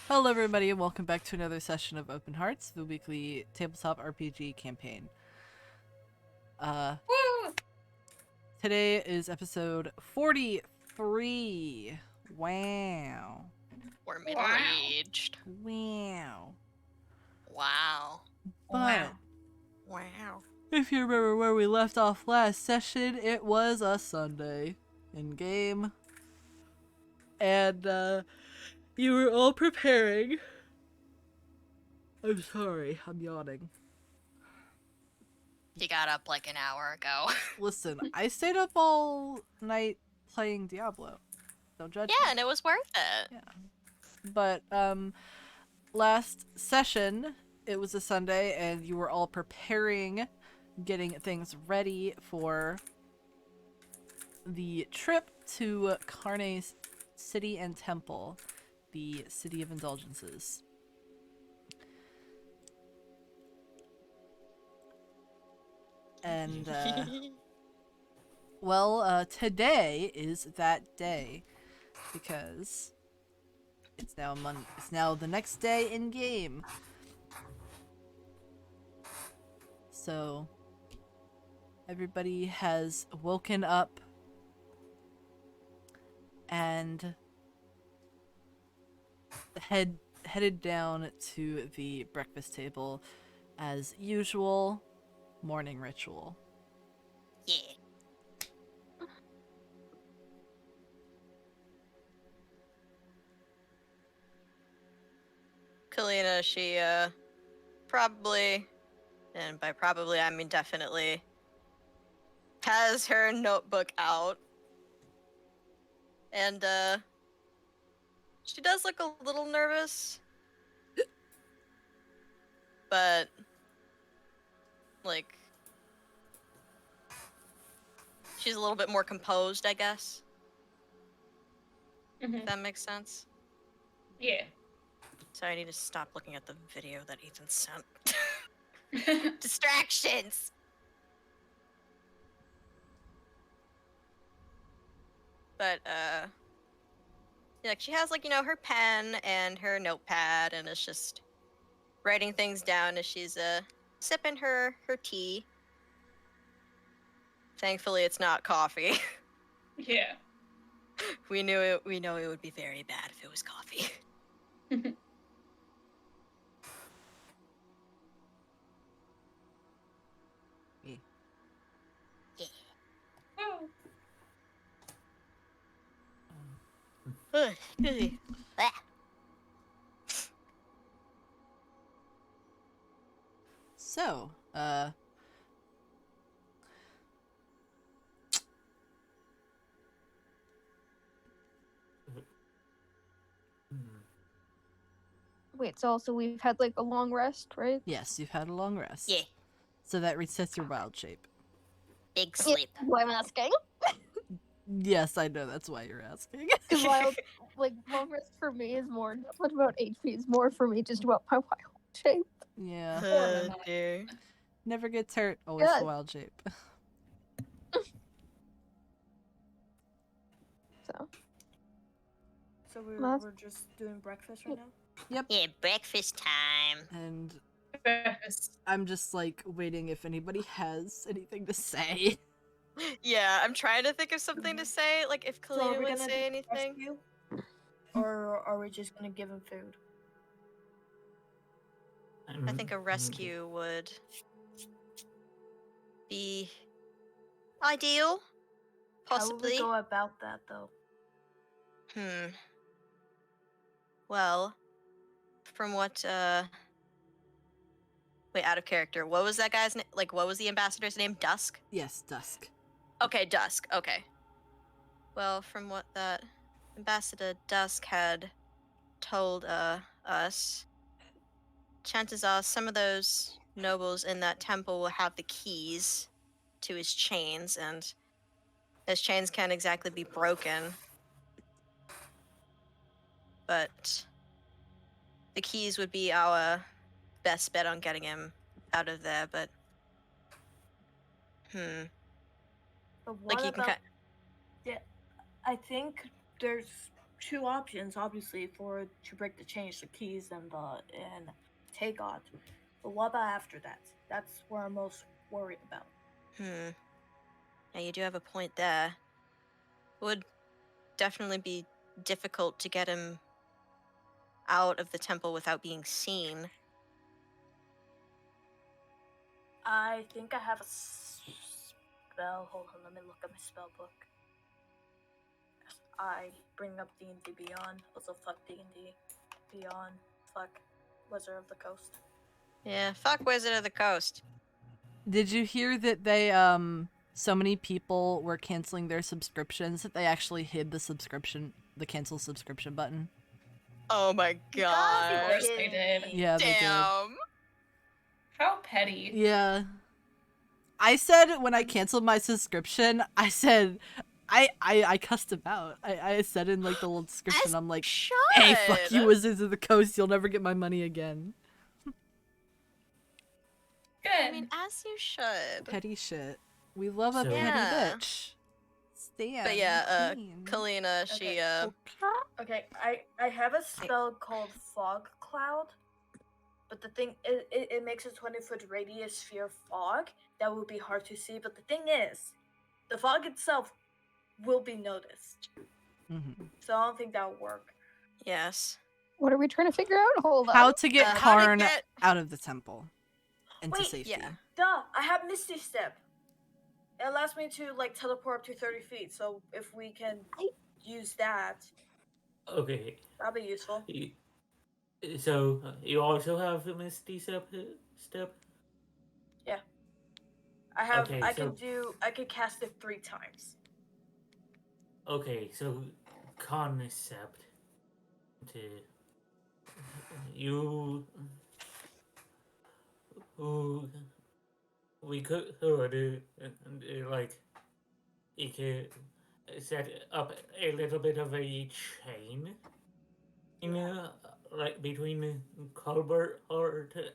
Hello everybody and welcome back to another session of Open Hearts, the weekly tabletop RPG campaign. Woo! Today is episode 43. Wow. We're middle-aged. Wow. Wow. But Wow. if you remember where we left off last session, it was a Sunday in game. And you were all preparing. I'm sorry, I'm yawning. You got up like an hour ago. Listen, I stayed up all night playing Diablo. Don't judge me. Yeah, and it was worth it. Yeah. But last session it was a Sunday and you were all preparing, getting things ready for the trip to Carne's City and Temple, the City of Indulgences. And well, today is that day because it's now the next day in game. So everybody has woken up and headed down to the breakfast table as usual. Morning ritual. Yeah. Kalina, she probably, and by probably I mean definitely, has her notebook out. And she does look a little nervous. But like she's a little bit more composed, I guess. If that makes sense. Yeah. Sorry, I need to stop looking at the video that Ethan sent. Distractions! But, yeah, she has, like, her pen and her notepad, and it's just writing things down as she's, sipping her tea. Thankfully, it's not coffee. Yeah. We know it would be very bad if it was coffee. Woo. So, Wait, so also we've had like a long rest, right? yes, you've had a long rest. Yeah, So that resets your wild shape. big sleep. Why I'm asking? Yes, I know, that's why you're asking. Because long rest for me is more not about HP, is more for me just about my wild shape. Yeah. Oh, dear. Never gets hurt, always Good. the wild shape. So Last- we're just doing breakfast right now? Yep. Yeah, breakfast time. And Breakfast. I'm just like waiting if anybody has anything to say. Yeah, I'm trying to think of something to say, like if So are Kalina we would gonna say do anything. rescue? Or are we just gonna give him food? I think a rescue would be ideal. How will Possibly. we go about that though? Well, from what wait, out of character. What was that guy's name? Like, what was the ambassador's name? Dusk? Yes, Dusk. Okay, Dusk. Okay. Well, from what that Ambassador Dusk had told us, chances are some of those nobles in that temple will have the keys to his chains, and his chains can't exactly be broken. But the keys would be our best bet on getting him out of there, but But what like you can about? Yeah, I think there's two options, obviously, for to break the chains, the keys and take out. But what about after that? That's what I'm most worried about. Yeah, you do have a point there. Would definitely be difficult to get him out of the temple without being seen. I think I have a spell. Hold on, let me look at my spell book. I bring up D&D Beyond. Also, fuck D&D Beyond. Fuck Wizard of the Coast. Yeah, fuck Wizard of the Coast. Did you hear that they so many people were canceling their subscriptions that they actually hid the cancel subscription button? Oh my You gotta god. be Of course they kidding did. me. Yeah, they did. Damn. How petty. Yeah. I said when I canceled my subscription, I said I cussed him out. I said in like the little description, As I'm like, should. hey, fuck you, Wizards of the Coast, you'll never get my money again. Good. I mean, as you should. Petty shit. We love a So- petty Yeah. bitch. Stan. But yeah, queen. Kalina, she Okay. Okay, I have a spell called Fog Cloud, but the thing it makes a 20-foot radius sphere fog that will be hard to see. But the thing is, the fog itself will be noticed, Mhm. so I don't think that will work. yes. What are we trying to figure out? Hold How on. to get How to Karn get- out of the temple into Wait, safety. Yeah. Duh! I have Misty Step. It allows me to like teleport up to 30 feet. So if we can use that, Okay. that'll be useful. So you also have a Misty step? I have. Okay, I so- could cast it 3 times. Okay, so concept to you who we could like you could set up a little bit of a chain, you know, like between Colbert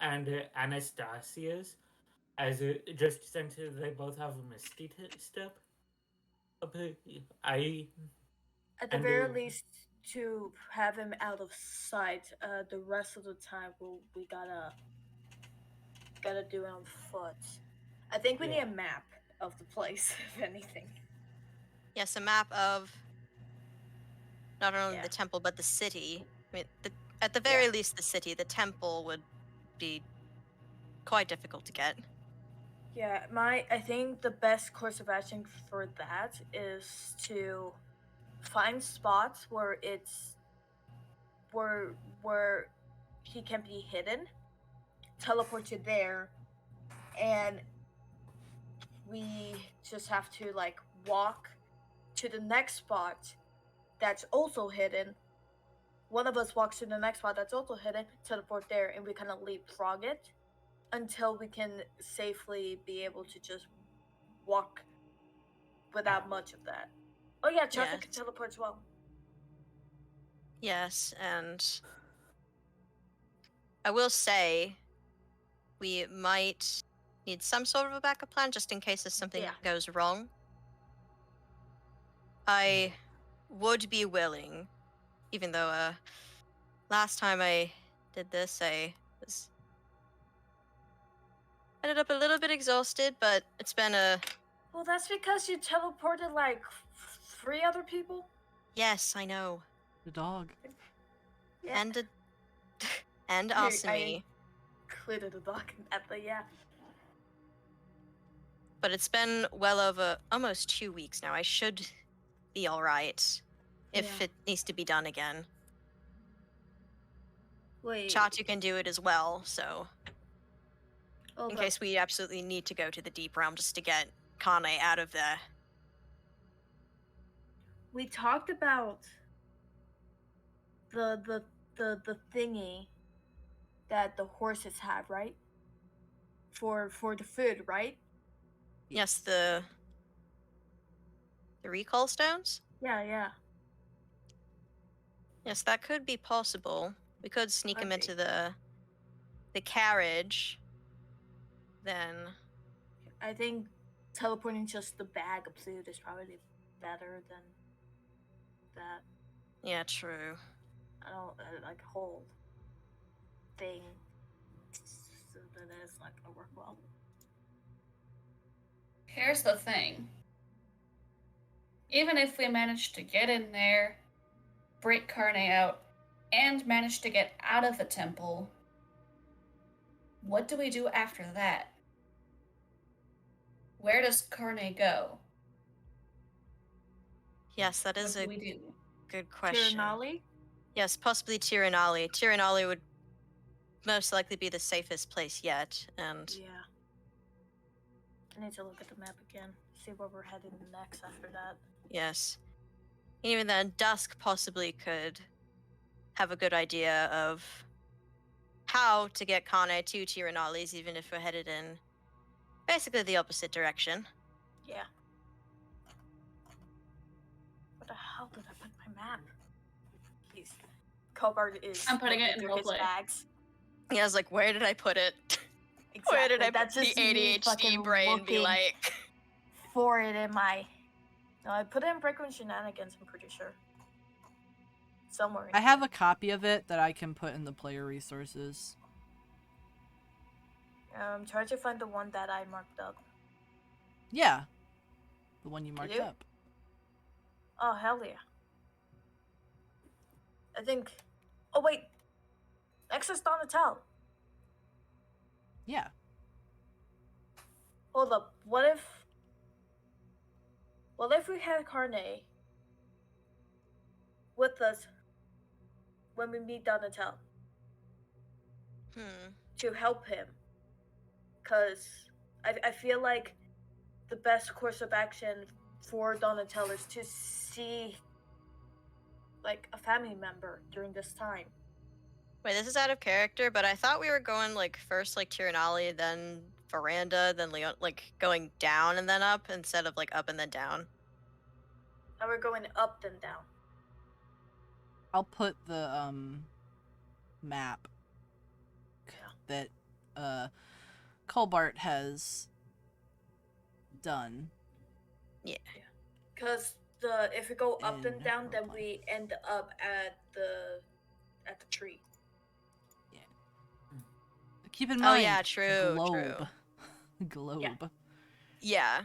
and Anastasia's, as just since they both have a Misty step. I At the And, very least, to have him out of sight. The rest of the time, we gotta do it on foot. I think we need Yeah. a map of the place, if anything. Yes, a map of not only Yeah. the temple but the city. I mean, at the very Yeah. least, the city. The temple would be quite difficult to get. Yeah, I think the best course of action for that is to find spots where where he can be hidden, teleport you there, and we just have to like walk to the next spot that's also hidden. One of us walks to the next spot that's also hidden, teleport there, and we kind of leapfrog it until we can safely be able to just walk without much of that. Oh yeah, Chaka can Yes. teleport as well. Yes, and I will say we might need some sort of a backup plan just in case if something Yeah. goes wrong. I would be willing, even though last time I did this, I was ended up a little bit exhausted, but it's been a Well, that's because you teleported like 3 other people. yes, I know, The dog. Yeah. and a and I- Asami, Included a dog in that, but yeah. but it's been well over almost 2 weeks now. I should be all right if Yeah. it needs to be done again. Wait. Chatu can do it as well, so hold in up. case we absolutely need to go to the deep realm just to get Kane out of there. We talked about the thingy that the horses have, right? For the food, right? Yes, the recall stones? Yeah. Yes, that could be possible. We could sneak him Okay. into the carriage. Then I think teleporting just the bag of food is probably better than that. Yeah, true. I don't like whole thing. So that is not gonna work well. Here's the thing. Even if we manage to get in there, break Carne out, and manage to get out of the temple, what do we do after that? Where does Carne go? Yes, that What is do a we do? good question. Tiranali? Yes, possibly Tiranali. Tiranali would most likely be the safest place yet, and Yeah. I need to look at the map again. See where we're heading next after that. yes. Even then, Dusk possibly could have a good idea of how to get Kane to Tiranali's, even if we're headed in basically the opposite direction. Yeah. Where the hell did I put my map? He's Cobart is I'm putting it looking in through his roleplay. bags. Yeah, I was like, where did I put it? Exactly. Where did I That's put the just me ADHD fucking brain be looking like? for it in my. No, I put it in Breakroom Shenanigans. I'm pretty sure. Somewhere. In I have a copy of it that I can put in the player resources. Try to find the one that I marked up. Yeah. The one you marked you? up. Oh hell yeah! I think. Oh wait. Next is Donatel. Yeah. Hold up. What if we had Carne with us when we meet Donatel to help him? Cause I feel like the best course of action for Donatel is to see like a family member during this time. Wait, this is out of character, but I thought we were going like first like Tiranali, then Veranda, then Leon, like going down and then up instead of like up and then down. Now we're going up then down. I'll put the map that Colbart has done. Yeah. Cause if we go up and In down, then roleplay. we end up at the tree. Keep in Oh, mind. yeah, true, Globe. true. Globe. Yeah.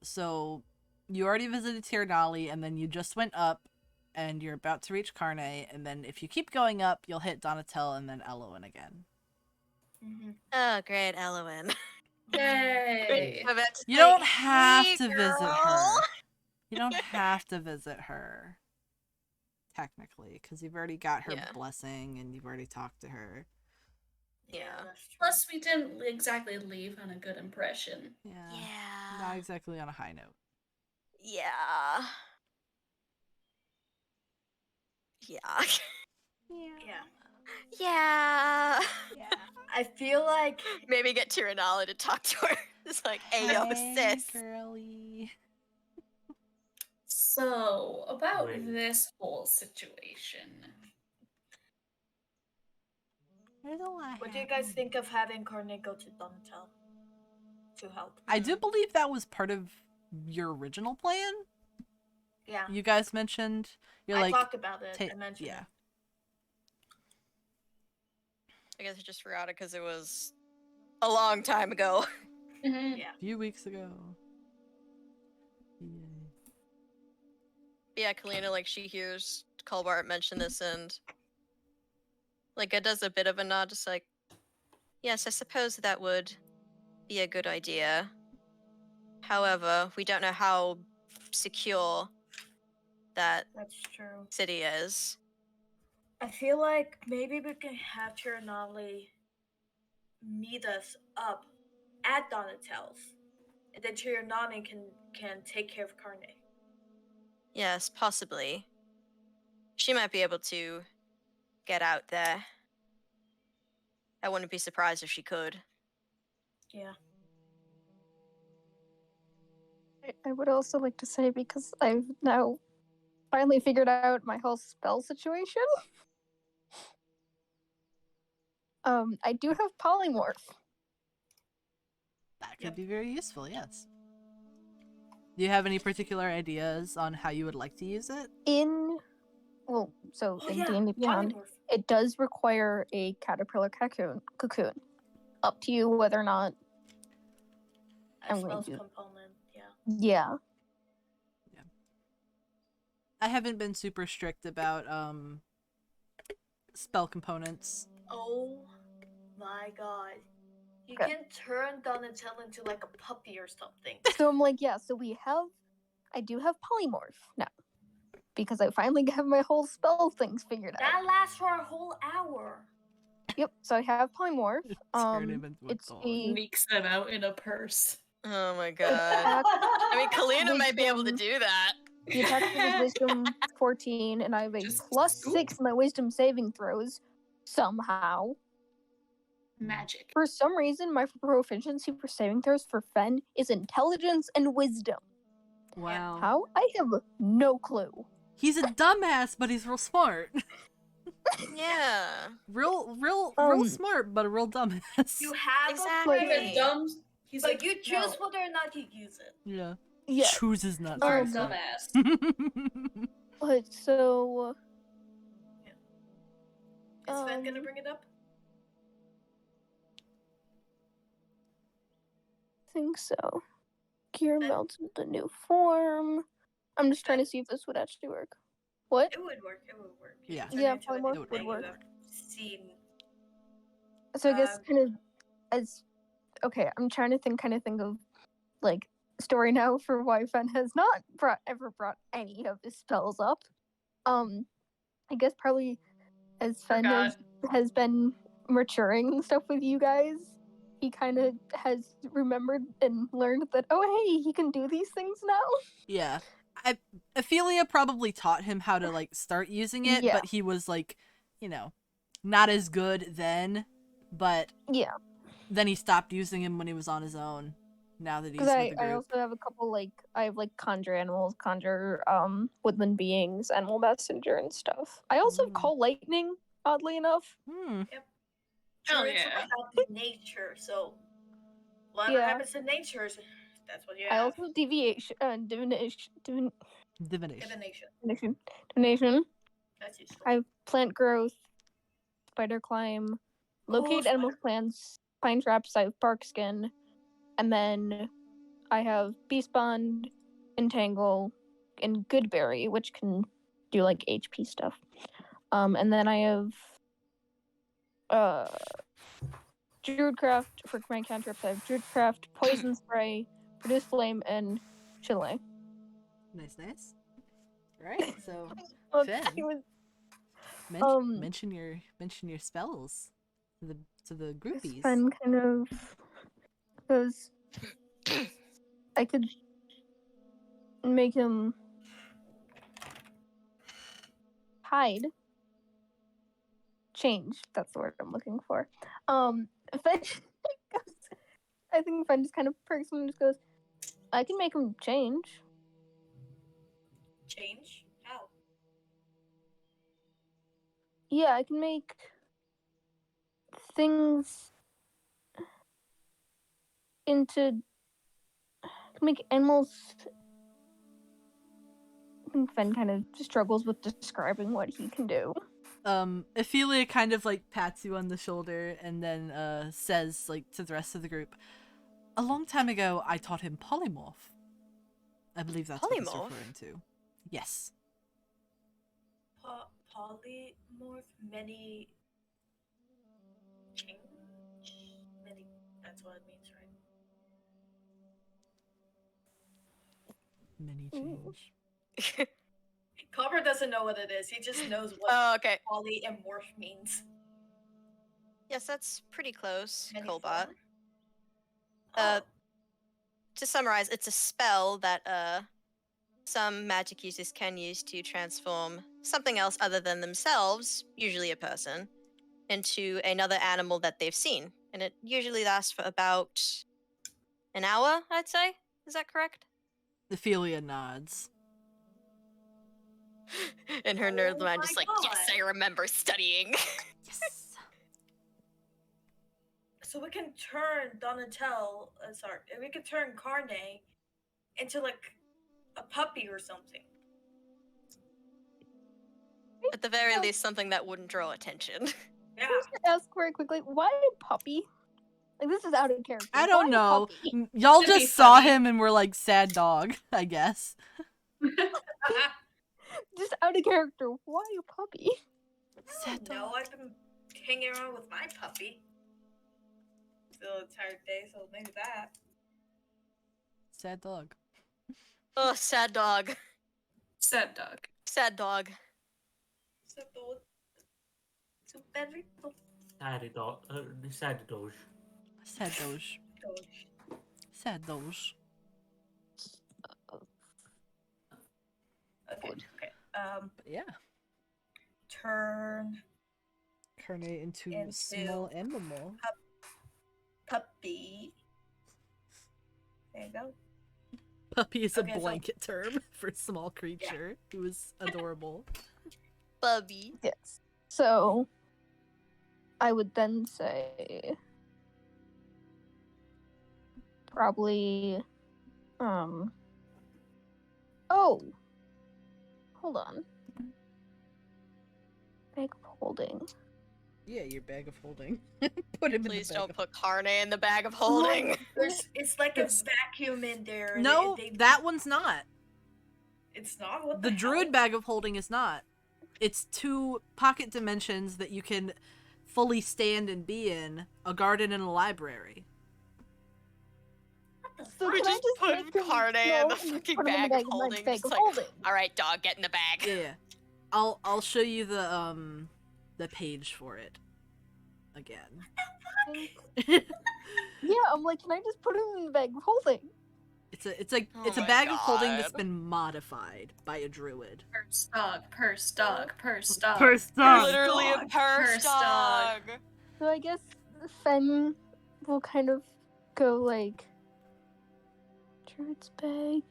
So you already visited Tiranali, and then you just went up, and you're about to reach Carne, and then if you keep going up, you'll hit Donatel and then Elowen again. Mm-hmm. Oh, great, Elowen. Yay! You don't have to visit her. You don't have to visit her. Technically, because you've already got her blessing, and you've already talked to her. Yeah. That's true. Plus, we didn't exactly leave on a good impression. Yeah. Yeah. Not exactly on a high note. Yeah. Yeah. Yeah. Yeah. Yeah. I feel like Maybe get Tiranala to talk to her. It's like, hey, yo, sis. Girly. So, about Wait. this whole situation. There's a lot. what do you guys think of having Carne go to Donatel to help? I do believe that was part of your original plan. Yeah. You guys mentioned you're I like talked about it. I mentioned yeah. it. I guess I just forgot it because it was a long time ago. Mm-hmm. Yeah. A few weeks ago. Yeah, Kalina, like, she hears Colbart mention this and, like, it does a bit of a nod, just like, yes, I suppose that would be a good idea. However, we don't know how secure that That's true. city is. I feel like maybe we can have Tiranali meet us up at Donatel's, and then Tiranali can take care of Carne. Yes, possibly. She might be able to get out there. I wouldn't be surprised if she could. Yeah. I would also like to say, because I've now finally figured out my whole spell situation. I do have polymorph. That could be very useful, yes. Do you have any particular ideas on how you would like to use it? In Oh in yeah, D&D Beyond, polymorph. it does require a caterpillar cocoon. Up to you whether or not. A I'm going spells to- component. Yeah. Yeah. I haven't been super strict about spell components. Oh my god. You Okay. can turn Donatello into like a puppy or something. So I'm like, yeah. So I do have polymorph now because I finally have my whole spell things figured out. That lasts for a whole hour. Yep. So I have polymorph. Turn him into a It's dog. Sneaks them out in a purse. Oh my god. attack. I mean, Kalina might be able to Wisdom. do that. The attack roll is wisdom 14, and I have a Just plus scoop. 6 in my wisdom saving throws. Somehow, Magic. for some reason, my proficiency for saving throws for Fen is intelligence and wisdom. Wow. How? I have no clue. He's a dumbass, but he's real smart. Yeah. real smart, but a real dumbass. You have Exactly. a friend, Dumb. He's but like, you choose no, whether or not you use it. Yeah. Yeah. Chooses not to. you're a Um, dumbass. But so. Is Sven gonna Um, bring it up? I think so. Gear Then- melts into new form. I'm just trying to see if this would actually work. What? It would work. It would work. You Yeah. can turn Yeah, into polymorph anything would you work. have seen. So I guess Um, kind of as okay, I'm trying to think of like story now for why Fen has not ever brought any of his spells up. I guess probably as Fen has been maturing and stuff with you guys, he kind of has remembered and learned that hey, he can do these things now. Yeah. Ophelia probably taught him how to like start using it, Yeah. but he was like, not as good then, but Yeah, then he stopped using him when he was on his own. Now that he's because with I the group. also have a couple I have conjure animals, conjure woodland beings, animal messenger and stuff. I also have Ooh. call lightning, oddly enough. Hell Sure, it's yeah. about nature, so whatever Yeah. happens in nature, that's what you I have. also have deviation, divination. Divination. That's useful. I have plant growth, spider climb, locate animal plants, pine traps. I have bark skin, and then I have beast bond, entangle, and goodberry, which can do HP stuff. And then I have druidcraft for my cantrips. I have druidcraft, poison spray, produce flame, and chile. Nice. Right. So It was mention your spells to the it's groupies. fun kind of because I could make him hide. Change. That's the word I'm looking for. Fen I think Fen just kind of perks and just goes, I can make him change. Change? How? Yeah, I can make things into make animals. I think Fen kind of struggles with describing what he can do. Ophelia kind of pats you on the shoulder and then says to the rest of the group, a long time ago I taught him polymorph. I believe that's what he's Polymorph? referring to. Yes. Polymorph, many change? Many, that's what it means, right? Many change. Copper doesn't know what it is. He just knows what Oh, okay. poly and morph means. Yes, that's pretty close, Many Colbot. form? Uh, To summarize, it's a spell that some magic users can use to transform something else other than themselves, usually a person, into another animal that they've seen. And it usually lasts for about an hour, I'd say. Is that correct? Ophelia nods. And her nerd Oh mind my just yes, God. I remember studying. Yes. So we can turn Donatello, we can turn Carne into a puppy or something. At the very least, something that wouldn't draw attention. Yeah. Can I just ask very quickly, why a puppy? Like, this is out of character. I don't Why a know. puppy? Y'all To be just saw funny. him and were like, sad dog, I guess. Just out of character. Why a puppy? Sad dog. No, I've been hanging around with my puppy the entire day, so maybe that. Sad dog. Oh, sad dog. Sad dog. Sad dog. So those, so perrito. Sad dog. Sad dog. Sad doge. Sad doge. Okay. Okay. But yeah. Turn Turn it into Into- small animal. puppy. There you go. Puppy is a Okay, so- blanket term for small creature. He was adorable. Bubby. Yes. So, I would then say probably, oh, hold on. Bag of holding. Yeah, your bag of holding. Put him Please in the bag don't put Carne in the bag of holding. It's like a vacuum in there. No, they- that one's not. It's not what The the druid hell? bag of holding is not. It's 2 pocket dimensions that you can fully stand and be in, a garden and a library. So We can I just just put make him Carne in small the and just fucking put him in bag the of holding, bag just of like- holding? All right, dog, get in the bag. Yeah. I'll show you the page for it again. Yeah, I'm like, can I just put him in the bag of holding? It's a Oh it's a my bag of holding that's God. been modified by a druid. Purse dog. Purse dog. Purse dog. Literally a dog. purse Purse dog. dog. So I guess Fen will kind of go like, druid's bag.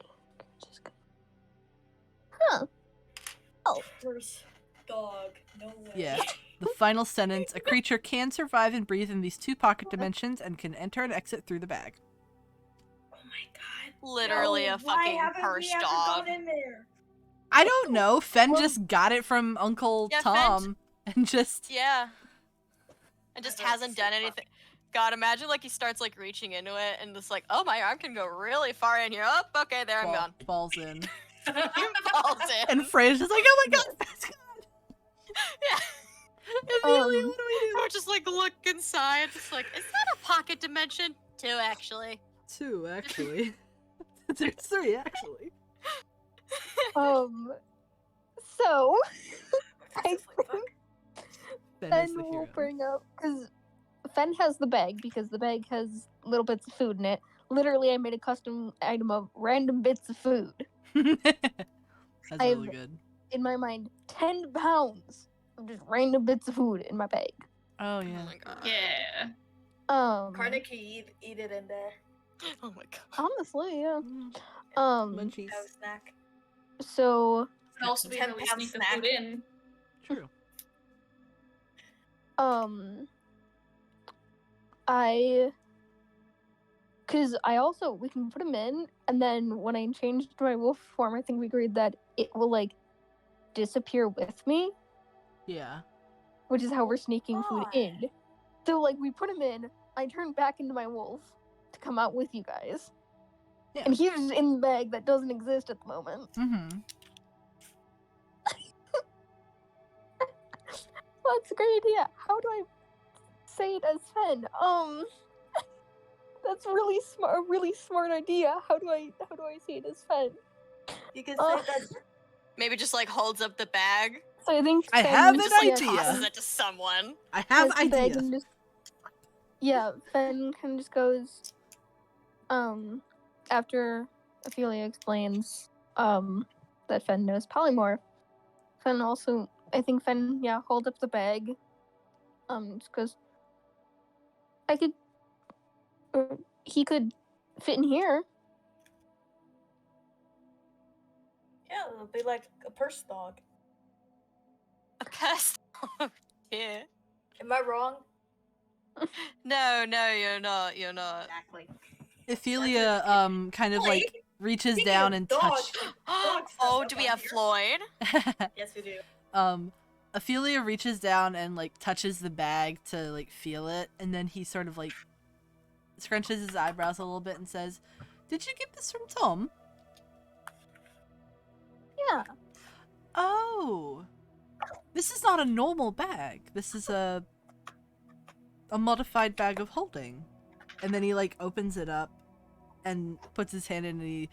Just go, huh? Oh, First dog. No way. Yeah. The final sentence: a creature can survive and breathe in these 2 pocket dimensions and can enter and exit through the bag. Oh my god. Literally No, a why fucking haven't purse we ever dog. gone in there? I don't know. Fen Well- just got it from Uncle Yeah, Fen- Tom and just Yeah. And just That's hasn't so done funny. anything. God, imagine like he starts like reaching into it and just like, oh, my arm can go really far in here. Oh, okay, there I'm gone. falls in. He falls in. And Freya's just like, oh my god, Fen's gone. Yeah. Amelia, what do we do? Or just like look inside. Just like, is that a pocket dimension? 2, actually. 2, actually. There's 3, actually. So I Like, fuck. think Fen is Fen the will hero. bring up because Fen has the bag because the bag has little bits of food in it. Literally, I made a custom item of random bits of food. That's I really have- good. In my mind, 10 pounds of just random bits of food in my bag. Oh Oh yeah. my god. Yeah. Carnegie eat it in there. Oh my god. Honestly, yeah. Mm, Munchies. Have a snack. So Could also be 10 how we pound sneak the snack. food in. True. because I also we can put him in, and then when I changed my wolf form, I think we agreed that it will like disappear with me, Yeah. which is how we're sneaking food Why? in. So like we put him in, I turn back into my wolf to come out with you guys, Yeah. and he's just in the bag that doesn't exist at the moment. Mm-hmm. That's a great idea. How do I say it as Fen? That's really smart. A really smart idea. How do I say it as Fen? You can Uh, say that. Maybe just like holds up the bag. So I think I Fen have an Just like idea. tosses it to someone. I have has the bag ideas. and just- yeah, Fen kind of just goes. After Ophelia explains, that Fen knows polymorph. Fen also, I think Fen, hold up the bag. Just goes. I could. He could fit in here. Yeah, it'll be like a purse dog. A pest. Yeah. Am I wrong? No, you're not. You're not. Exactly. Ophelia kind of like reaches Speaking down of and dogs, touches. dog stuff Oh, up do we on have here. Floyd? Yes, we do. Ophelia reaches down and like touches the bag to like feel it, and then he sort of like scrunches his eyebrows a little bit and says, "Did you get this from Tom?" Yeah. Oh, this is not a normal bag. This is a modified bag of holding. And then he like opens it up and puts his hand in and he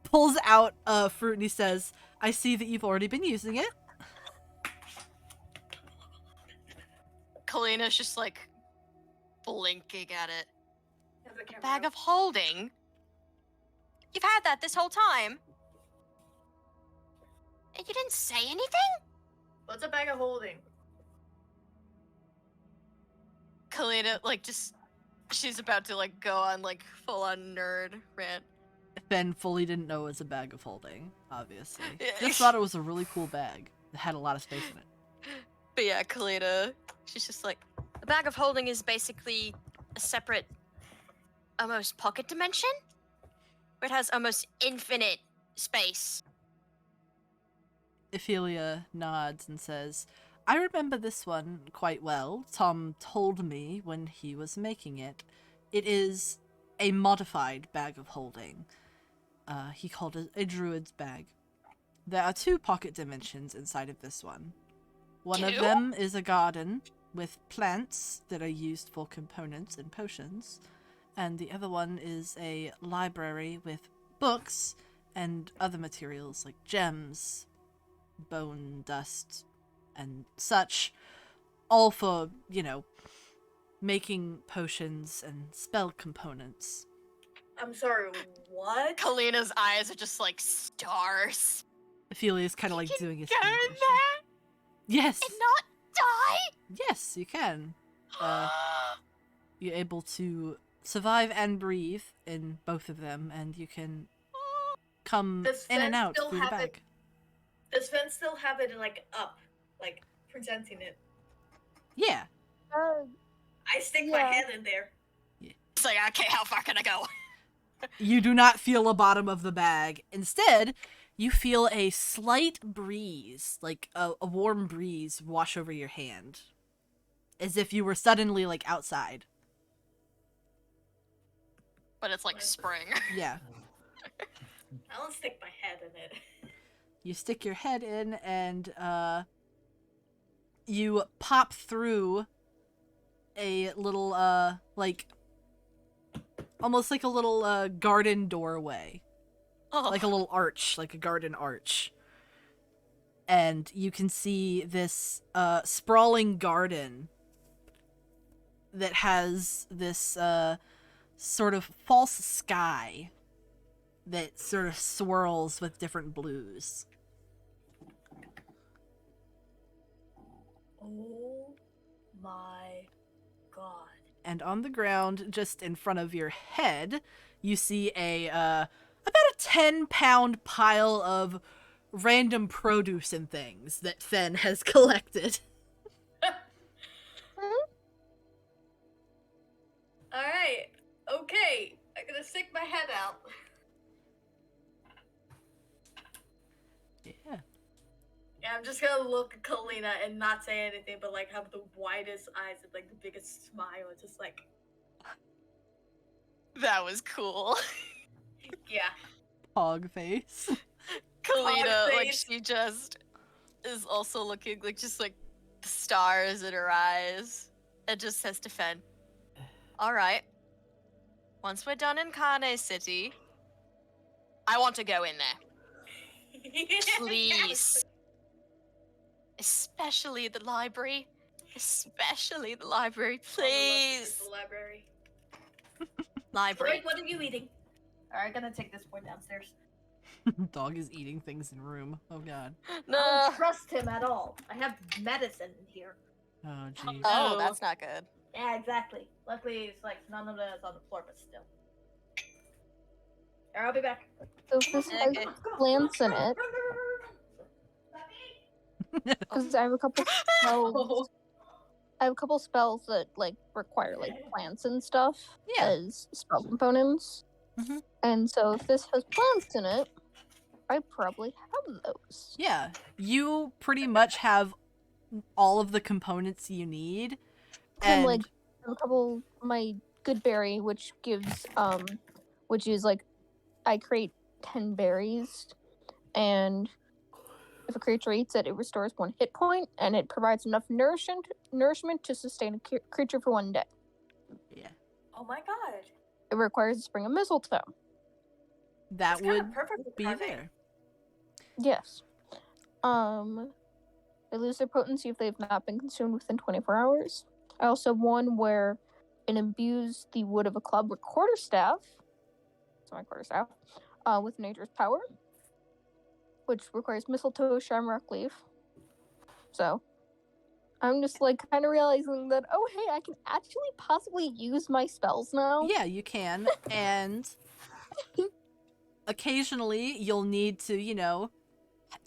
pulls out a fruit and he says, "I see that you've already been using it." Kalina's just like blinking at it. Has the camera Bag out. of holding? You've had that this whole time? And you didn't say anything? What's a bag of holding? Kalina, like, just. She's about to, like, go on, like, full on nerd rant. Ben fully didn't know it was a bag of holding, obviously. Yeah. Just thought it was a really cool bag. It had a lot of space in it. But yeah, Kalina, she's just like, a bag of holding is basically a separate, almost pocket dimension? Where it has almost infinite space. Ophelia nods and says, "I remember this one quite well. Tom told me when he was making it. It is a modified bag of holding. He called it a druid's bag. There are 2 pocket dimensions inside of this one. One of 2? them is a garden with plants that are used for components and potions, and the other one is a library with books and other materials like gems, bone dust, and such, all for, making potions and spell components." I'm sorry, what? Kalina's eyes are just like stars. Ophelia's kind of You like can doing his go in thing. there Yes, and not die? yes, you can. You're able to survive and breathe in both of them, and you can come Does in and Sven out still through the have it? bag. Does Sven still have it like up, like presenting it? Yeah. I stick my Yeah. hand in there. It's like, okay, how far can I go? You do not feel the bottom of the bag. Instead, you feel a slight breeze, like a warm breeze, wash over your hand. As if you were suddenly, like, outside. But it's like spring. Yeah. I don't stick my head in it. You stick your head in, and, you pop through a little, almost like a little, garden doorway. Oh. Like a little arch, like a garden arch. And you can see this sprawling garden that has this sort of false sky that sort of swirls with different blues. Oh my god. And on the ground, just in front of your head, you see a about a 10-pound pile of random produce and things that Fen has collected. Alright. Okay. I'm gonna stick my head out. Yeah. Yeah, I'm just gonna look at Kalina and not say anything, but like have the widest eyes and like the biggest smile. It's just like, That was cool. yeah. Hog face. Kalina, like, face. she just is also looking like just like the stars in her eyes. It just says to Fen, alright. Once we're done in Kane City, I want to go in there. Please. Especially the library. Especially the library, please. The library. Library. Lloyd, what are you eating? Alright, gonna take this boy downstairs. Dog is eating things in room. Oh god. I No. don't trust him at all. I have medicine in here. Oh jeez. Oh, No. that's not good. Yeah, exactly. Luckily, it's like none of them is on the floor, but still. Alright, I'll be back. So if this has Okay. plants in it, because I have a couple spells. I have a couple spells that like require like plants and stuff Yeah. as spell components. Mhm. And so if this has plants in it, I probably have those. Yeah, you pretty much have all of the components you need, I'm like and a couple my good berry, which gives which is like I create 10 berries, and if a creature eats it, it restores 1 hit point, and it provides enough nourishment to sustain a creature for 1 day. yeah, Oh my god. It requires a spring of mistletoe. that It's kind would of perfect with be carne. there. Yes. They lose their potency if they have not been consumed within 24 hours. I also have one where it imbues the wood of a club or quarterstaff. It's my quarterstaff. With nature's power, which requires mistletoe, shamrock leaf. So I'm just like kind of realizing that, oh hey, I can actually possibly use my spells now. Yeah, you can, and occasionally you'll need to,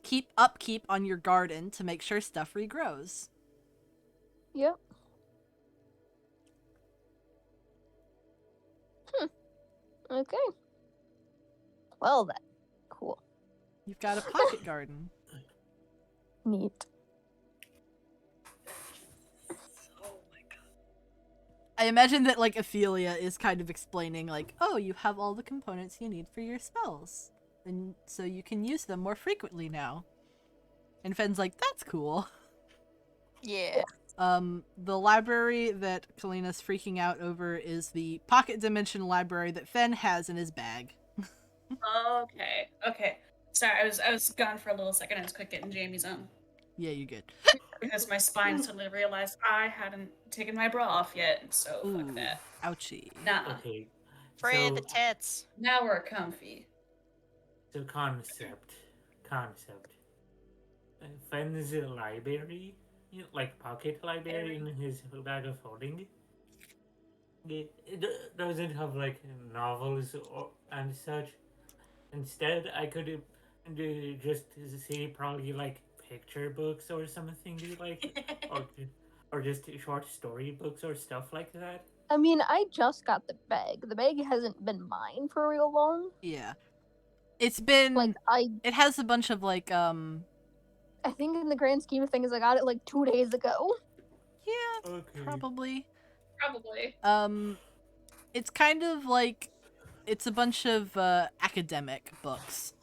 keep upkeep on your garden to make sure stuff regrows. Yep. Okay. Well then. Cool. You've got a pocket garden. Neat. Oh my god. I imagine that, like, Ophelia is kind of explaining, like, oh, you have all the components you need for your spells. And so you can use them more frequently now. And Fenn's like, that's cool. Yeah. The library that Kalina's freaking out over is the pocket dimension library that Fenn has in his bag. Okay. Sorry, I was gone for a little second. I was quick getting Jamie's on Yeah, you're good. because my spine suddenly realized I hadn't taken my bra off yet. So Ooh, fuck that. ouchie. Nah. Okay. Free So, the tits. Now we're comfy. so concept. Fenn's library, like pocket library in his bag of holding, doesn't have like novels and such. Instead, I could just see probably like picture books or something like, or just short story books or stuff like that. I mean, I just got the bag. The bag hasn't been mine for real long. Yeah. It's been, Like it has a bunch of, like, I think in the grand scheme of things, I got it like 2 days ago. yeah, Okay. probably. Probably. It's kind of like, it's a bunch of academic books.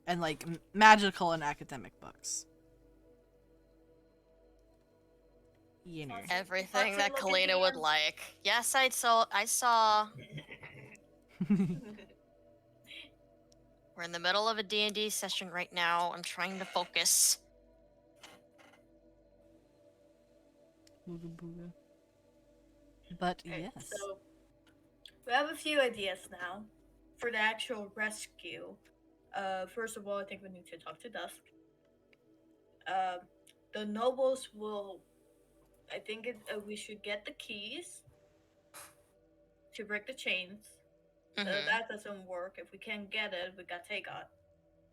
And, like, magical and academic books. You know. Everything that Lots of looking Kalina would hands. like. Yes, I saw. We're in the middle of a D&D session right now. I'm trying to focus. Booga booga. But Okay, yes. so we have a few ideas now for the actual rescue. First of all, I think we need to talk to Dusk. The nobles will. I think we should get the keys to break the chains. Mhm. That doesn't work. If we can't get it, we got Takeout.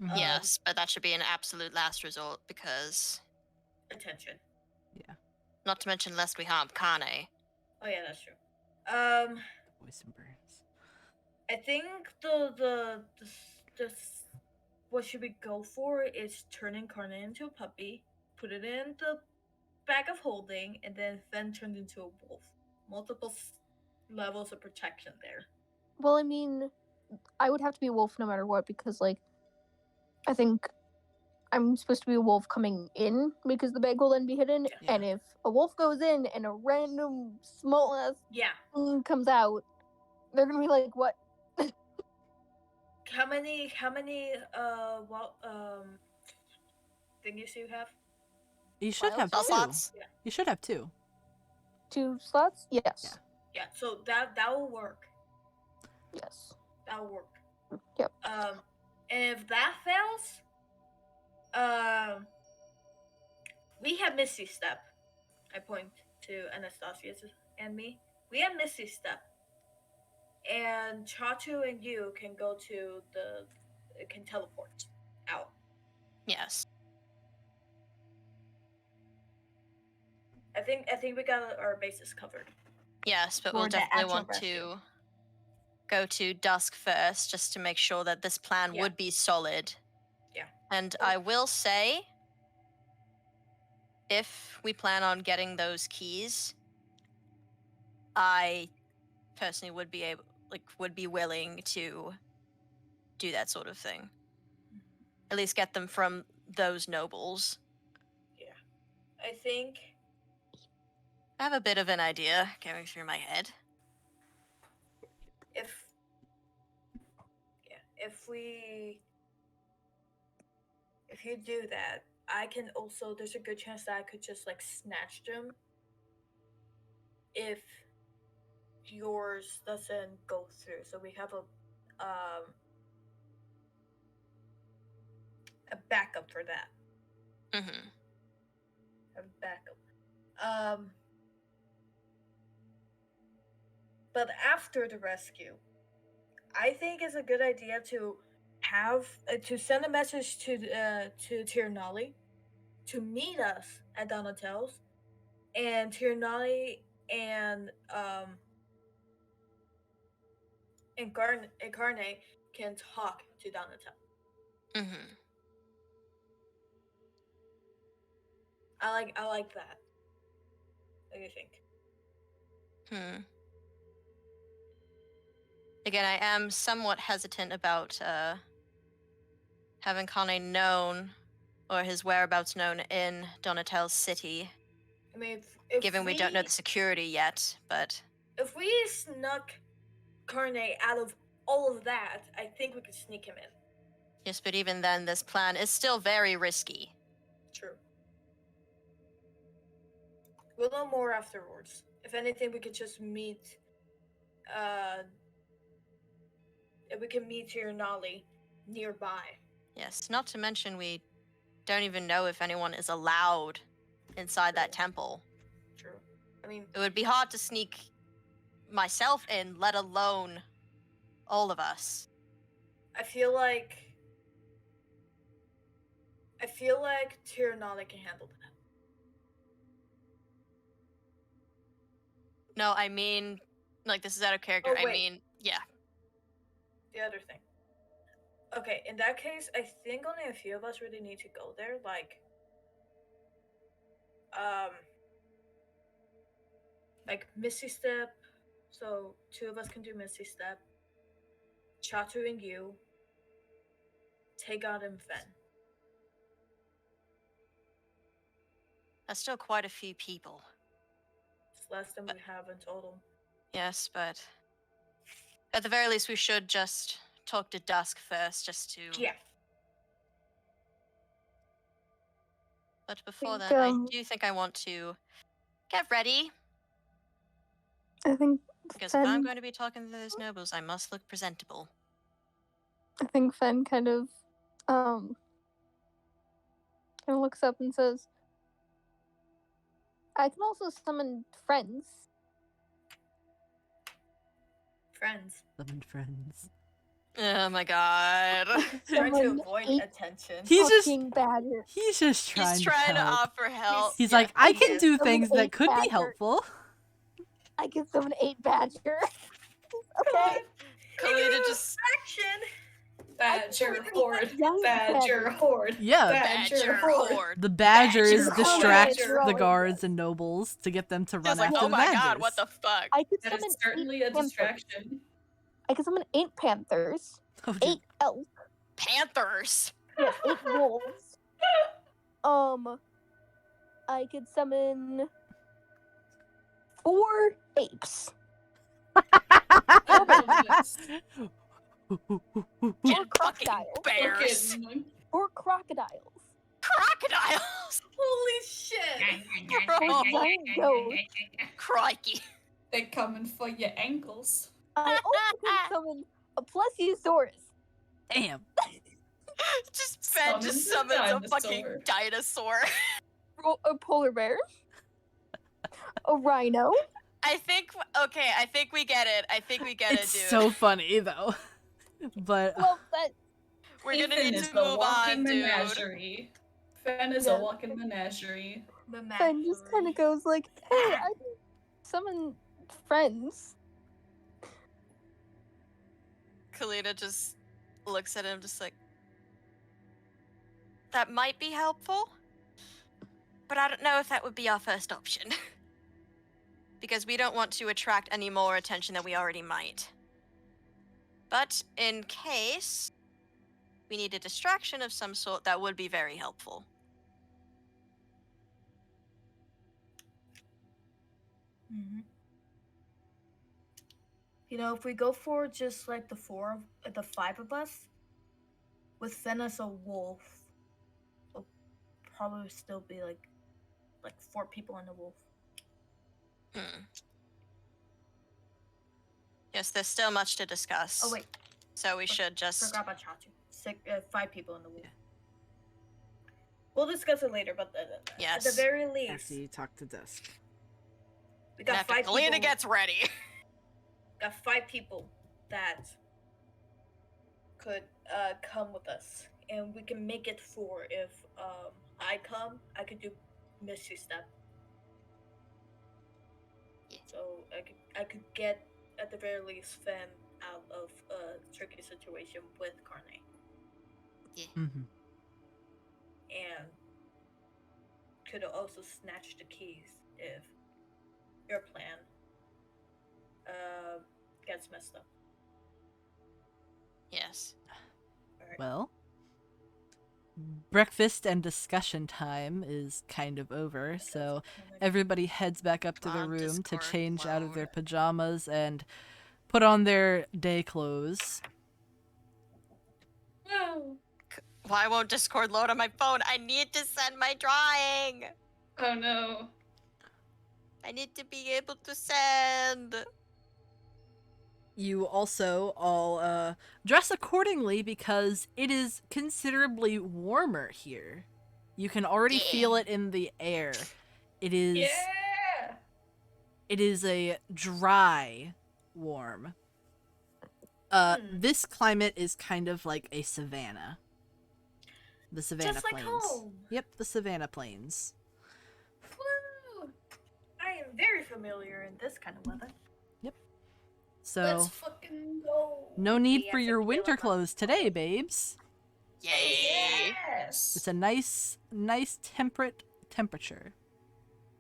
Mhm. Yes, but that should be an absolute last resort because, Attention. not to mention, lest we harm Kane. Oh yeah, that's true. Voice and burns. I think the what should we go for is turning Karna into a puppy, put it in the bag of holding, and then turned into a wolf. Multiple levels of protection there. Well, I mean, I would have to be a wolf no matter what because, like, I think I'm supposed to be a wolf coming in because the bag will then be hidden. Yeah. And if a wolf goes in and a random small ass Yeah. thing comes out, they're gonna be like, "What?" How many thingies do you have? You should Wild have Spell two. slots? You should have two. 2 slots? Yes. Yeah, so that will work. Yes. That will work. Yep. And if that fails, we have Misty Step. I point to Anastasia and me. We have Misty Step. And Chatu and you can go to can teleport out. Yes. I think we got our bases covered. Yes, but For we'll the definitely actual want rescue. to go to Dusk first, just to make sure that this plan Yeah. would be solid. Yeah. And I will say, if we plan on getting those keys, I personally would be willing to do that sort of thing. At least get them from those nobles. I think I have a bit of an idea going through my head. if you do that, I can also, there's a good chance that I could just like snatch them if yours doesn't go through. So we have a backup for that. Mm-hmm. A backup. But after the rescue, I think it's a good idea to have to send a message to Tirnali to meet us at Donatel's, and Tirnali and Incarnate can talk to Donatel. Mm-hmm. I like that. What do you think? Again, I am somewhat hesitant about having Conne known, or his whereabouts known in Donatel's city. I mean, if given we don't know the security yet, but if we snuck Carne out of all of that, I think we could sneak him in. yes, but even then, this plan is still very risky. True. We'll know more afterwards. If anything, we could just meet. If we can meet Tirnali nearby. Yes, not to mention we don't even know if anyone is allowed inside that temple. True. I mean, it would be hard to sneak myself in, let alone all of us. I feel like Tirnali can handle that. No, I mean, like, this is out of character. Oh, I wait. mean, yeah. The other thing. Okay, in that case, I think only a few of us really need to go there. Like Misty Step. So 2 of us can do Misty Step. Chatu and you. Taegon and Fen. That's still quite a few people. It's less than we have in total. Yes, but at the very least, we should just talk to Dusk first, just to... Yeah. But before think, then, I do think I want to get ready. I think Because if I'm Fen, going to be talking to those nobles, I must look presentable. Fen kind of looks up and says, I can also summon friends. Friends. Summoned friends. Oh my god. Trying to Summon avoid 8 attention. He's just fucking badgers. he's just trying He's trying to help. offer help. He's Yeah. like, I can is. do Summon things that 8 could be badgers. helpful. I can summon 8 badgers. Okay. Kalina just... Action! Badger horde. Young Badger horde. Yeah. Badger horde. The badgers Badger distract horde. the guards and nobles to get them to I run was like, after oh the my badgers. god, what the fuck? I could That summon is certainly 8 a panthers. distraction. I could summon 8 panthers, Oh, dear. 8 elk, Panthers! yes, 8 wolves. I could summon 4 apes. Oh my goodness. 4 Yeah, fucking crocodiles. bears! Fucking 4 crocodiles. Crocodiles! Holy shit! 4 giant goats. Crikey. They're coming for your ankles. I also could summon a plesiosaurus. Damn. Just Ben just summons a fucking dinosaur. A polar bear. A rhino. I think we get it. I think we get It's it, dude. so funny though. But Well, that We're gonna Ethan need is to the move walking on, dude. menagerie. Fen is Yeah. a walking menagerie. Fen just kind of goes like, "Hey, I can summon friends." Kalina just looks at him, just like, that might be helpful, but I don't know if that would be our first option. Because we don't want to attract any more attention than we already might. But in case we need a distraction of some sort, that would be very helpful. Mm-hmm. You know, if we go for just like the five of us, with Finn as a wolf, it'll probably still be like 4 people in the wolf. Yes, there's still much to discuss. Oh wait, So we should just... forgot about Chatu. 5 people in the wolf. Yeah. We'll discuss it later, but Yes. at the very least, After you talk to Dusk. we got after 5 Kalina people. gets ready. Got 5 people that could come with us, and we can make it 4 if I come. I could do mystery step. Yeah. So I could get at the very least Fem out of a tricky situation with Carne, Yeah. Mm-hmm. and could also snatch the keys if your plan gets messed up. Yes. All right. Well, breakfast and discussion time is kind of over, so everybody heads back up to their On room to Discord change out of their load. pajamas and put on their day clothes. Whoa. Why won't Discord load on my phone? I need to send my drawing. Oh no. I need to be able to send. You also all dress accordingly because it is considerably warmer here. You can already Yeah. feel it in the air. It is Yeah. It is a dry warm. This climate is kind of like a savanna. The savanna Just like plains. home. Yep, the savanna plains. Woo! I am very familiar in this kind of weather. So Let's fucking go. no need Yeah, for it's your like winter Caleb. clothes today, babes. Yay. Yes. It's a nice temperate temperature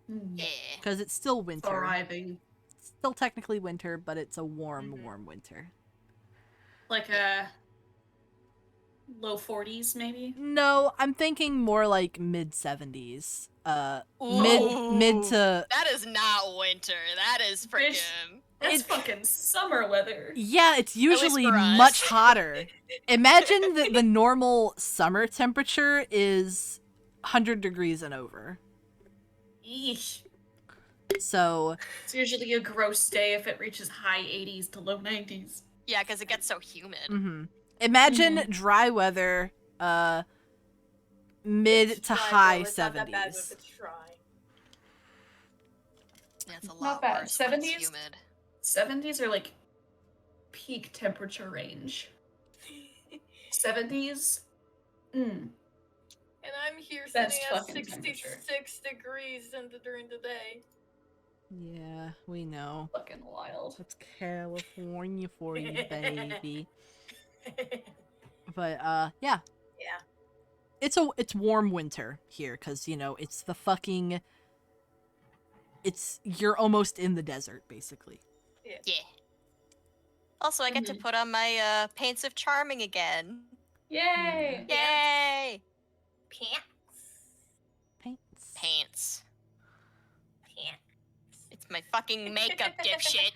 Yeah. because it's still winter. Thriving. It's still technically winter, but it's a warm Mhm. winter. Like a low 40s, maybe. No, I'm thinking more like mid 70s. Ooh. Mid to That is not winter. That is Bitch. freaking. That's It- fucking summer weather. yeah, it's usually for us. much hotter. Imagine that the normal summer temperature is 100 degrees and over. Eesh. So It's usually a gross day if it reaches high 80s to low 90s. Yeah, because it gets so humid. imagine dry weather, mid It's to dry, high though. It's not that bad 70s. if it's dry. Yeah, it's a Not lot bad. worse when it's 70s? humid. 70s are like peak temperature range. 70s? And I'm here Best sitting at fucking temperature. 66 degrees during the day. Yeah, we know. Fucking wild. It's California for you, baby. But yeah. Yeah. It's warm winter here cuz you know, it's the fucking you're almost in the desert basically. Yeah. Also, I get to put on my paints of charming again. Yay! Yay! Paints. Paints. It's my fucking makeup, dipshit.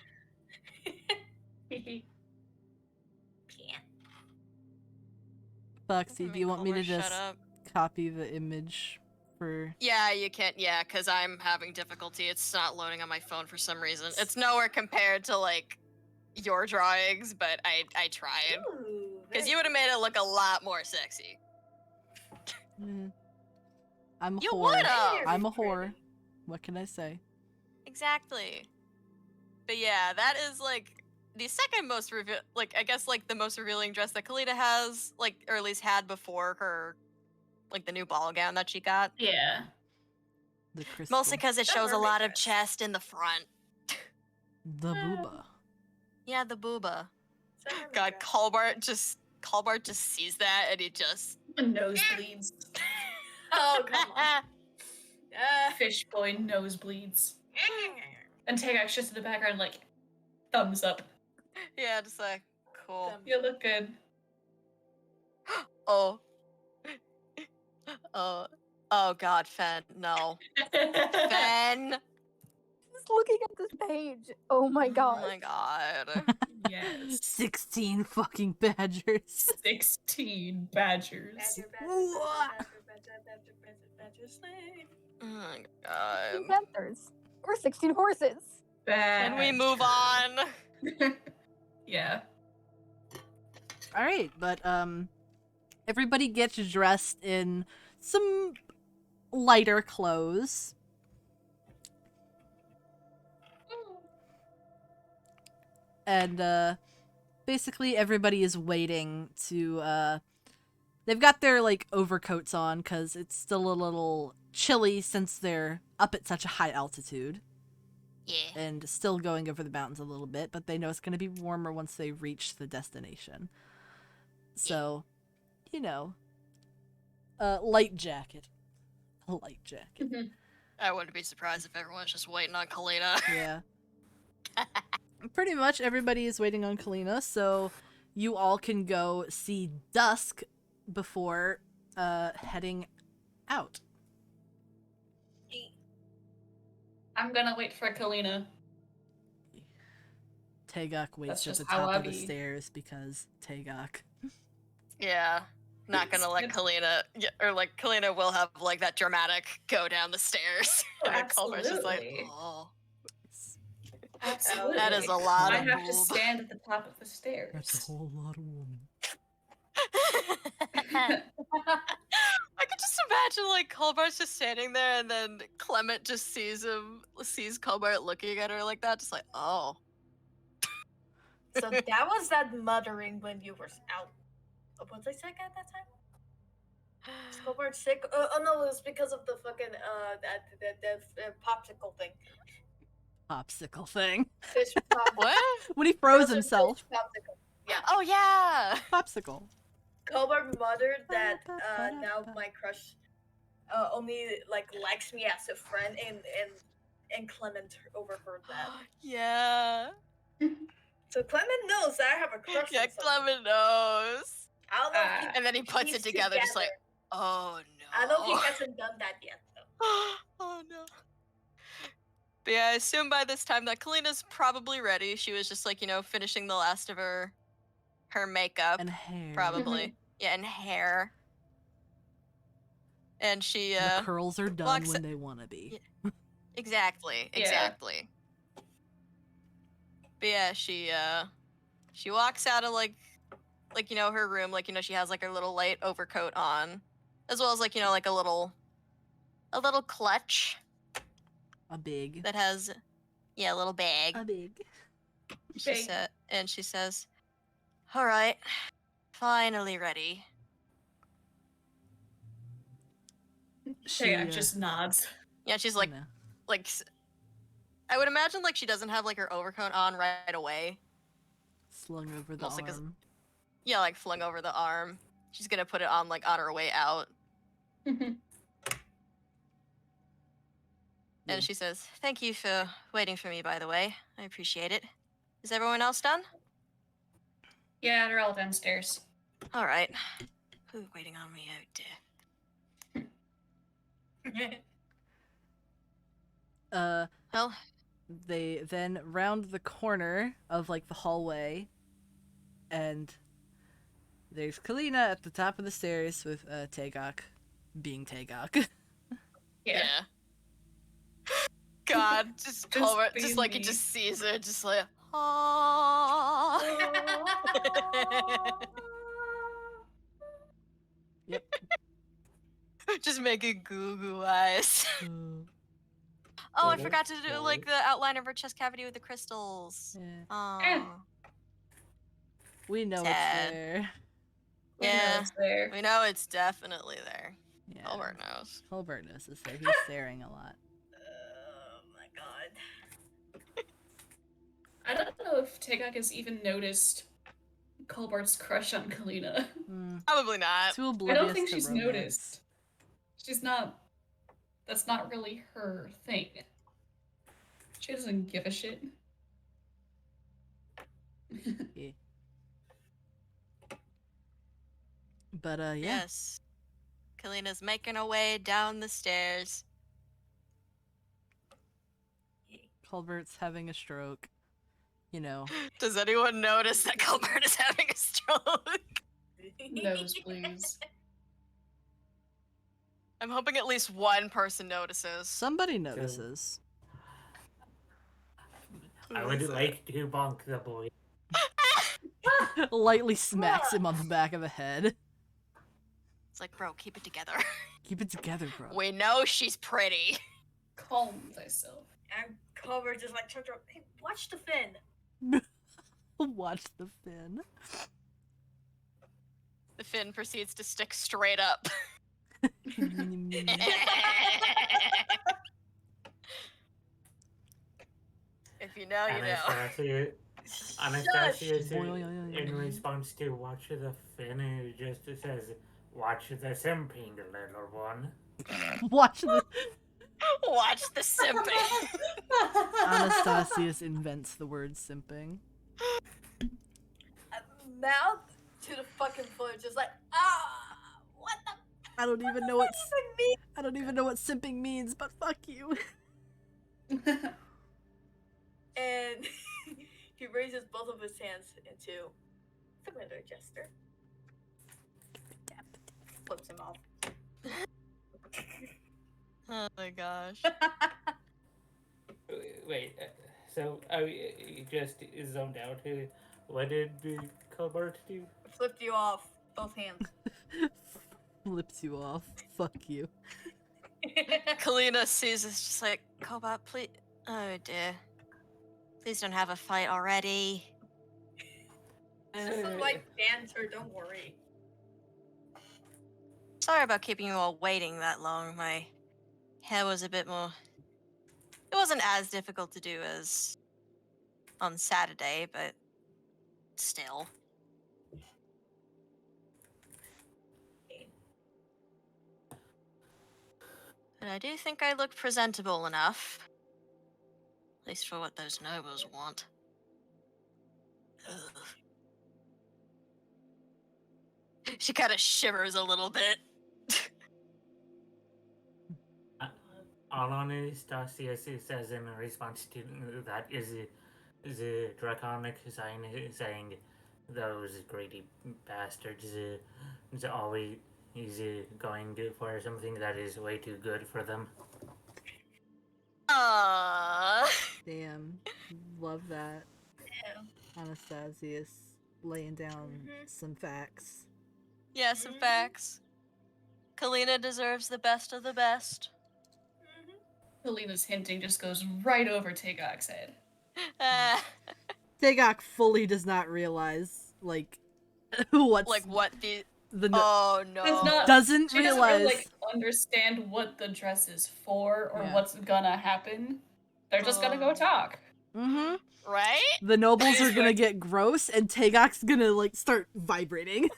Foxy, do you want me to Shut just up. copy the image for Yeah, you can't. Yeah, because I'm having difficulty. It's not loading on my phone for some reason. It's nowhere compared to like your drawings, but I tried because you would have made it look a lot more sexy. I'm a You whore. would've. I'm a whore. What can I say? Exactly. But yeah, that is like the second most I guess like the most revealing dress that Kalita has, like, or at least had before her, like the new ball gown that she got. Yeah. The crystal. Mostly because it That shows a mermaid lot of dress. chest in the front. The booba. Yeah, the booba. God, Colbart just sees that and he just My nose bleeds. Oh, come on. Fish boy nose bleeds. And Tagak's just in the background, like, thumbs up. yeah, just like cool. You look good. Oh. Oh God, Fen, no. Fen. Just looking at this page. Oh my god. Oh my God. Yes. 16 fucking badgers. 16 badgers. Badger slay. Oh my 16 God. panthers. Or 16 horses. Can we move on? Yeah. All right, but everybody gets dressed in some lighter clothes. And basically everybody is waiting to they've got their like overcoats on cuz it's still a little chilly since they're up at such a high altitude Yeah. and still going over the mountains a little bit, but they know it's going to be warmer once they reach the destination. So, you know, light jacket. A light jacket. I wouldn't be surprised if everyone's just waiting on Kalina. Yeah. Pretty much everybody is waiting on Kalina, so you all can go see Dusk before heading out. I'm gonna wait for Kalina. Tagok waits That's at just the how top I of the be. stairs because Tagok. Yeah. Not gonna let Kalina, or like Kalina will have like that dramatic go down the stairs. Oh, And then Culver's just like, absolutely. oh. Absolutely. That is a lot I of have to boob. stand at the top of the stairs. That's a whole lot of woman. I could just imagine like Colbart's just standing there and then Clement just sees Colbart looking at her like that, just like, oh. So that was that muttering when you were out. Was I sick at that time? Scobart sick? Oh no, it was because of the fucking the popsicle thing. Popsicle thing. Fish pop. What? When he froze Frozen himself. fish popsicle. Yeah. Oh yeah. Popsicle. Colbert muttered that now my crush only like likes me as a friend, and Clement overheard that. Yeah. So Clement knows that I have a crush. Yeah, on someone. Clement knows. I don't know. If he, And then he puts it he's together, just like, oh no. I know he hasn't done that yet though. Oh no. But yeah, I assume by this time that Kalina's probably ready. She was just like, finishing the last of her makeup. And hair. Probably. Yeah, and hair. And she The curls are done walks- when they want to be. Exactly. Yeah. Exactly. But yeah, she walks out of like her room, she has like her little light overcoat on, as well as like a little clutch A big. that has a little bag. A big. She says, "All right, finally ready." Tagak just nods. Yeah, she's I like know. I would imagine like she doesn't have like her overcoat on right away. Slung over the Mostly 'cause- arm. Yeah, like flung over the arm. She's gonna put it on like on her way out. Yeah. And she says, "Thank you for waiting for me, by the way. I appreciate it. Is everyone else done?" Yeah, they're all downstairs. All right. Who's waiting on me out there? Well, They then round the corner of like the hallway, and there's Kalina at the top of the stairs with Tagok being Tagok. Yeah. God, just Colbert, being just like me. it just sees her, just like, aww. Yep. Just making goo goo eyes. Oh, I forgot to do like the outline of her chest cavity with the crystals. Yeah. Oh. We know Sad. it's there. We know Yeah, it's there. we know it's definitely there. Yeah. Colbert knows. Colbert knows it's there. He's staring a lot. Oh my god. I don't know if Tagak has even noticed Colbert's crush on Kalina. Probably not. Too I oblivious don't think to she's romance. noticed. She's not. That's not really her thing. She doesn't give a shit. Yeah. But yeah. Yes. Kalina's making her way down the stairs. Culbert's having a stroke. You know. Does anyone notice that Colbert is having a stroke? Nose, please. I'm hoping at least one person notices. Somebody notices. I would like to bonk the boy. Lightly smacks him on the back of the head. It's like, bro, keep it together. Keep it together, bro. We know she's pretty. Calm thyself. And Culver just like turns around. Hey, watch the fin. Watch the fin. The fin proceeds to stick straight up. If you know, you know. Anastasia says, in response to watch the fin, it just says, watch the simping, little one. Watch the... Watch the simping. Anastasius invents the word simping. Mouth to the fucking foot, just like, what the? I don't even know what Even mean? I don't even know what simping means, but fuck you. And he raises both of his hands into familiar gesture. Flips him off. Oh my gosh. Wait, so I just zoned out. What did Colbert do? Flipped you off, both hands. Flips you off. Fuck you. Kalina sees this just like, Colbert, please. Oh dear. Please don't have a fight already. This is like banter, don't worry. Sorry about keeping you all waiting that long. My hair was a bit more... It wasn't as difficult to do as on Saturday, but still. But I do think I look presentable enough. At least for what those nobles want. Ugh. She kind of shivers a little bit. All Anastasia says in response to that is a draconic sign saying those greedy bastards is always going for something that is way too good for them. Damn. Love that. Anastasius laying down some facts. Yeah, some facts. Kalina deserves the best of the best. Kalina's hinting just goes right over Tagok's head. Tagok fully does not realize, like, what's... Like what the... the Oh no. doesn't She realize... doesn't really, like, understand what the dress is for or what's gonna happen. They're just gonna go talk. Mm-hmm. Right? The nobles are gonna get gross, and Tagok's gonna, like, start vibrating.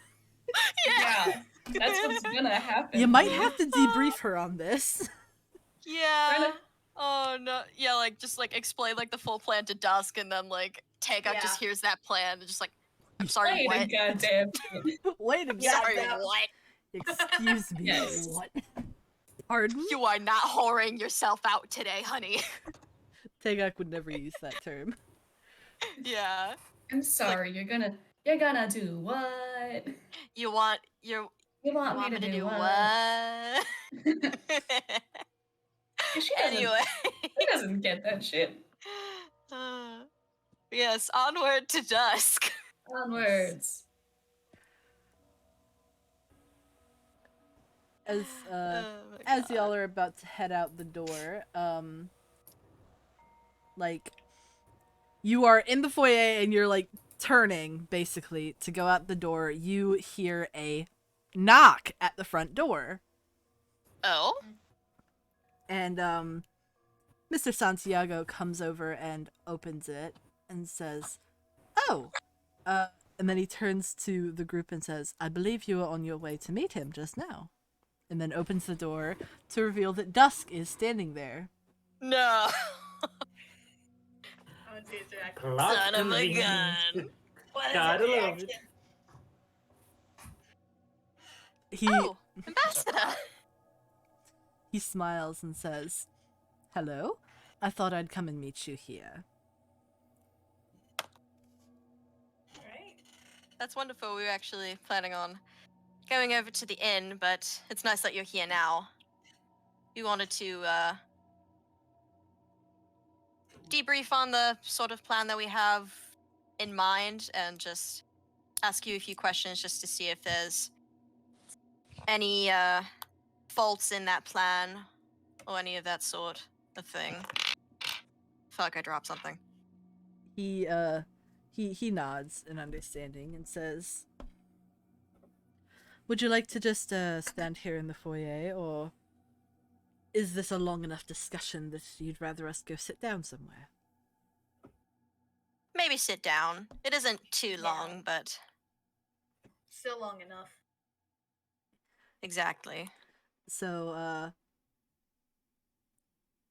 Yeah. That's what's gonna happen. You might have to debrief her on this. Yeah. Oh no. Yeah, like just like explain like the full plan to Dusk, and then like Tagok just hears that plan and just like, I'm sorry, Wait what? a goddamn Wait a minute. Sorry, what? Excuse me. Yes. What? Pardon? You are not whoring yourself out today, honey. Tagok would never use that term. Yeah. I'm sorry, you're gonna do what? You want You want me to do what? what? She doesn't, Anyway. she doesn't get that shit. Yes, onward to Dusk. Onwards. As Oh my as God. y'all are about to head out the door, like, you are in the foyer and you're like turning basically to go out the door, you hear a knock at the front door. Oh? And Mr. Santiago comes over and opens it and says, "Oh, And then he turns to the group and says, I believe you were on your way to meet him just now. And then opens the door to reveal that Dusk is standing there. No. I want to see his reaction. Plot Son of a convenience. gun. What is Gotta his love it. reaction? He Oh, Ambassador. he smiles and says, Hello? I thought I'd come and meet you here. Right? That's wonderful. We were actually planning on going over to the inn, but it's nice that you're here now. We wanted to debrief on the sort of plan that we have in mind and just ask you a few questions just to see if there's any faults in that plan or any of that sort of thing. I feel like I dropped something. He nods in understanding and says, Would you like to just stand here in the foyer, or is this a long enough discussion that you'd rather us go sit down somewhere? Maybe sit down. It isn't too Yeah. long, but Still long enough. exactly. So,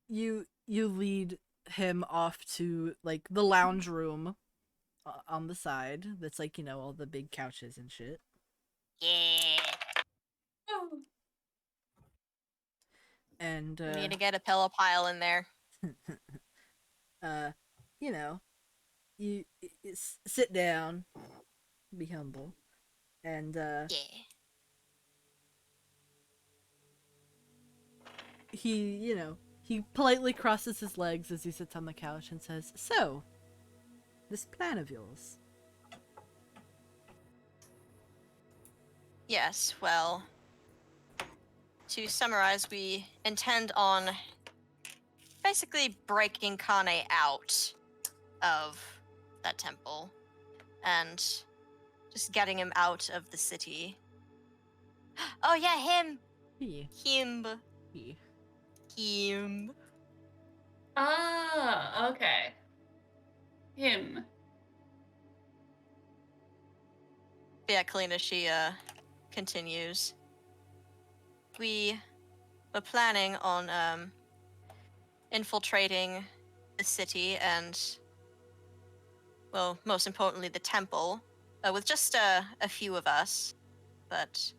you lead him off to, like, the lounge room on the side that's, like, you know, all the big couches and shit. Yeah. And, We need to get a pillow pile in there. you know, you sit down, be humble, and, Yeah. he politely crosses his legs as he sits on the couch and says, So, this plan of yours. Yes, well, to summarize, we intend on basically breaking Kane out of that temple and just getting him out of the city. Oh yeah, him! Him. Him. Ah, okay. Him. Yeah, Kalina, she continues. We were planning on infiltrating the city and, well, most importantly, the temple, with just a few of us. But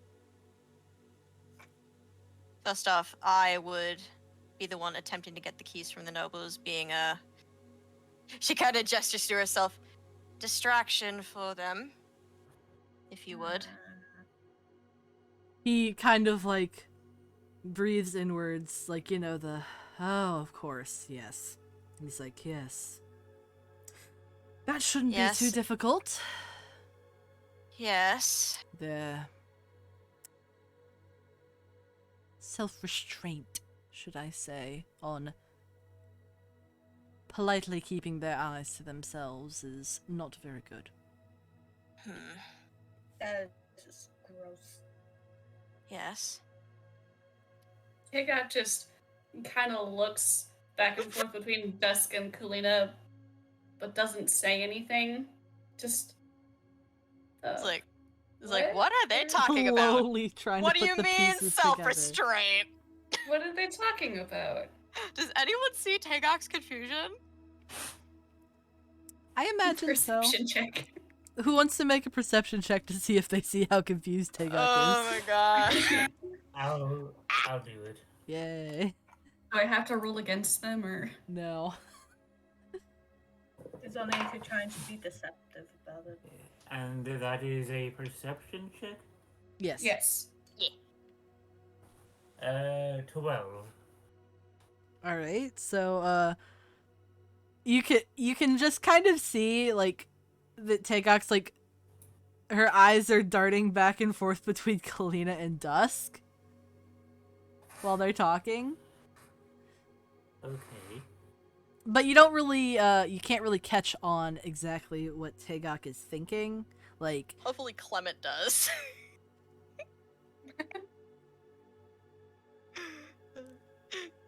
first off, I would be the one attempting to get the keys from the nobles, being she kind of gestures to herself, distraction for them, if you would. He kind of, like, breathes inwards, like, you know, oh, of course, yes. He's like, yes. That shouldn't be too Yes. difficult. Yes. The self-restraint, should I say, on politely keeping their eyes to themselves is not very good. That is just gross. Yes. Higat just kind of looks back and forth between Dusk and Kalina, but doesn't say anything. Just. It's like, what? what are they talking about? Slowly trying What to do put you the mean pieces self-restraint? What are they talking about? Does anyone see Tagok's confusion? together. I imagine so. Perception check. Who wants to make a perception check to see if they see how confused Tagok Oh is? my god. I'll do it. Yay. Do I have to roll against them or? No. It's only if you're trying to be deceptive about it. And that is a perception check? Yes. Yes. 12. Alright, so, you can just kind of see, like, that Tagok's, like, her eyes are darting back and forth between Kalina and Dusk while they're talking. Okay. But you don't really, you can't really catch on exactly what Tagok is thinking. Like, Hopefully Clement does.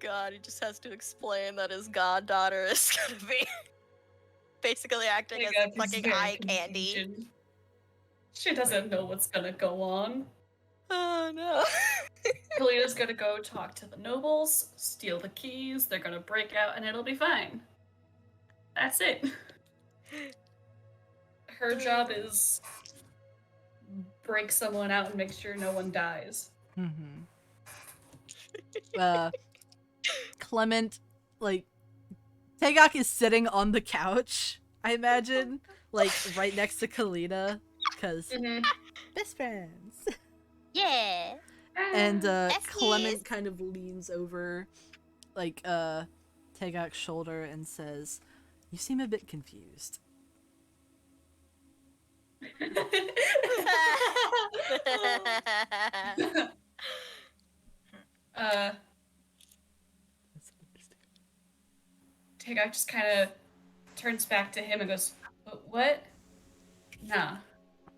God, he just has to explain that his goddaughter is gonna be basically acting as a fucking eye candy. She doesn't know what's gonna go on. Oh no. Kalena's gonna go talk to the nobles, steal the keys, they're gonna break out, and it'll be fine. That's it. Her job is break someone out and make sure no one dies. Mm-hmm. Clement, like, Tagok is sitting on the couch, I imagine, like, right next to Kalina, because best friends. Yeah. And Besties. Clement kind of leans over, like, Tagok's shoulder and says, "You seem a bit confused." Tagok just kind of turns back to him and goes, "What? Nah,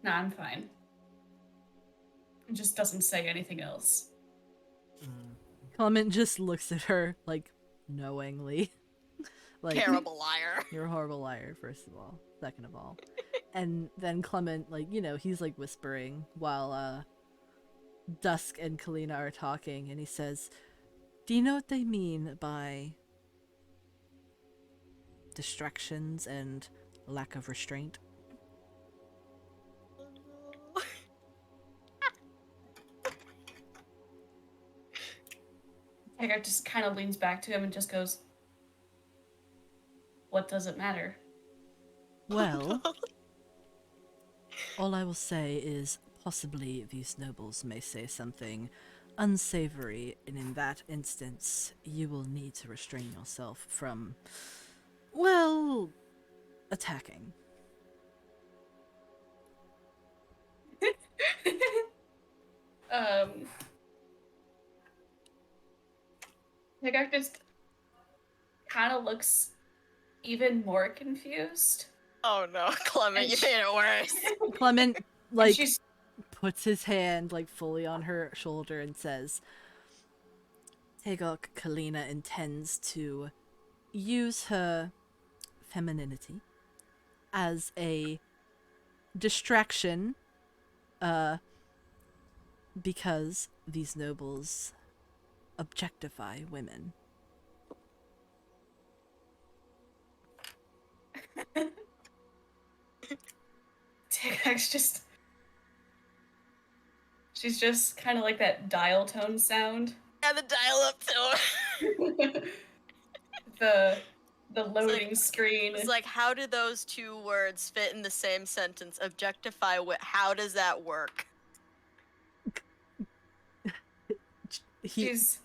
I'm fine." And just doesn't say anything else. Clement just looks at her, like, knowingly. Like, Terrible liar. you're a horrible liar, first of all. Second of all. And then Clement, like, you know, he's, like, whispering while, Dusk and Kalina are talking, and he says, "Do you know what they mean by distractions and lack of restraint?" Tagok just kind of leans back to him and just goes, "What does it matter?" Well, all I will say is possibly these nobles may say something unsavory, and in that instance, you will need to restrain yourself from, well, attacking. Tagok just kind of looks even more confused. Oh no, Clement, you made it worse. Clement, And like, she's puts his hand, like, fully on her shoulder and says, "Tagok, Kalina intends to use her femininity as a distraction, because these nobles objectify women." Tagok's just. She's just kind of like that dial tone sound. And the dial up tone. the loading screen. It's like, how do those two words fit in the same sentence? Objectify, how does that work?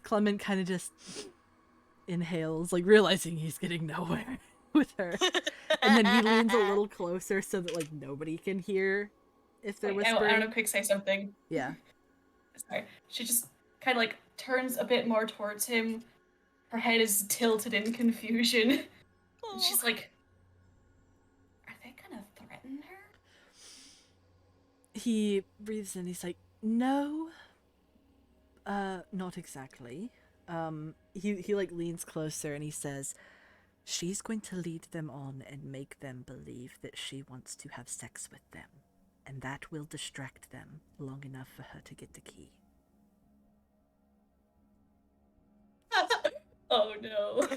Clement kind of just inhales, like, realizing he's getting nowhere with her. And then he leans a little closer so that, like, nobody can hear if they're whispering. I want to quick say something. Yeah. Sorry. She just kind of like turns a bit more towards him. Her head is tilted in confusion. And she's like, "Are they gonna threaten her?" He breathes in, he's like, "No, not exactly." He like leans closer and he says, "She's going to lead them on and make them believe that she wants to have sex with them, and that will distract them long enough for her to get the key." Oh no.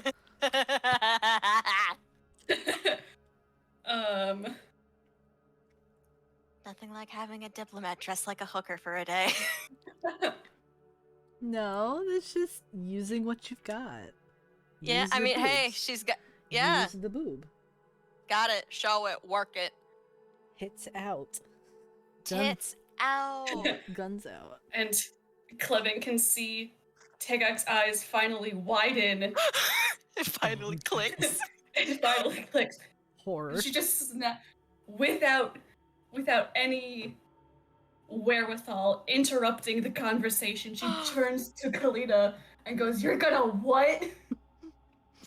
Nothing like having a diplomat dressed like a hooker for a day. No, it's just using what you've got. Yeah, Use I your mean, hey, boobs. she's got, yeah, Use the boob. got it, show it, work it. Hits out. Tits out. Guns out. And Clement can see Tagok's eyes finally widen. It finally clicks. It finally clicks. Horror. She just without any wherewithal interrupting the conversation, she turns to Kalina and goes, "You're gonna what?"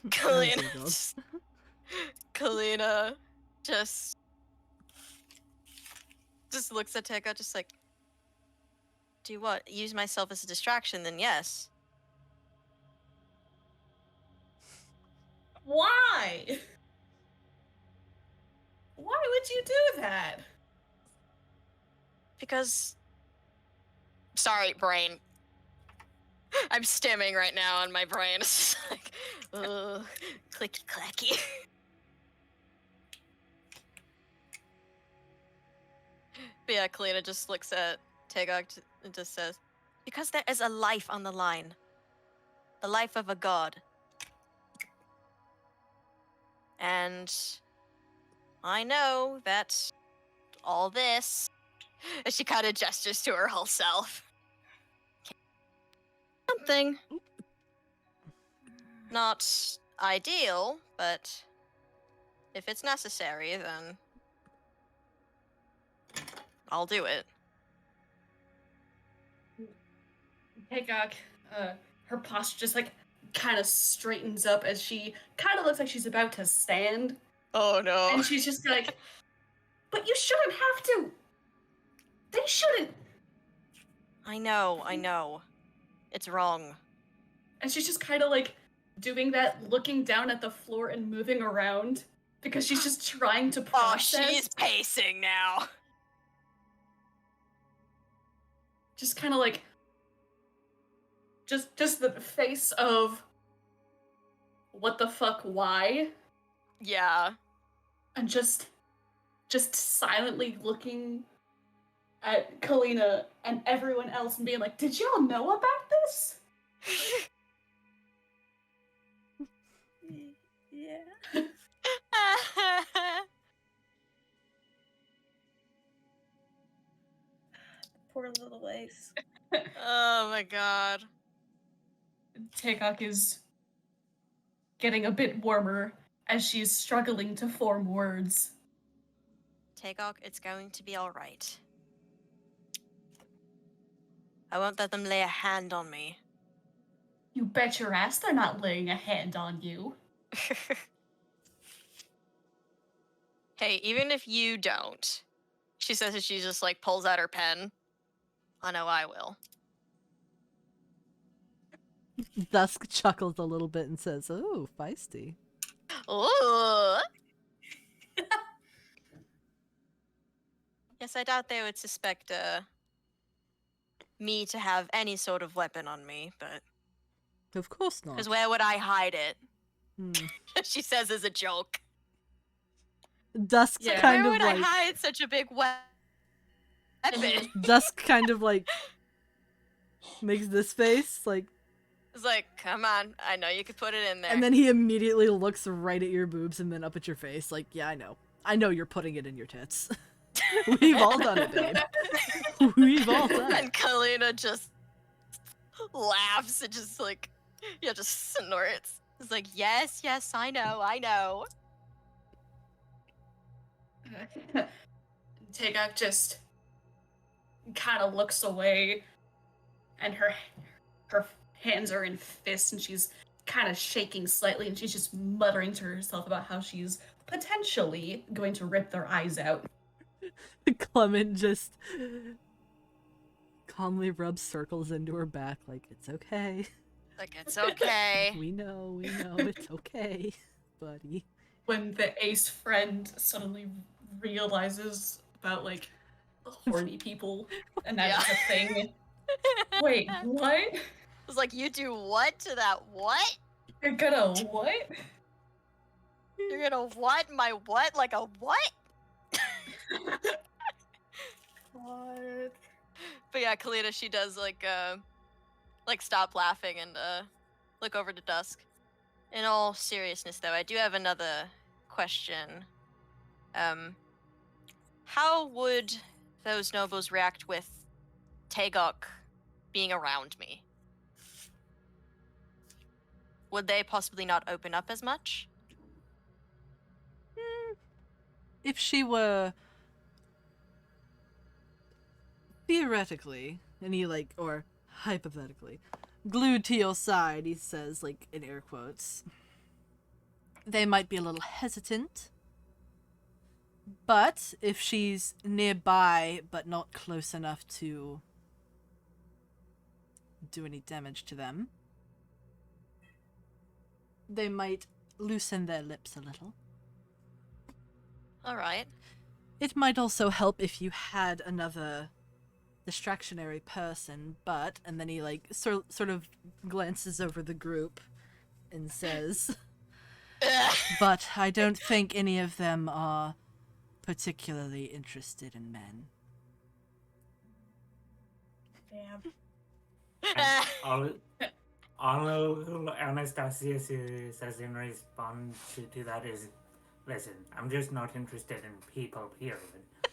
Kalina just looks at Teka, just like, do what? Use myself as a distraction? Then yes. Why? Why would you do that? Because... Sorry, brain. I'm stimming right now on my brain. It's just like, ugh, clicky clacky. But yeah, Kalina just looks at Tagok and just says, because there is a life on the line. The life of a god. And I know that all this, and she kind of gestures to her whole self. Something. Not ideal, but if it's necessary, then I'll do it. Hagok, her posture just like kind of straightens up as she kind of looks like she's about to stand. Oh no. And she's just like, but you shouldn't have to. They shouldn't. I know. It's wrong. And she's just kind of like doing that, looking down at the floor and moving around because she's just trying to Oh, process. she's pacing now. Just kind of like, just the face of, what the fuck, why? Yeah. And just silently looking at Kalina and everyone else and being like, did y'all know about this? Yeah. Poor little Ace. Oh my god. Taekok is getting a bit warmer as she's struggling to form words. Tagok, it's going to be alright. I won't let them lay a hand on me. You bet your ass they're not laying a hand on you. Hey, even if you don't, she says as she just like pulls out her pen. I know I will. Dusk chuckles a little bit and says, "Oh, feisty." Ooh. Yes, I doubt they would suspect me to have any sort of weapon on me, but Of course not. because where would I hide it? Hmm. She says as a joke. Dusk Yeah. kind Where of would like I hide such a big weapon? Dusk kind of like makes this face like, It's like, come on, I know you could put it in there. and then he immediately looks right at your boobs and then up at your face like, yeah, I know you're putting it in your tits. We've all done it, babe. We've all done it. And Kalina just laughs and just like, yeah, just snorts. It's like, yes, I know. Taegak just kind of looks away, and her hands are in fists, and she's kind of shaking slightly, and she's just muttering to herself about how she's potentially going to rip their eyes out. Clement just calmly rubs circles into her back like, it's okay. Like, it's okay. We know, it's okay, buddy. When the ace friend suddenly realizes about, like, horny people, and that is a thing. Wait, what? It's like, you do what to that what? You're gonna what? You're gonna what? My what? Like a what? What? But yeah, Kalina, she does like stop laughing and look over to Dusk. In all seriousness, though, I do have another question. How would those nobles react with Tagok being around me? Would they possibly not open up as much? If she were theoretically, and he like, or hypothetically, glued to your side, he says, like, in air quotes, they might be a little hesitant. But if she's nearby, but not close enough to do any damage to them, they might loosen their lips a little. All right. It might also help if you had another distractionary person, but, and then he like sort of glances over the group and says, but I don't think any of them are particularly interested in men. Damn. I'll All Anastasia says in response to that is, listen, I'm just not interested in people, period.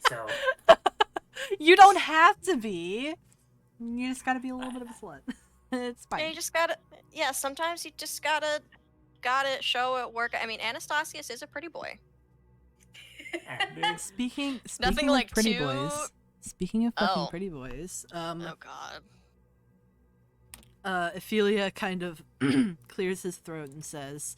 So, You don't have to be. You just gotta be a little bit of a slut. It's Yeah, fine. you just gotta. Yeah, sometimes you just gotta show it work. I mean, Anastasius is a pretty boy. and, Speaking Nothing of like pretty too- boys. Speaking of fucking Oh. pretty boys, Oh God. Ophelia kind of clears his throat and says,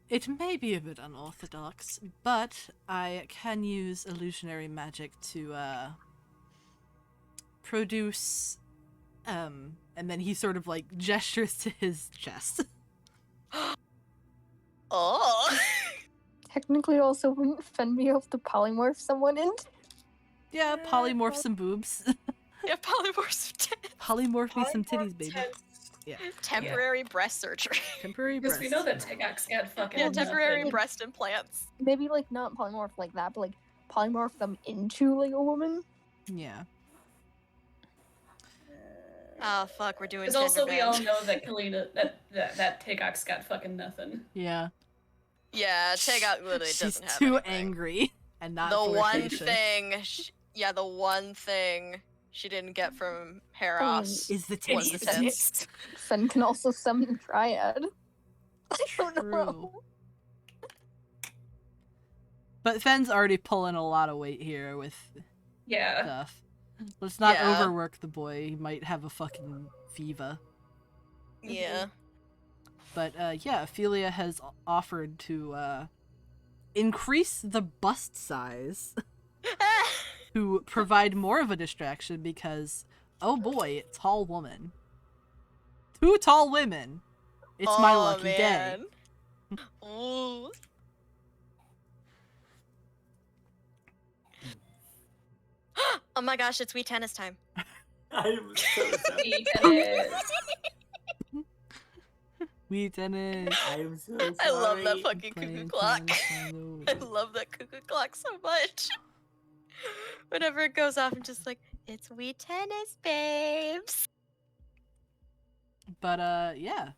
it may be a bit unorthodox, but I can use illusionary magic to, produce, and then he sort of, like, gestures to his chest. Oh. Technically, also wouldn't Fen be able to polymorph someone into? Yeah, polymorph some boobs. Yeah, polymorphs. Polymorph me some Polymorph titties, baby. tents. Yeah. Temporary breast surgery. Temporary Because breast. we know that Tigak's got fucking Yeah, temporary nothing. breast implants. Maybe like not polymorph like that, but like polymorph them into like a woman. Yeah. Oh fuck, we're doing. Because also we all gender know that Kalina, that Tigak's got fucking nothing. Yeah. Yeah, Tagout literally She's doesn't have too anything. angry and not The one flirtatious. thing, the one thing she didn't get from Heros is the was the titties. tits. Fen can also summon Triad. I don't True. know. But Fen's already pulling a lot of weight here with Yeah. stuff. Let's not Yeah. overwork the boy. He might have a fucking fever. Yeah. But yeah, Ophelia has offered to increase the bust size to provide more of a distraction because, oh boy, tall woman. 2 tall women. It's my lucky day. Ooh. Oh my gosh, it's Wii Tennis time. I'm so sorry. We tennis. I'm so sorry. I love that fucking cuckoo Playing clock. tennis, I love that cuckoo clock so much. Whenever it goes off, I'm just like, it's Wii Tennis, babes. But yeah.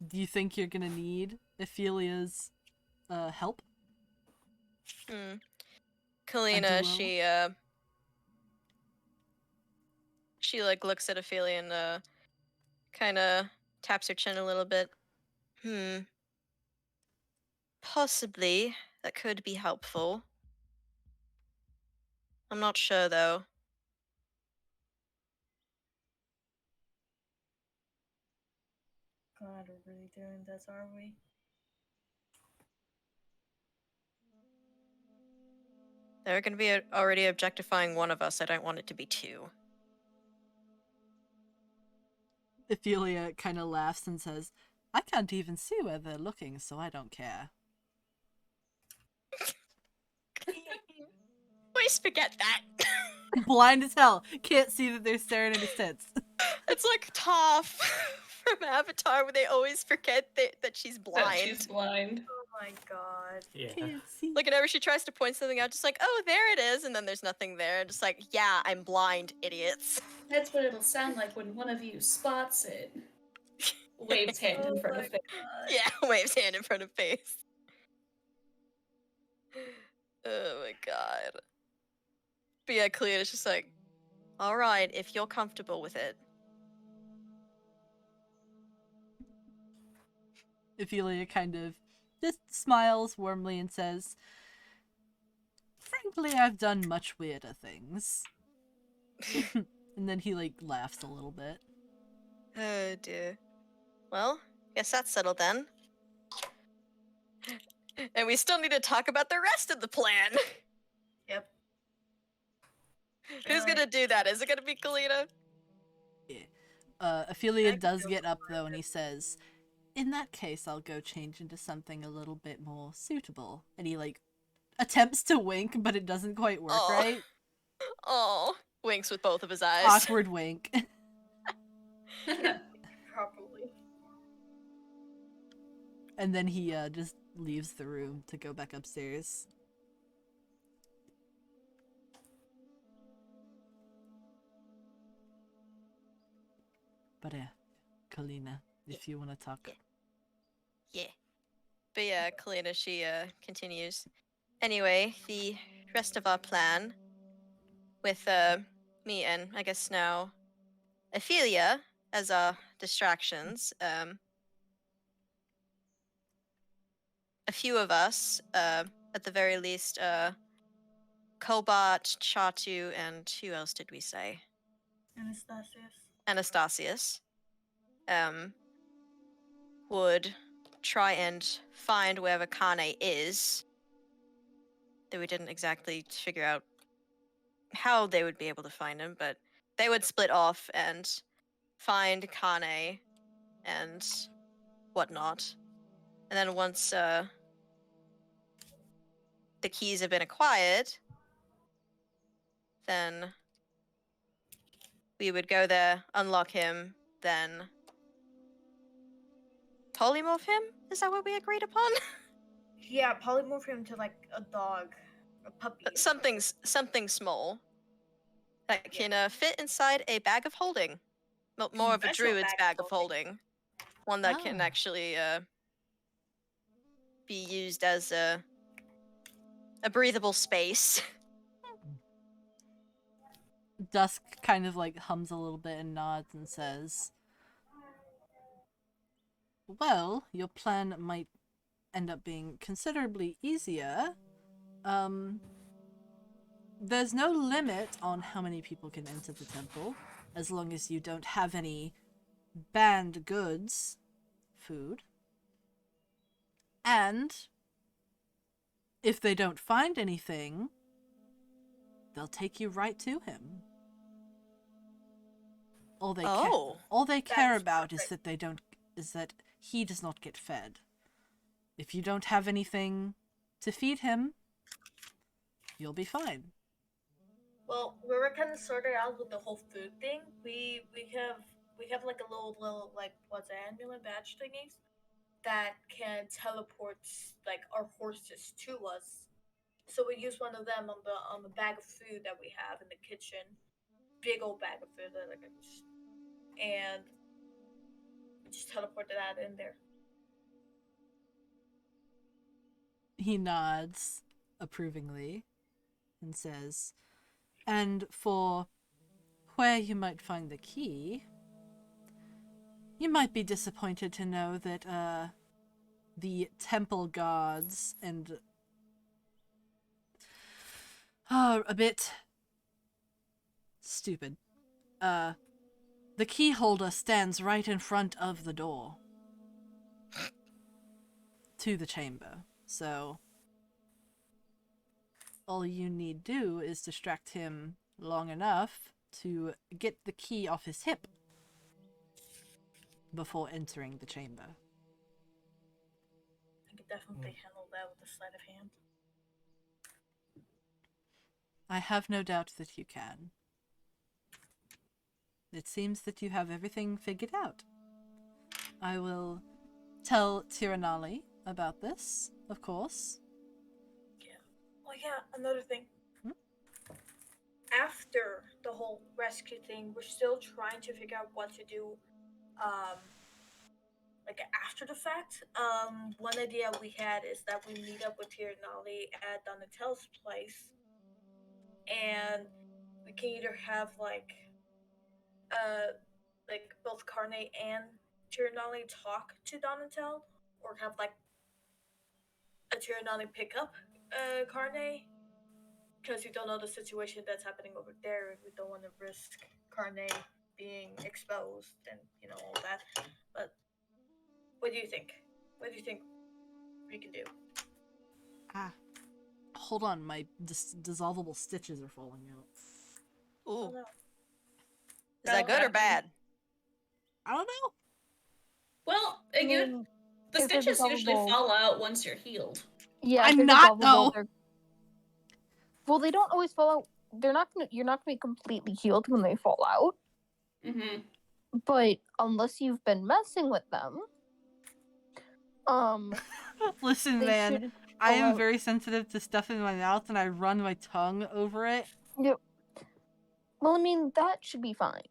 Do you think you're gonna need Ophelia's help? Kalina, duo? she like looks at Ophelia and kind of taps her chin a little bit. Possibly that could be helpful. I'm not sure though. God, we're really doing this, are we? They're gonna be already objectifying one of us. I don't want it to be 2. Ophelia kind of laughs and says, I can't even see where they're looking, so I don't care. Please forget that. Blind as hell. Can't see that they're staring at his tits. It's like Toph from Avatar, where they always forget that she's blind. That she's blind. Oh my god. Yeah. Can't see. Like whenever she tries to point something out, just like, oh, there it is, and then there's nothing there. Just like, yeah, I'm blind, idiots. That's what it'll sound like when one of you spots it. Waves hand in front of face. Yeah, waves hand in front of face. Oh my god. But yeah, Cleo's just like, alright, if you're comfortable with it. Ophelia kind of just smiles warmly and says, frankly, I've done much weirder things. And then he, like, laughs a little bit. Oh dear. Well, guess that's settled then. And we still need to talk about the rest of the plan. Yep. Who's gonna do that? Is it gonna be Kalina? Ophelia I can does go get up, for though, and he says, in that case, I'll go change into something a little bit more suitable. And he, like, attempts to wink, but it doesn't quite work Aw. right. Oh. Winks with both of his eyes. Awkward wink. Properly. And then he just leaves the room to go back upstairs. But Kalina, if you want to talk. Yeah. But yeah, Kalina, she continues. Anyway, the rest of our plan with me and I guess now Ophelia as our distractions. A few of us, at the very least, Kobot, Chatu, and who else did we say? Anastasius. Would try and find wherever Kane is. Though we didn't exactly figure out how they would be able to find him, but they would split off and find Kane and whatnot. And then once the keys have been acquired, then we would go there, unlock him, then polymorph him? Is that what we agreed upon? Yeah, polymorph him to like a dog, a puppy. Something small that can fit inside a bag of holding. More of a Special druid's bag of holding. One that can actually be used as a breathable space. Dusk kind of like hums a little bit and nods and says, well, your plan might end up being considerably easier. There's no limit on how many people can enter the temple, as long as you don't have any banned goods, food. And if they don't find anything, they'll take you right to him. All they care about is that he does not get fed. If you don't have anything to feed him, you'll be fine. Well, we were kind of sorted out with the whole food thing. We have like a little like what's it, amulet badge thingies that can teleport like our horses to us. So we use one of them on the bag of food that we have in the kitchen, big old bag of food that and we just teleported that in there. He nods approvingly and says, and for where you might find the key, you might be disappointed to know that the temple guards and a bit stupid. The key holder stands right in front of the door to the chamber. So all you need do is distract him long enough to get the key off his hip before entering the chamber. I could definitely handle that with a sleight of hand. I have no doubt that you can. It seems that you have everything figured out. I will tell Tiranali about this, of course. Yeah. Oh yeah, another thing. After the whole rescue thing, we're still trying to figure out what to do, like after the fact. One idea we had is that we meet up with Tiranali at Donatel's place, and we can either have like both Carne and Tiranali talk to Donatel, or have like a Tiranali pick up Carne, because we don't know the situation that's happening over there. We don't want to risk Carne being exposed and all that. But what do you think? What do you think we could do? Hold on, my dissolvable stitches are falling out. Ooh. Oh, no. Is that good or bad? I don't know. Well, I mean, the if they're stitches usually dissolvable- fall out once you're healed. Yeah, I'm if they're not, dissolvable, though. they're- Well, they don't always fall out you're not gonna be completely healed when they fall out. Mm-hmm. But unless you've been messing with them, Listen, they man, should I fall am out. very sensitive to stuff in my mouth, and I run my tongue over it. Yep. Well, I mean that should be fine.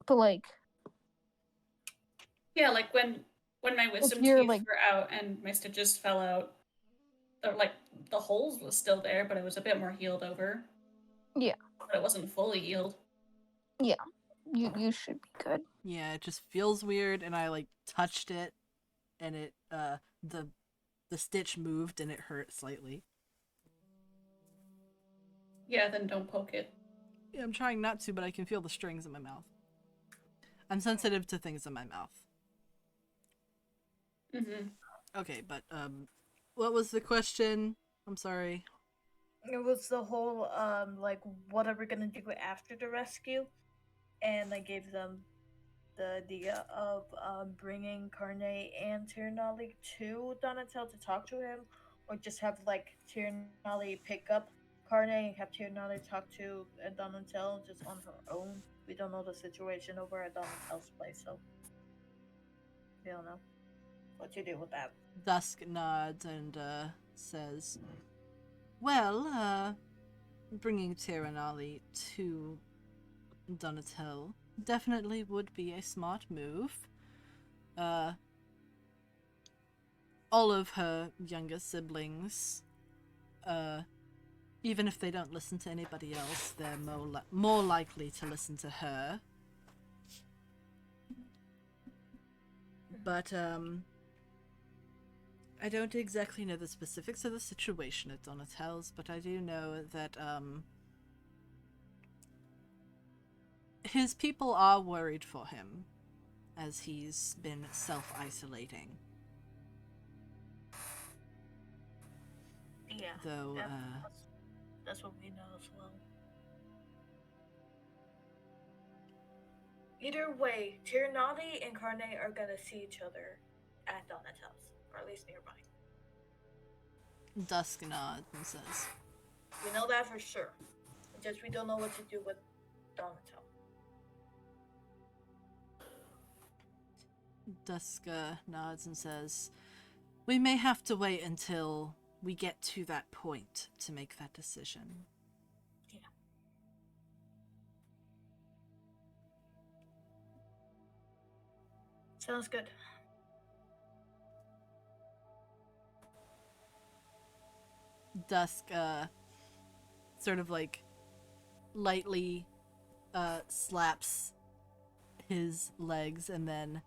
But like, Yeah, like when my wisdom you're, teeth like- were out and my stitches fell out, like the holes was still there, but it was a bit more healed over. Yeah. But it wasn't fully healed. you should be good. Yeah, it just feels weird, and I like touched it, and it the stitch moved, and it hurt slightly. Yeah, then don't poke it. Yeah, I'm trying not to, but I can feel the strings in my mouth. I'm sensitive to things in my mouth. Mm-hmm. Okay, but what was the question? I'm sorry. It was the whole like, what are we gonna do after the rescue? And I gave them the idea of bringing Carne and Tiernali to Donatel to talk to him, or just have like Tiernali pick up Carne and have Tiernali talk to Donatel just on her own. We don't know the situation over at Donatel's place, so we don't know what to do with that. Dusk nods and says, well, bringing Tiranali to Donatel definitely would be a smart move. All of her younger siblings, even if they don't listen to anybody else, they're more likely to listen to her. But, I don't exactly know the specifics of the situation at Donatel's, but I do know that, his people are worried for him, as he's been self-isolating. Yeah. Though, That's what we know as well. Either way, Tiernati and Carne are gonna see each other at Donatel's, or at least nearby. Dusk nods and says, We know that for sure. Just we don't know what to do with Donatel. Dusk nods and says, we may have to wait until we get to that point to make that decision. Yeah. Sounds good. Dusk sort of like lightly slaps his legs and then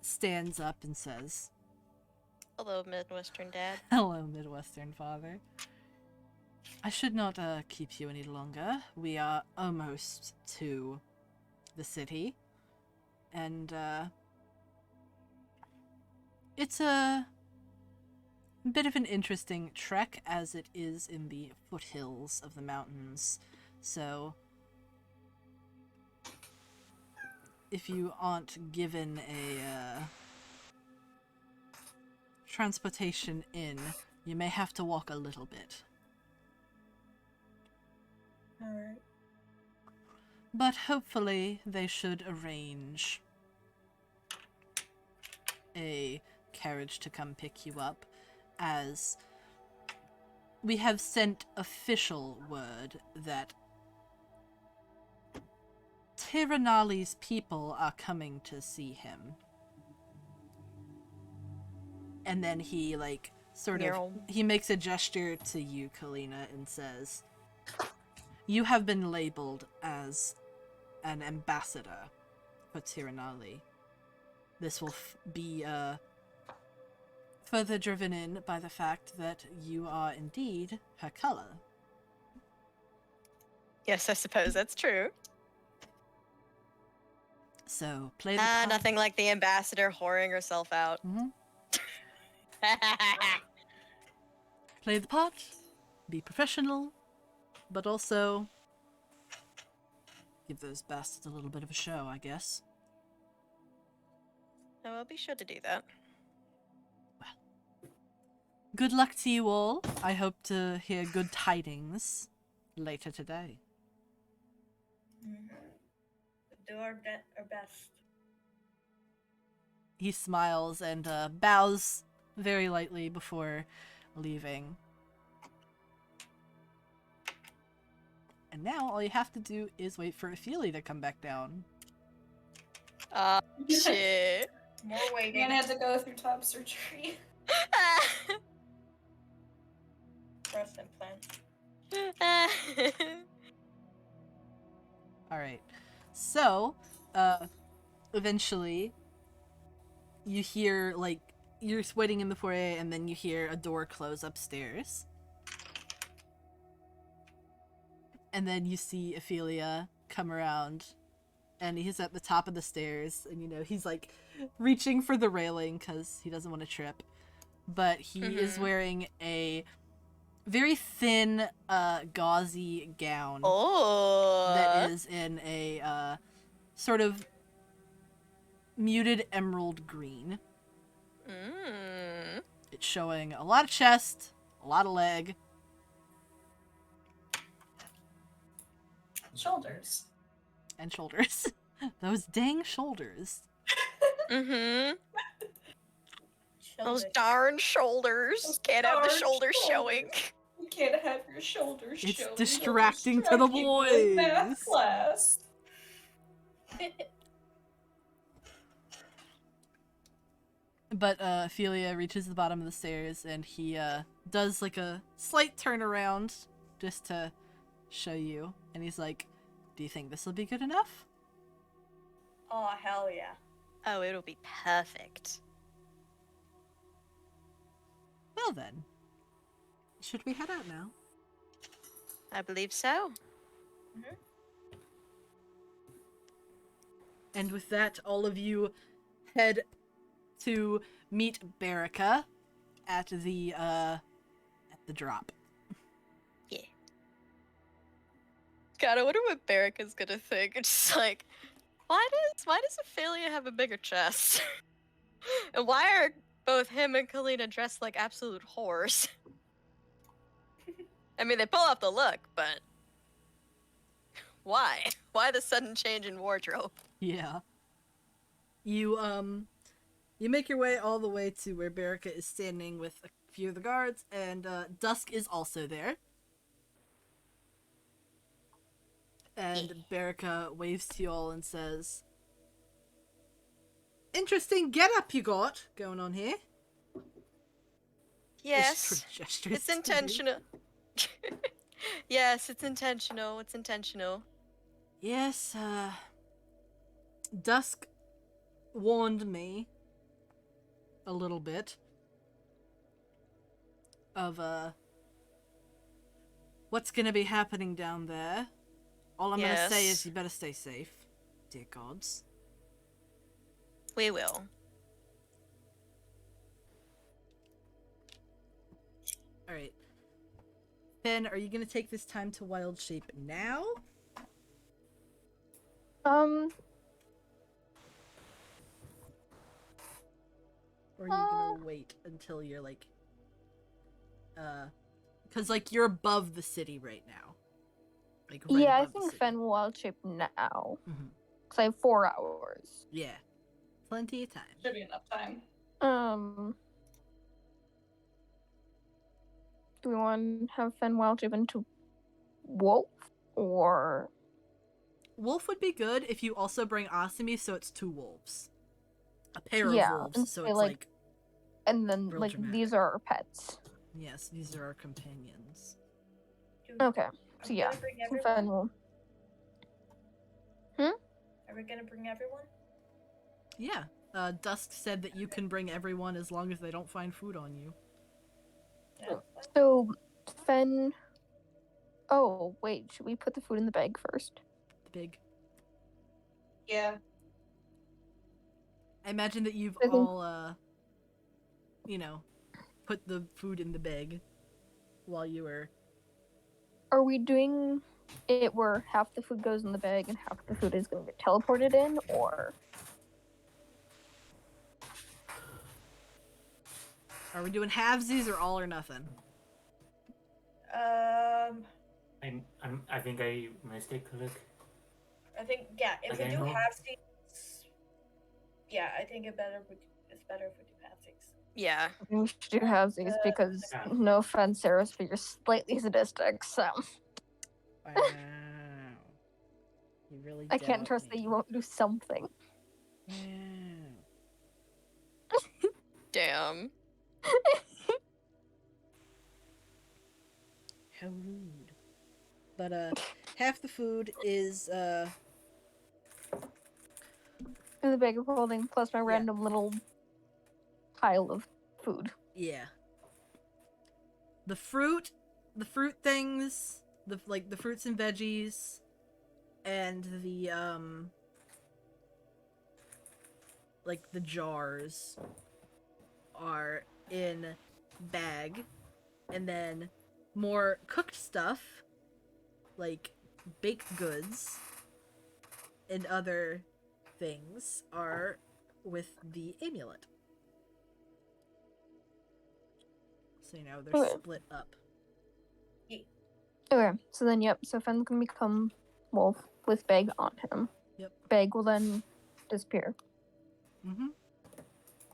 stands up and says, Hello, Midwestern Dad. hello, Midwestern Father. I should not keep you any longer. We are almost to the city, and it's a bit of an interesting trek as it is in the foothills of the mountains, so if you aren't given a transportation in, you may have to walk a little bit. Alright. But hopefully they should arrange a carriage to come pick you up, as we have sent official word that Tiranali's people are coming to see him. And then he, like, sort of, he makes a gesture to you, Kalina, and says, you have been labeled as an ambassador for Tiranali. This will be further driven in by the fact that you are indeed her color. Yes, I suppose that's true. So play the part. Nothing like the ambassador whoring herself out. Mhm. Play the part, be professional, but also give those bastards a little bit of a show, I guess. I will be sure to do that. Good luck to you all. I hope to hear good tidings later today. Do our best. He smiles and bows very lightly before leaving. And now all you have to do is wait for Ophelia to come back down. Shit. More waiting. Man had to go through top surgery. Breast implant. Alright. So, eventually, you hear, like, you're waiting in the foyer, and then you hear a door close upstairs. And then you see Ophelia come around, and he's at the top of the stairs, and, you know, he's, like, reaching for the railing, because he doesn't want to trip. But he is wearing a very thin, gauzy gown. Oh. That is in a sort of muted emerald green. It's showing a lot of chest, a lot of leg. Shoulders. And shoulders. Those dang shoulders. Those Shoulders. darn shoulders. Those Can't have the darn shoulders shoulders. showing. You can't have your shoulders It's showing. distracting to the They'll distract you in math boys. class. But Ophelia reaches the bottom of the stairs, and he does like a slight turnaround just to show you. And he's like, "Do you think this will be good enough?" Oh, hell yeah. Oh, it'll be perfect. Well then, should we head out now? I believe so. And with that, all of you head to meet Baraka at the drop. Yeah. God, I wonder what Baraka's gonna think. It's just like, why does Ophelia have a bigger chest? And why are both him and Kalina dressed like absolute whores? I mean, they pull off the look, but why? Why the sudden change in wardrobe? Yeah. You make your way all the way to where Baraka is standing with a few of the guards, and Dusk is also there. And Baraka waves to you all and says, "Interesting getup you got going on here." Yes, Gestures it's to you. intentional. Yes, it's intentional. It's intentional. Yes, Dusk warned me a little bit of, what's gonna be happening down there. All I'm gonna say Yes. is you better stay safe, dear gods. We will. Alright. Ben, are you gonna take this time to wild shape now? Or are you gonna wait until you're like, cause like you're above the city right now. Like right yeah, I above the think city. Fen will wild shape now. Mhm. Cause I have 4 hours. Yeah. Plenty of time. Should be enough time. Do we want to have Fen wild shape into wolf or? Wolf would be good if you also bring Asami, so it's 2 wolves. A pair Yeah, of wolves, and so say, it's like- like, And then Real like dramatic. these are our pets. yes, these are our companions. Okay, Are so we yeah, gonna bring so everyone? Fen will. Are we gonna bring everyone? Yeah. Dusk said that you can bring everyone as long as they don't find food on you. Yeah. So Fen. Oh wait, should we put the food in the bag first? The big. Yeah. I imagine that you've I think- all, put the food in the bag while you were. Are we doing it where half the food goes in the bag and half the food is going to get teleported in, or? Are we doing halvesies or all or nothing? I think I missed it, look. I think if Okay, we do no. halfsies, yeah, I think it's better if we do halfsies. Yeah. I think we should do halvesies because, Yeah. no offense, Sarah's, but you're slightly sadistic, so Wow. You really I can't doubt trust me. that you won't do something. Wow. Damn. How rude. But half the food is In the bag of holding, plus my random little pile of food. yeah. The fruit things, the fruits and veggies, and the the jars are in bag, and then more cooked stuff like baked goods and other things are with the amulet. So now they're Okay. split up. Okay, so then, yep, so Fenn's gonna become wolf with Beg on him. Yep. Beg will then disappear. Mm-hmm.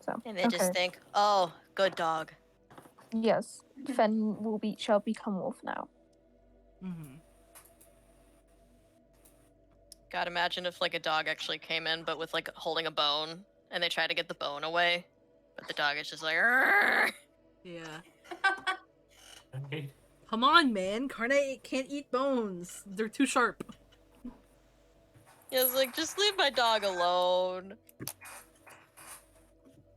So, And they okay. just think, oh, good dog. Yes, Fen shall become wolf now. Mm-hmm. God, imagine if like a dog actually came in, but with like holding a bone, and they try to get the bone away, but the dog is just like, "Arrgh!" Yeah. Okay. Come on, man. Carne can't eat bones. They're too sharp. It's like, just leave my dog alone.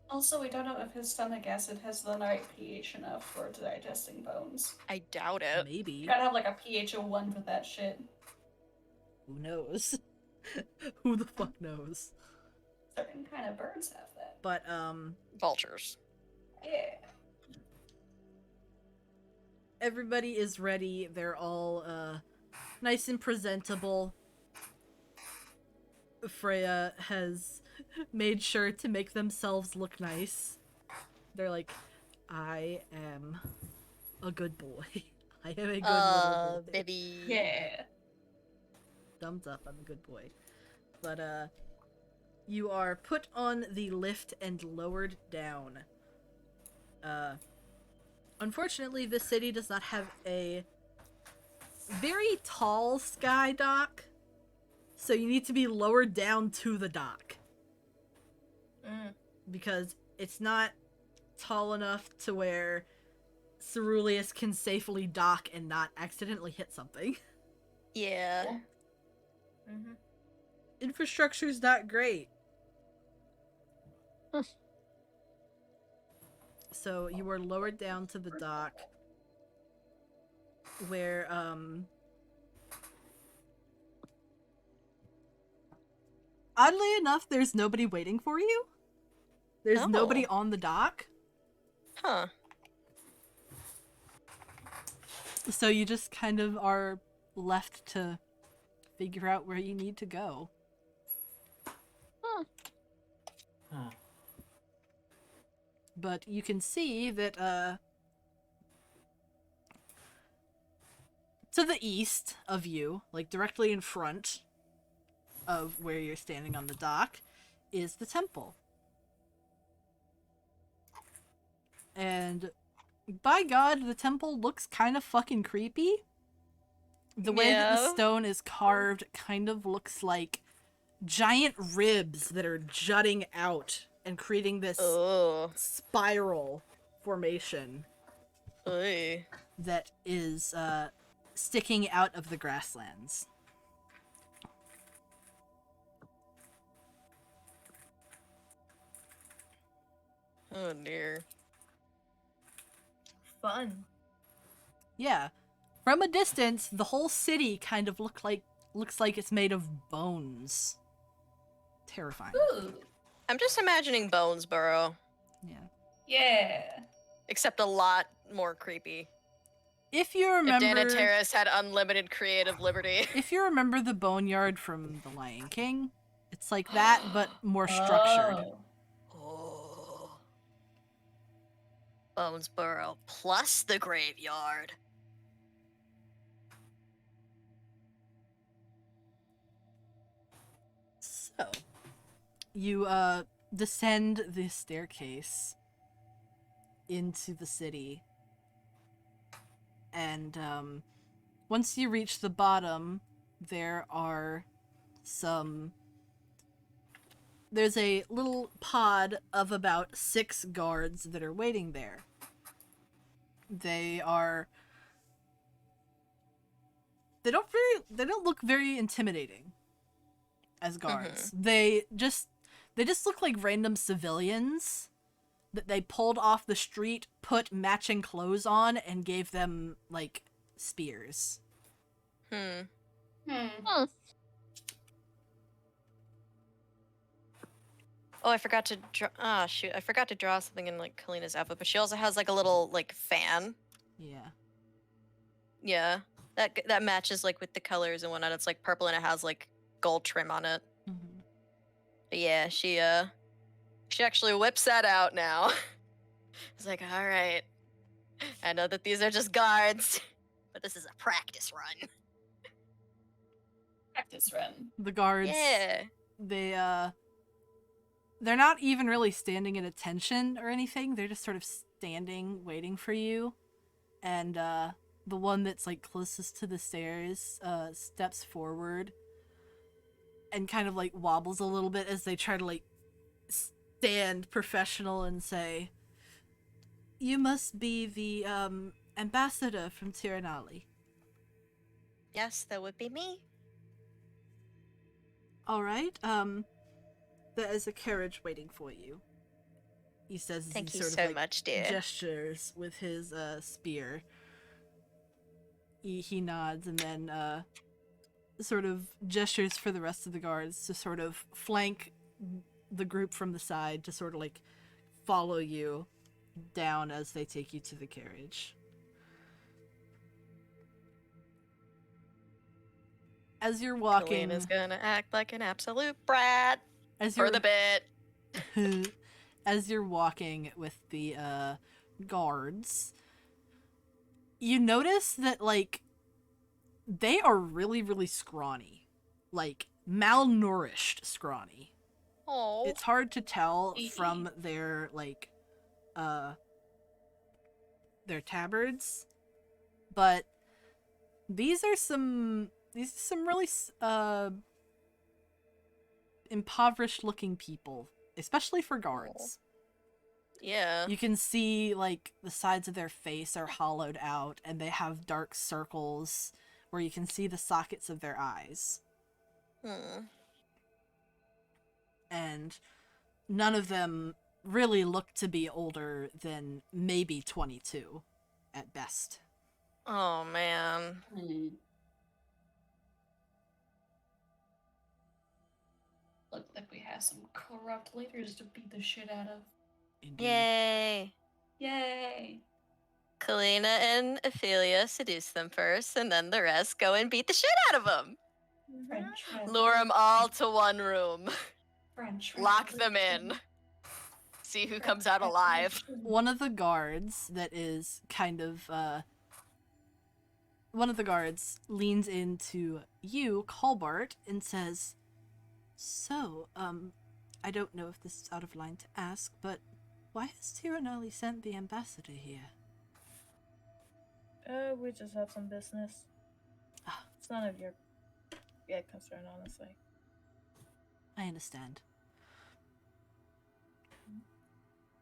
Also, we don't know if his stomach acid has the right pH enough for digesting bones. I doubt it. Maybe. You gotta have like a pH of 1 for that shit. Who knows? Who the fuck knows? Certain kind of birds have that. But Vultures. Yeah. everybody is ready. They're all nice and presentable. Freya has made sure to make themselves look nice. They're like, I am a good boy. I am a good little boy. Baby. Yeah. Thumbs up, I'm a good boy. But you are put on the lift and lowered down. Unfortunately, this city does not have a very tall sky dock, so you need to be lowered down to the dock. Because it's not tall enough to where Ceruleus can safely dock and not accidentally hit something. Yeah. Mm-hmm. Infrastructure's not great. So you were lowered down to the dock where oddly enough, there's nobody waiting for you. There's nobody on the dock. Huh. So you just kind of are left to figure out where you need to go. Huh. But you can see that to the east of you, like directly in front of where you're standing on the dock, is the temple. And by God, the temple looks kind of fucking creepy. The way that the Yeah. stone is carved kind of looks like giant ribs that are jutting out and creating this Oh. spiral formation Oy. that is sticking out of the grasslands. Oh dear. Fun. Yeah. From a distance, the whole city kind of looks like it's made of bones. Terrifying. Ooh. I'm just imagining Bonesboro, Yeah. Yeah. except a lot more creepy. If you remember If Dana Terrace had unlimited creative liberty. if you remember the boneyard from The Lion King, it's like that but more structured. Oh. Oh. Bonesboro plus the graveyard. So, you descend the staircase into the city, and once you reach the bottom, there's a little pod of about 6 guards that are waiting there. They don't look very intimidating as guards. They just look like random civilians that they pulled off the street, put matching clothes on, and gave them like spears. Oh, I forgot to draw. Ah, shoot! I forgot to draw something in like Kalina's outfit, but she also has like a little like fan. Yeah. Yeah, that matches like with the colors and whatnot. It's like purple and it has like gold trim on it. Mm-hmm. But yeah, she actually whips that out now. It's like, all right, I know that these are just guards, but this is a practice run. Practice run. The guards. Yeah. They're not even really standing at attention or anything. They're just sort of standing, waiting for you. And the one that's like closest to the stairs steps forward and kind of like wobbles a little bit as they try to like stand professional and say, "You must be the ambassador from Tiranali." Yes, that would be me. All right. There is a carriage waiting for you, he says as Thank he you sort so of like much, dear. gestures with his spear. He nods and then sort of gestures for the rest of the guards to sort of flank the group from the side to sort of like follow you down as they take you to the carriage. As you're walking, Kalina's gonna act like an absolute brat as for the bit. as you're walking with the guards, you notice that like they are really, really scrawny, like malnourished scrawny. Oh. It's hard to tell from their like their tabards, but these are some really impoverished looking people, especially for guards. Yeah. You can see like the sides of their face are hollowed out and they have dark circles where you can see the sockets of their eyes. And none of them really look to be older than maybe 22 at best. Oh man. Look like we have some corrupt leaders to beat the shit out of. Indeed. Yay. Yay! Kalina and Ophelia seduce them first, and then the rest go and beat the shit out of them. French Lure them all to one room. French Lock them in. See who comes out alive. One of the guards that is kind of one of the guards leans into you, Colbart, and says, "So, I don't know if this is out of line to ask, but why has Tiranali sent the ambassador here?" We just have some business. It's none of your concern, honestly. I understand.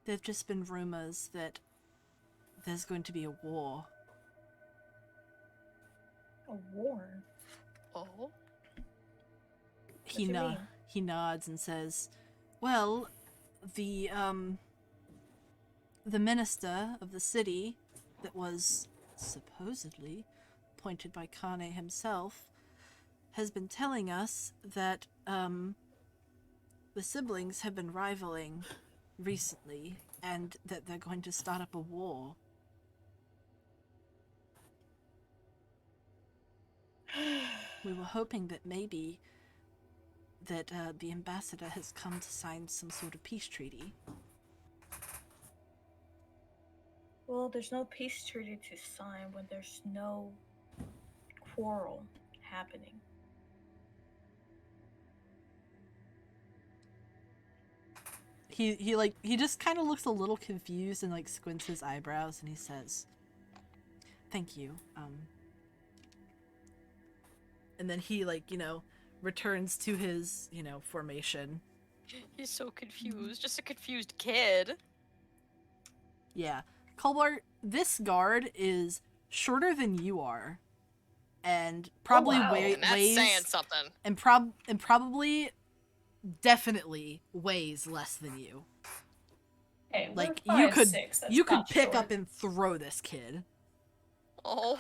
There've just been rumors that there's going to be a war. A war? Oh. He you mean? he nods and says, "Well, the minister of the city that was supposedly appointed by Kane himself has been telling us that the siblings have been rivaling recently and that they're going to start up a war." We were hoping that maybe that the ambassador has come to sign some sort of peace treaty. Well, there's no peace treaty to sign when there's no quarrel happening. he just kind of looks a little confused and like squints his eyebrows and he says, "Thank you." And then he like, returns to his, formation. He's so confused. Just a confused kid. Yeah. Colbart, this guard is shorter than you are. And probably wow. And that's weighs saying something. and probably definitely weighs less than you. Hey, Like we're you could 5'6", that's you could not pick short. up and throw this kid. Oh,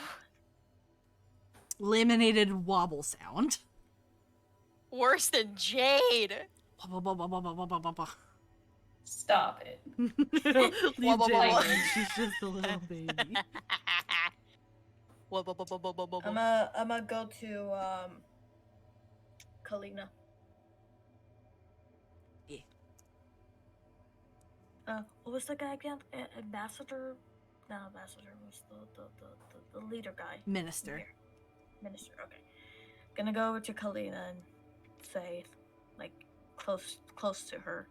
Laminated wobble sound. worse than Jade. Stop it. Leave Wobble, Jade wobble. alone. She's just a little baby. I'm gonna go to Kalina. Yeah. What was the guy again? Ambassador? No, ambassador was the leader guy. Minister. Here. Minister. Okay. Gonna go over to Kalina and say, like, close to her.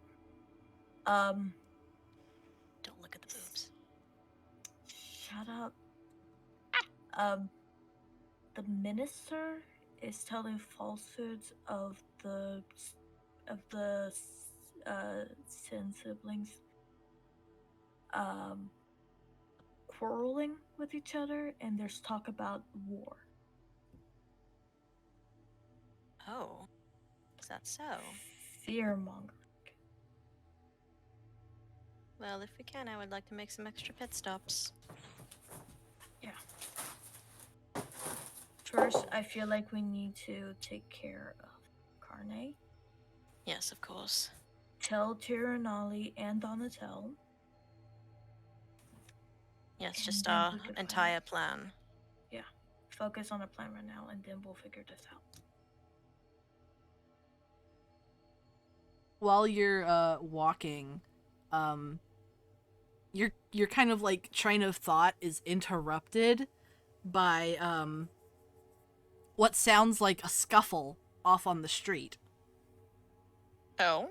Don't look at the boobs. Shut up. The minister is telling falsehoods of the Sin siblings quarreling with each other, and there's talk about war. Oh, is that so? Fearmonger. Well, if we can, I would like to make some extra pit stops. First, I feel like we need to take care of Carne. Yes, of course. Tell Tiranali and Donatel. Yes, And just then our we could entire plan. Focus on the plan right now, and then we'll figure this out. While you're walking, your kind of like train of thought is interrupted by what sounds like a scuffle off on the street. Oh?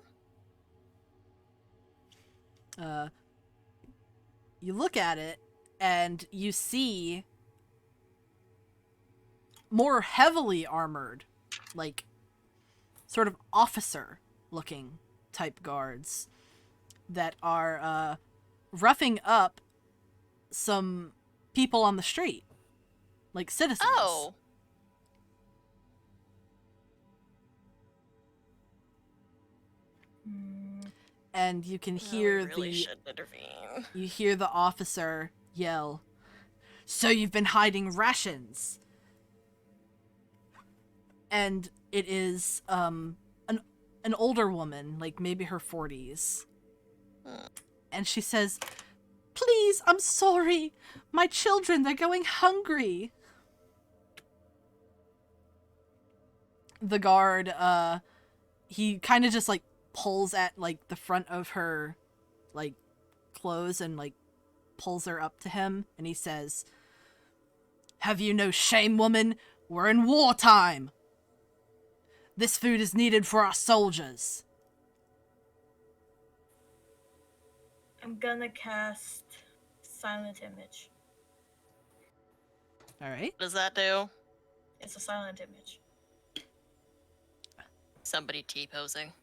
You look at it and you see more heavily armored, like sort of officer looking type guards that are roughing up some people on the street, like citizens. Oh! And you can Well, hear we really the shouldn't intervene. you hear the officer yell, "So you've been hiding rations?" And it is an older woman, like maybe her 40s. And she says, "Please, I'm sorry. My children, they're going hungry." The guard, he kind of just like pulls at like the front of her like clothes and like pulls her up to him, and he says, "Have you no shame, woman? We're in wartime. This food is needed for our soldiers." I'm gonna cast Silent Image. All right. What does that do? It's a silent image. Somebody T-posing.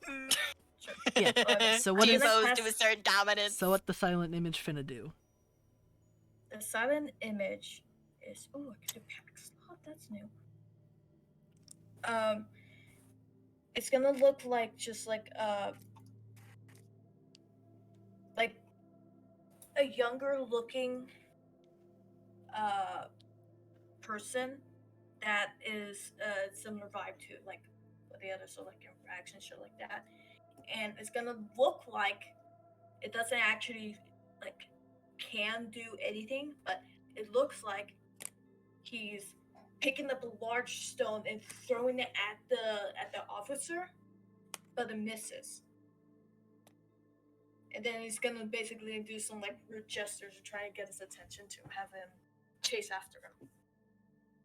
Sure. Yeah. So what is T-pose to assert dominance. so what the silent image finna do? The silent image is I can do pack slot. That's new. It's gonna look like just like a younger looking person that is similar vibe to like the other, so like rags and shit like that, and it's gonna look like it doesn't actually like can do anything, but it looks like he's picking up a large stone and throwing it at the officer, but it misses. And then he's gonna basically do some like rude gestures to try and get his attention to have him chase after him.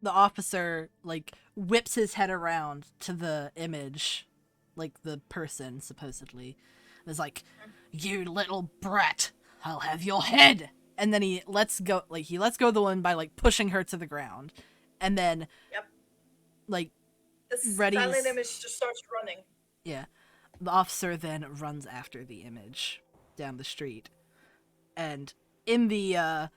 The officer like whips his head around to the image, like the person supposedly, It's like, "You little brat, I'll have your head." And then he lets go of the woman by like pushing her to the ground, and then Yep. like The Ready's- silent image just starts running. yeah, the officer then runs after the image down the street, and in the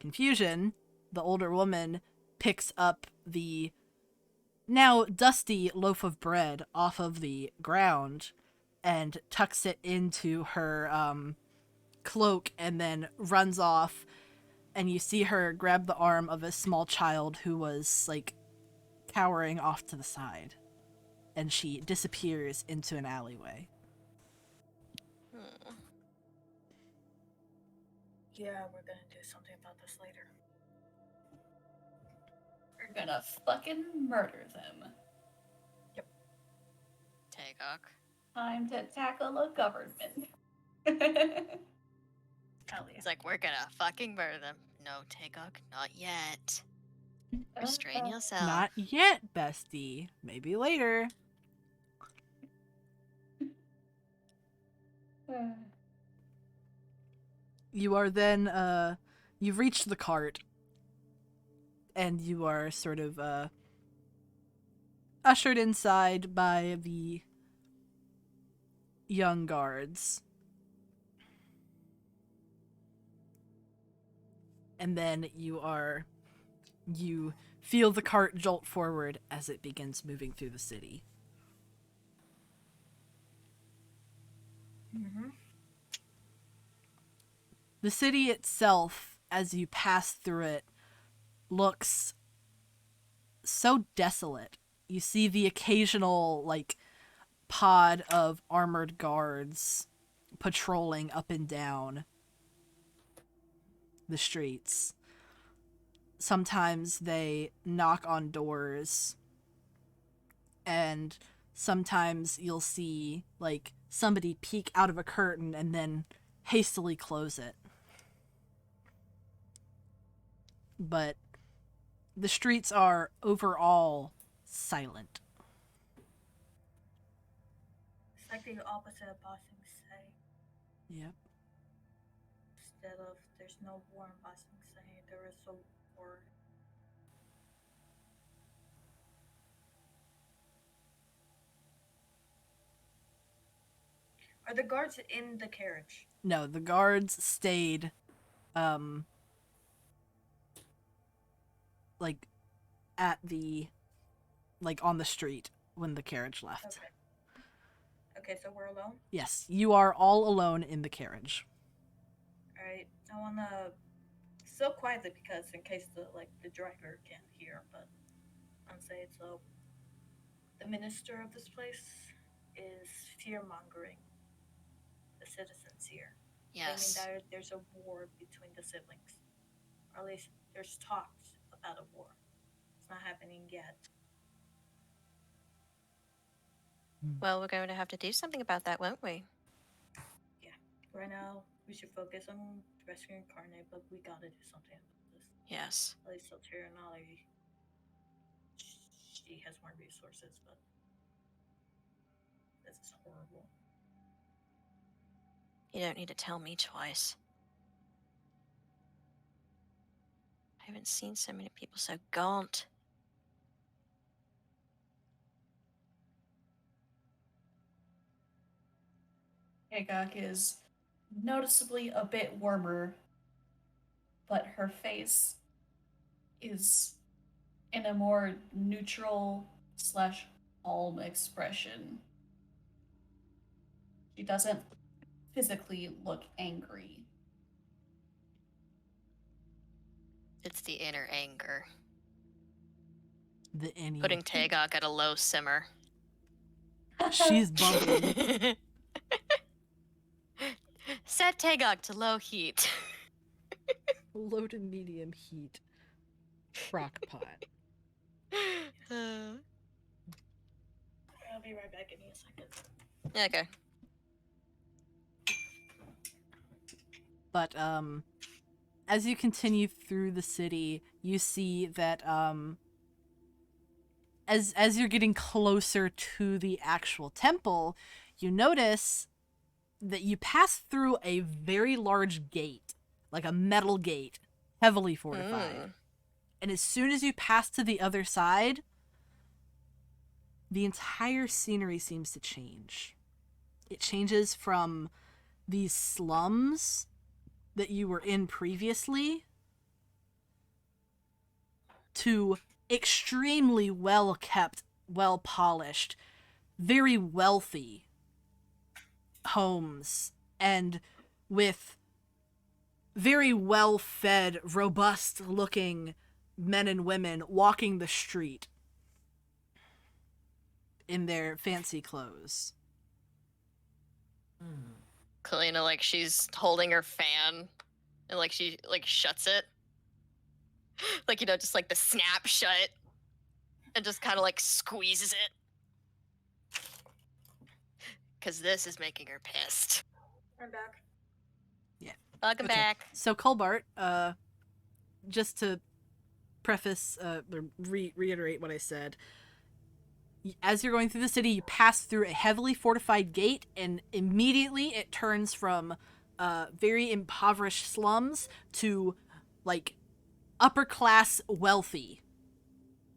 confusion, the older woman picks up the now dusty loaf of bread off of the ground and tucks it into her cloak and then runs off, and you see her grab the arm of a small child who was like cowering off to the side, and she disappears into an alleyway. Yeah, we're gonna do something about this later. We're gonna fucking murder them. Tagok. Time to tackle a government. Hell yeah. He's like, we're gonna fucking murder them. No, Tagok, not yet. Restrain yourself. Not yet, bestie. Maybe later. You are then, you've reached the cart, and you are sort of, ushered inside by the young guards. And then you feel the cart jolt forward as it begins moving through the city. Mm-hmm. The city itself, as you pass through it, looks so desolate. You see the occasional, like, pod of armored guards patrolling up and down the streets. Sometimes they knock on doors, and sometimes you'll see, like, somebody peek out of a curtain and then hastily close it. But the streets are overall silent. It's like the opposite of Boston Say. Yep. Instead of there's no war in Boston Say, there is a war. Are the guards in the carriage? No, the guards stayed, like, at the, like, on the street when the carriage left. Okay. Okay, so we're alone? Yes, you are all alone in the carriage. Alright, I wanna still quietly because in case the driver can't hear, but I'm saying so. The minister of this place is fear mongering the citizens here. Yes. Claiming that there's a war between the siblings. Or at least there's talks about a war. It's not happening yet. Well, we're going to have to do something about that, won't we? Right now, we should focus on rescuing Carne, but we gotta do something about this. Yes. At least Ulteriority, she has more resources, but this is horrible. You don't need to tell me twice. I haven't seen so many people so gaunt. Agag is noticeably a bit warmer, but her face is in a more neutral / calm expression. She doesn't physically look angry. It's the inner anger. The any. Putting Tagok at a low simmer. She's bubbling. Set Tagok to low heat. Low to medium heat. Crock pot. I'll be right back. Give me a second. Okay. But, as you continue through the city, you see that, as you're getting closer to the actual temple, you notice that you pass through a very large gate, like a metal gate, heavily fortified. And as soon as you pass to the other side, the entire scenery seems to change. It changes from these slums that you were in previously to extremely well kept, well polished, very wealthy homes, and with very well fed, robust looking men and women walking the street in their fancy clothes. Kalina, like, she's holding her fan, and, like, she, like, shuts it. Like, you know, just, like, the snap shut. And just kind of, like, squeezes it. Because this is making her pissed. I'm back. Welcome Okay. back. So, Colbart, just to preface, or reiterate what I said, as you're going through the city, you pass through a heavily fortified gate, and immediately it turns from very impoverished slums to, like, upper-class wealthy.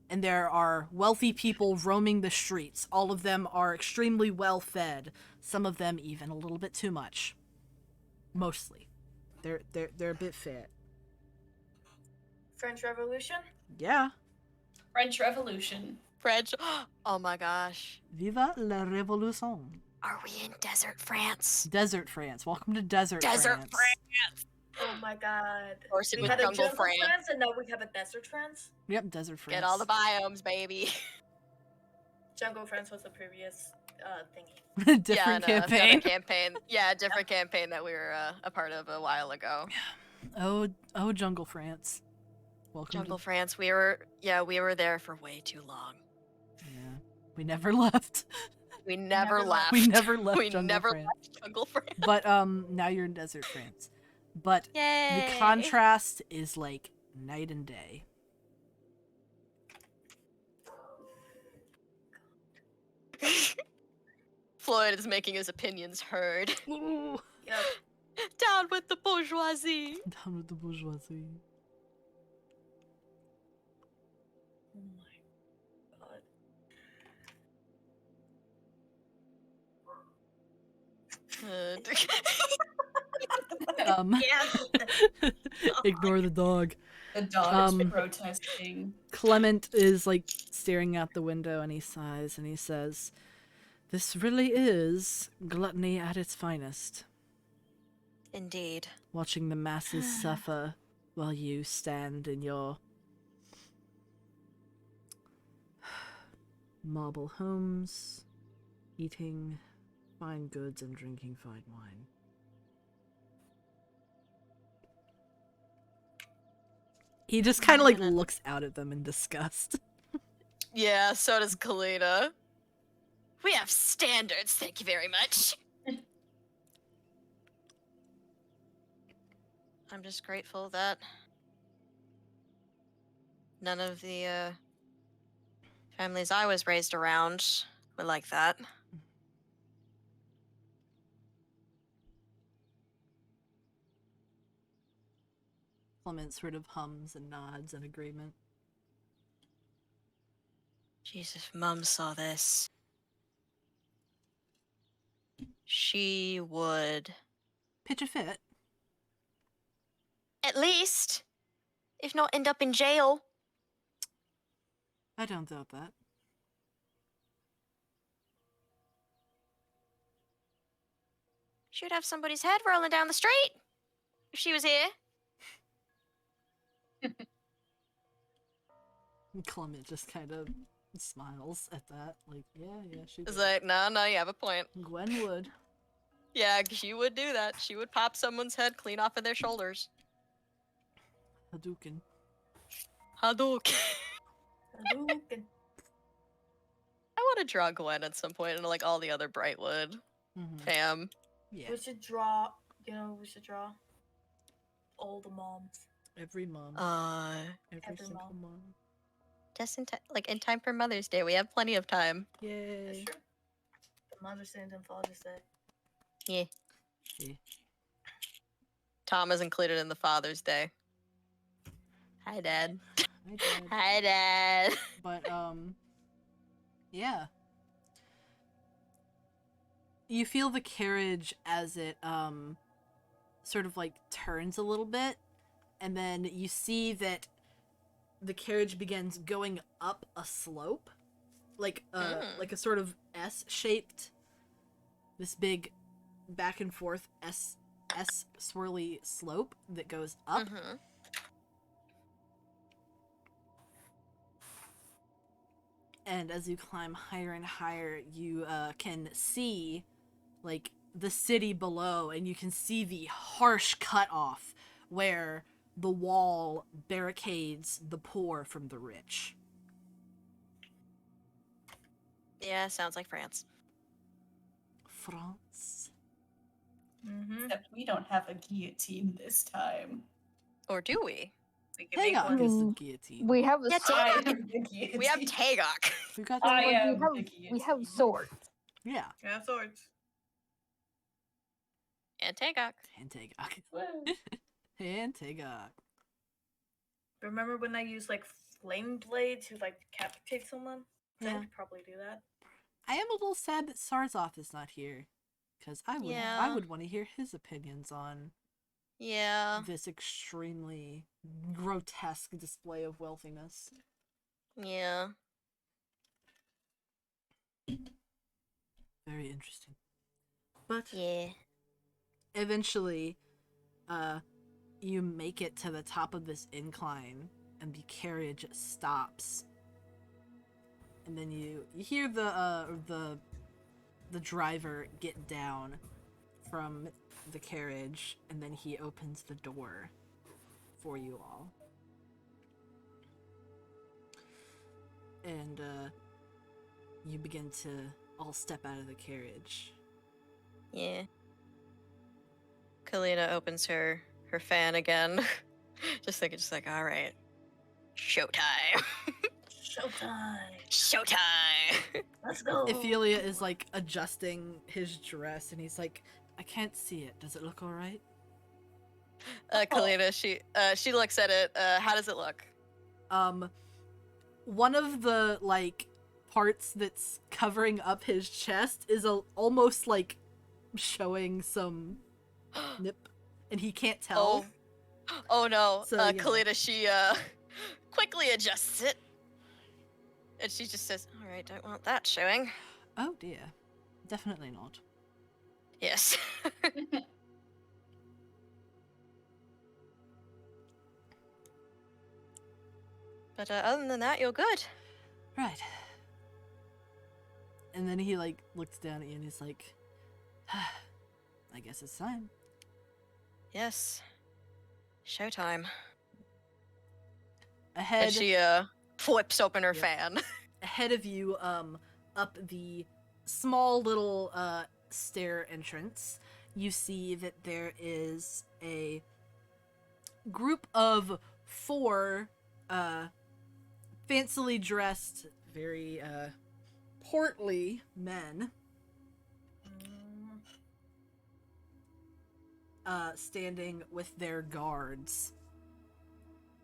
And there are wealthy people roaming the streets. All of them are extremely well-fed. Some of them even a little bit too much. Mostly. They're a bit fat. French Revolution? Yeah. French Revolution. French. Oh my gosh. Viva la Révolution. Are we in desert France? Desert France. Welcome to Desert Desert France. France. Oh my god. Of course it We was had a jungle jungle France. France and now we have a desert France? Yep, Desert France. Get all the biomes, baby. Jungle France was the previous thingy. Different yeah, campaign. Another campaign. Yeah, different campaign that we were a part of a while ago. Oh, Jungle France. Welcome Jungle to... France. We were there for way too long. Yeah. We never left. We never left. We never left We Jungle never France. left Jungle France. But now you're in Desert France. But Yay! the contrast is like night and day. Floyd is making his opinions heard. Ooh. Yep. Down with the bourgeoisie. Down with the bourgeoisie. Oh my god. Yeah. Ignore the dog. The dog is protesting. Clement is like staring out the window and he sighs and he says, "This really is gluttony at its finest. Indeed. Watching the masses suffer while you stand in your marble homes, eating fine goods and drinking fine wine." He just kind of like looks out at them in disgust. Yeah, so does Kalina. We have standards, thank you very much. I'm just grateful that none of the families I was raised around were like that. Clement sort of hums and nods in agreement. Jeez, if Mum saw this, she would Pitch a fit. at least, if not end up in jail. I don't doubt that. She would have somebody's head rolling down the street if she was here. Clement just kind of smiles at that. Like, yeah, she It's would. like, no, you have a point. Gwen would. Yeah, she would do that. She would pop someone's head clean off of their shoulders. Hadouken. Hadouken. Hadouken. I want to draw Gwen at some point, and like all the other Brightwood fam. Yeah. We should draw, we should draw all the moms. Every mom. Every every single mom. mom. Just in time, like in time for Mother's Day. We have plenty of time. That's Yay. true. The Mother's Day and Father's Day. Yeah. Yeah. Tom is included in the Father's Day. Hi, Dad. I did. Hi, Dad. But yeah. You feel the carriage as it sort of like turns a little bit, and then you see that the carriage begins going up a slope, like a sort of S-shaped, this big back and forth S swirly slope that goes up. Mm-hmm. And as you climb higher and higher, you can see like the city below, and you can see the harsh cutoff where the wall barricades the poor from the rich. Yeah, sounds like France. France. Mm-hmm. Except we don't have a guillotine this time. Or do we? We can make Tagok one. is the Mm, guillotine. We have a Yeah, sword. I Tagok. am the guillotine. We have Tagok. We got I Like, am the we have guillotine. swords. yeah, Yeah, swords. And Tagok. and Tagok. Woo. And Tagok. Remember when I used like flame blade to like decapitate someone? I Yeah. would probably do that. I am a little sad that Sarzoth is not here, because I Yeah. would want to hear his opinions on Yeah. this extremely grotesque display of wealthiness. Yeah. Very interesting. But Yeah. eventually, you make it to the top of this incline, and the carriage stops. And then you hear the driver get down from the carriage, and then he opens the door for you all. And you begin to all step out of the carriage. Yeah. Kalina opens her fan again. just like, all right, showtime. Showtime. Showtime. Let's go. Ophelia is like adjusting his dress, and he's like, I can't see it. Does it look all right? Kalina, she looks at it. How does it look? One of the like parts that's covering up his chest is almost like showing some nip, and he can't tell. Oh no. So, yeah. Kalina, she quickly adjusts it. And she just says, all right, don't want that showing. Oh dear, definitely not. Yes. But other than that, you're good. Right. And then he like looks down at you and he's like, I guess it's time. Yes. Showtime. Ahead. And she flips open her Yep. fan. Ahead of you, up the small little stair entrance, you see that there is a group of 4 fancily dressed, very portly men standing with their guards.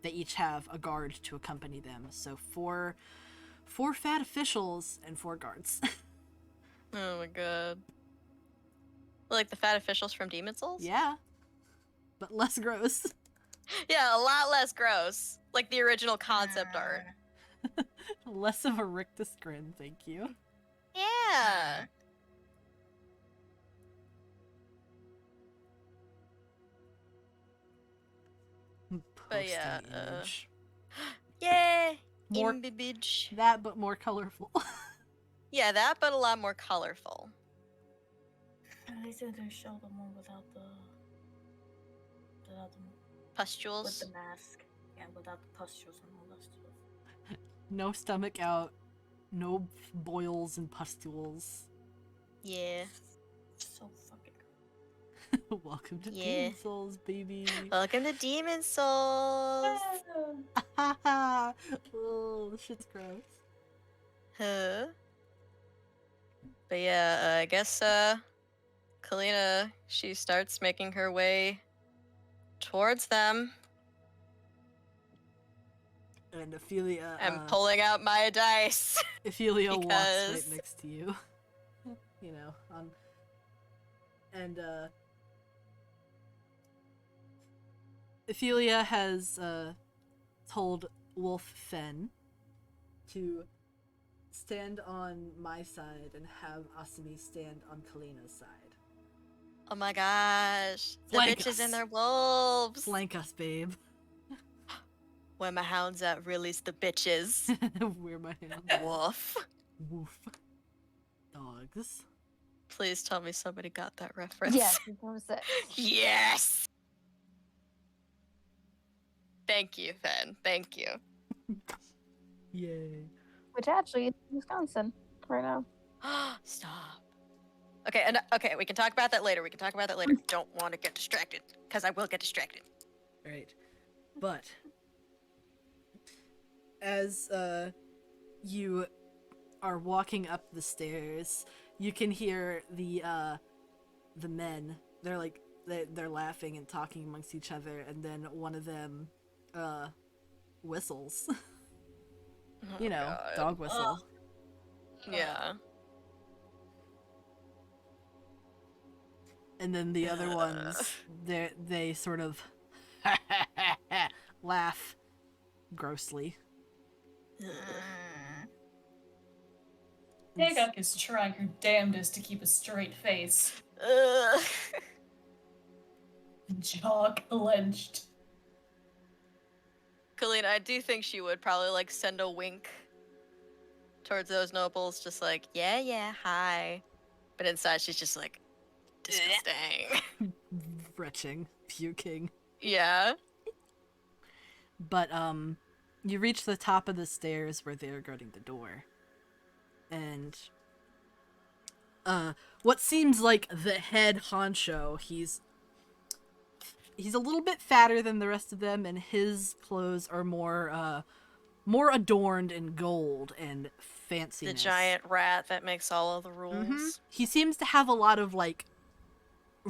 They each have a guard to accompany them, so four fat officials and 4 guards. Oh my god. Like the fat officials from Demon Souls? Yeah, but less gross. Yeah, a lot less gross. Like the original concept art. Less of a rictus grin, thank you. Yeah. But yeah, Posting image. Yay! More Imbibbage. that, but more colorful. Yeah, that, but a lot more colorful. They said they show the one without the Pustules. with the mask. Yeah, without the pustules and all that stuff. No stomach out, no boils and pustules. Yeah. So fucking Welcome to Yeah. Demon Souls, baby. Welcome to Demon Souls. Oh, this shit's gross. Huh? But yeah, I guess Kalina, she starts making her way towards them. And Ophelia, I'm pulling out my dice. Ophelia walks right because- next to you. You know, and Ophelia has told Wolf Fen to stand on my side and have Asami stand on Kalina's side. Oh my gosh. The Flank bitches us. and their wolves. Flank us, babe. Where my hounds at, release the bitches. Where my hands. Woof. Woof. Dogs. Please tell me somebody got that reference. Yes, that was it. Yes! Thank you, Fen. Thank you. Yay. Which actually is Wisconsin right now. Stop. Okay, okay, we can talk about that later. Don't want to get distracted, because I will get distracted. Right. But as you are walking up the stairs, you can hear the men. They're like they're laughing and talking amongst each other, and then one of them whistles. You know, God. dog whistle. Yeah. And then the other ones, they sort of laugh grossly. Hagok is trying her damnedest to keep a straight face. Jaw clenched. Kalina, I do think she would probably like send a wink towards those nobles, just like, yeah, hi. But inside she's just like, disgusting. Retching, puking. Yeah. But you reach the top of the stairs where they're guarding the door. And what seems like the head honcho, he's a little bit fatter than the rest of them, and his clothes are more adorned in gold and fanciness. The giant rat that makes all of the rules. Mm-hmm. He seems to have a lot of like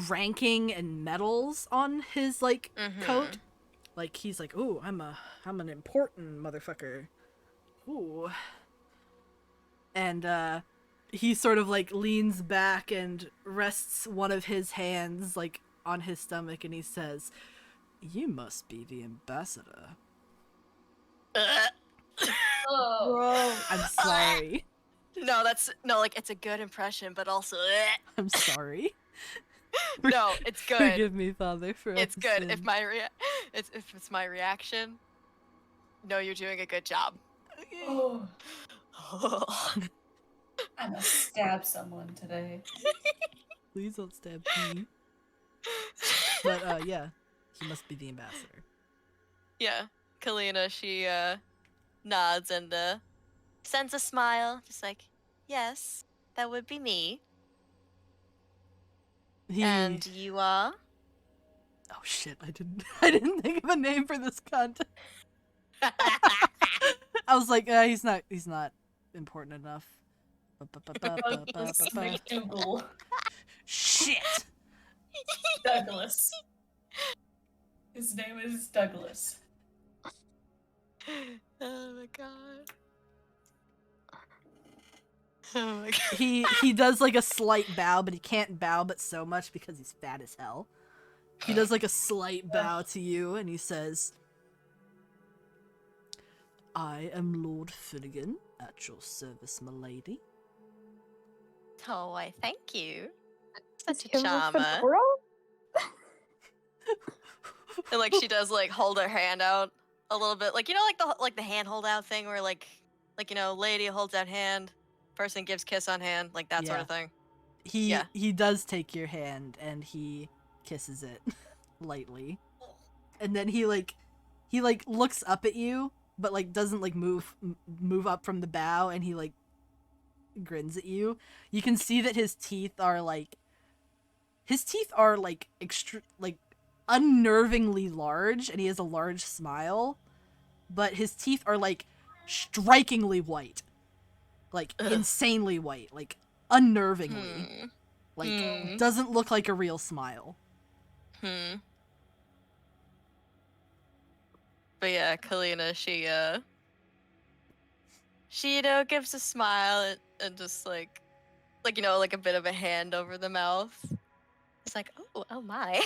ranking and medals on his like coat. Like he's like, "Ooh, I'm an important motherfucker." Ooh. And he sort of like leans back and rests one of his hands like on his stomach, and he says, "You must be the ambassador." Oh. I'm sorry. No, like it's a good impression, but also I'm sorry. no, it's good. Forgive me, Father, for It's our good. sin. If it's my reaction, no, you're doing a good job. Oh. I'm gonna stab someone today. Please don't stab me. But yeah, he must be the ambassador. Yeah, Kalina, she nods and sends a smile, just like, yes, that would be me. And you are? Oh shit! I didn't think of a name for this cunt. I was like, he's not important enough. Douglas McDougal. Shit! Douglas. His name is Douglas. Oh my god. Oh my god. He does like a slight bow, but he can't bow but so much because he's fat as hell. He does like a slight bow to you, and he says, "I am Lord Finnegan, at your service, milady." Oh, I thank you. Such a Him with the charmer. squirrel? And like she does like hold her hand out a little bit, like you know, like the hand hold out thing where like you know, lady holds out hand, person gives kiss on hand, like that sort of thing. He does take your hand and he kisses it lightly, and then he looks up at you, but like doesn't like move up from the bow, and he like grins at you. You can see that his teeth are like unnervingly large, and he has a large smile, but his teeth are like strikingly white, like insanely white, like unnervingly. Like, doesn't look like a real smile. But yeah, Kalina, she gives a smile and just like like a bit of a hand over the mouth. It's like, oh my.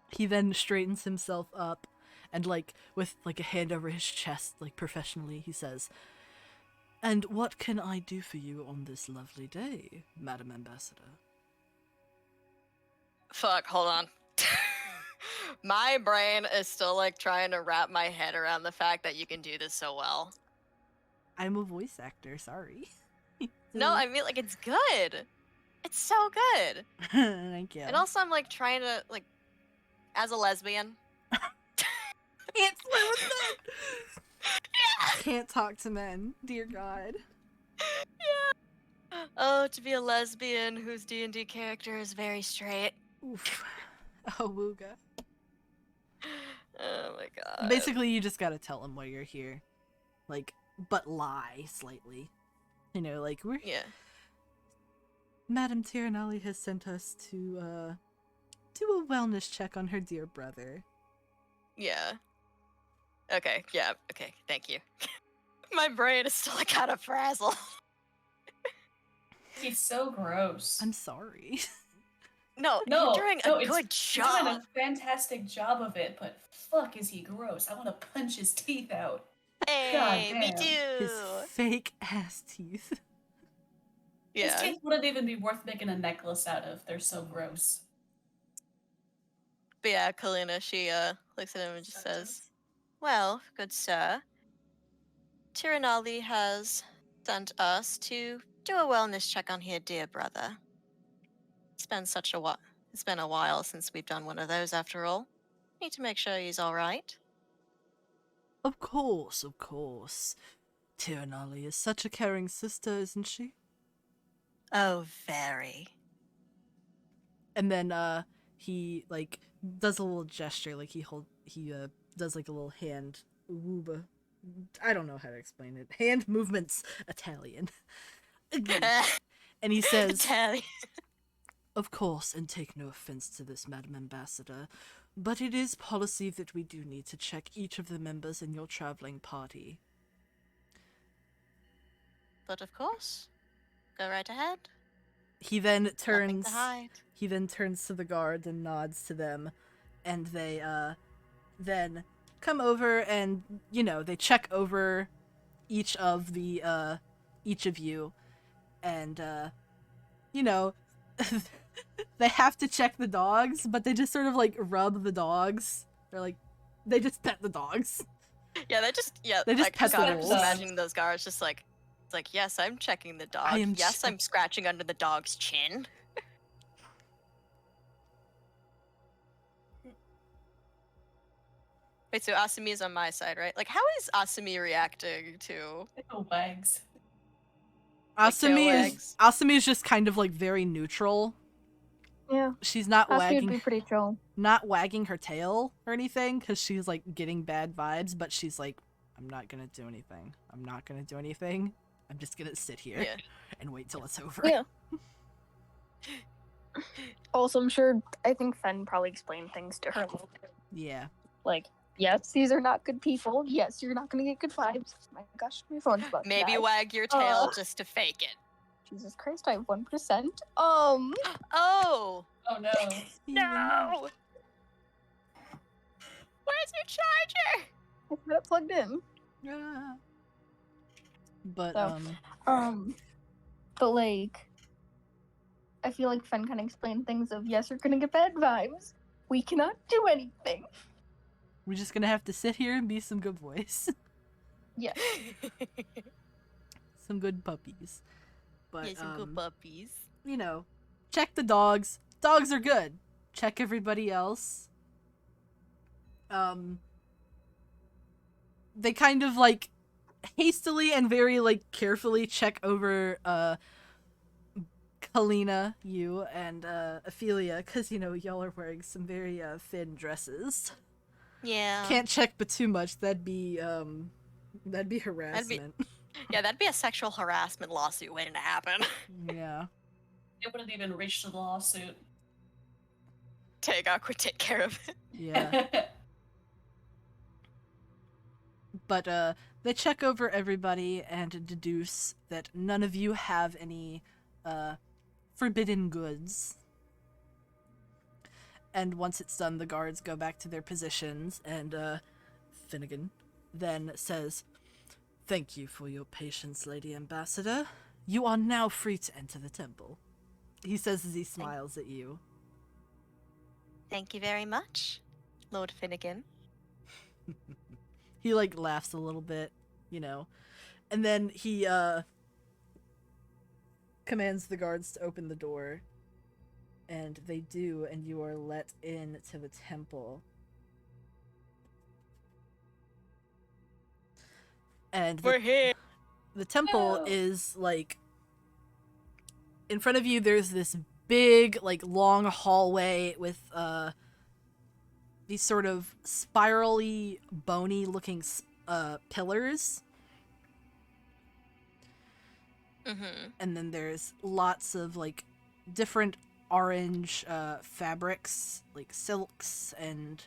He then straightens himself up and, like, with, like, a hand over his chest, like, professionally, he says, "And what can I do for you on this lovely day, Madam Ambassador?" Fuck, hold on. My brain is still like trying to wrap my head around the fact that you can do this so well. I'm a voice actor, sorry. No, I mean like it's good. It's so good. Thank you. And also I'm like trying to like as a lesbian. Can't flirt with men! Can't talk to men, dear God. Yeah. Oh, to be a lesbian whose D&D character is very straight. Oof. Oh, wooga. Oh my god. Basically, you just gotta tell him why you're here. Like, but lie slightly. You know, like, we're... Yeah. Madame Tiranali has sent us to, do a wellness check on her dear brother. Yeah. Okay, yeah, okay, thank you. My brain is still like kind of frazzled. He's so gross. I'm sorry. No, No, you're doing a good He's doing job. a fantastic job of it, but fuck is he gross. I want to punch his teeth out. Hey, me damn. too. His fake ass teeth. His Yeah. teeth wouldn't even be worth making a necklace out of. They're so gross. But yeah, Kalina, she looks at him and just says, "Well, good sir, Tiranali has sent us to do a wellness check on your dear brother. It's been a while since we've done one of those after all. Need to make sure he's alright." Of course, of course. Tiranali is such a caring sister, isn't she? Oh, very. And then, he, like, does a little gesture, like, he does, like, a little hand wooba. I don't know how to explain it. Hand movements Italian. And he says, Italian. "Of course, and take no offense to this, Madam Ambassador, but it is policy that we do need to check each of the members in your traveling party." But of course, go right ahead. He then Nothing turns to hide. to the guards and nods to them, and they then come over and, you know, they check over each of you, and you know, they have to check the dogs, but they just sort of like rub the dogs. They just pet the dogs. Yeah, they just They just pet the I'm wolves. just imagining those guards just like, it's like, yes, I'm checking the dog. I am Yes, I'm scratching under the dog's chin. Wait, so Asami's on my side, right? Like, how is Asami reacting to Little wags. Asami is just kind of like very neutral. Yeah. She's not Ashley would be wagging pretty chill. her tail or anything because she's like getting bad vibes, but she's like, I'm not gonna do anything. I'm just gonna sit here and wait till it's over. Yeah. Also, I think Fen probably explained things to her a little bit. Yeah. Like, yes, these are not good people. Yes, you're not gonna get good vibes. My gosh, my phone's about to maybe die. wag your tail just to fake it? Jesus Christ, I have 1%. Oh! Oh no. No! Where's your charger? I've got it plugged in. Yeah. But So, but like, I feel like Fen kind of explained things of, yes, you're gonna get bad vibes. We cannot do anything. we're just gonna have to sit here and be some good boys. Yes. Some good puppies. But Yeah, some good puppies. you know, check the dogs. Dogs are good. Check everybody else. They kind of like hastily and very like carefully check over Kalina, you, and Ophelia, because you know y'all are wearing some very thin dresses. Yeah. Can't check but too much. That'd be harassment. Yeah, that'd be a sexual harassment lawsuit waiting to happen. Yeah. It wouldn't even reach to the lawsuit. Tagok would take care of it. Yeah. But they check over everybody and deduce that none of you have any forbidden goods. And once it's done, the guards go back to their positions, and Finnegan then says, "Thank you for your patience, Lady Ambassador. You are now free to enter the temple." He says as he smiles at you. Thank you very much, Lord Finnegan. He like laughs a little bit, you know. And then he commands the guards to open the door. And they do, and you are let in to the temple. And We're here. the temple Woo! is like in front of you. There's this big, like, long hallway with these sort of spirally, bony-looking pillars. Mm-hmm. And then there's lots of like different orange fabrics, like silks and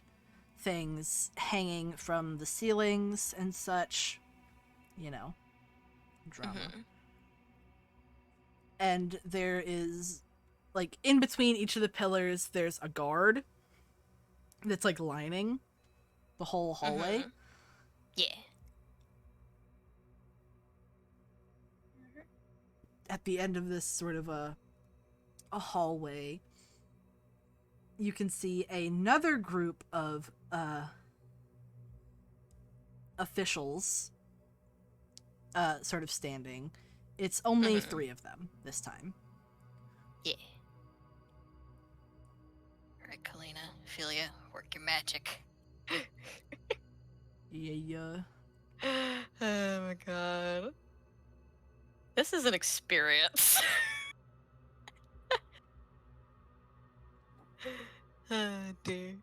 things hanging from the ceilings and such, you know, drama. Mm-hmm. And there is, like, in between each of the pillars, there's a guard that's like lining the whole hallway. Mhm. Yeah. At the end of this sort of a hallway, you can see another group of officials sort of standing. It's only Mhm. 3 of them this time. Yeah. Alright, Kalina, Ophelia, work your magic. Yeah. Oh my god. This is an experience. Oh dear.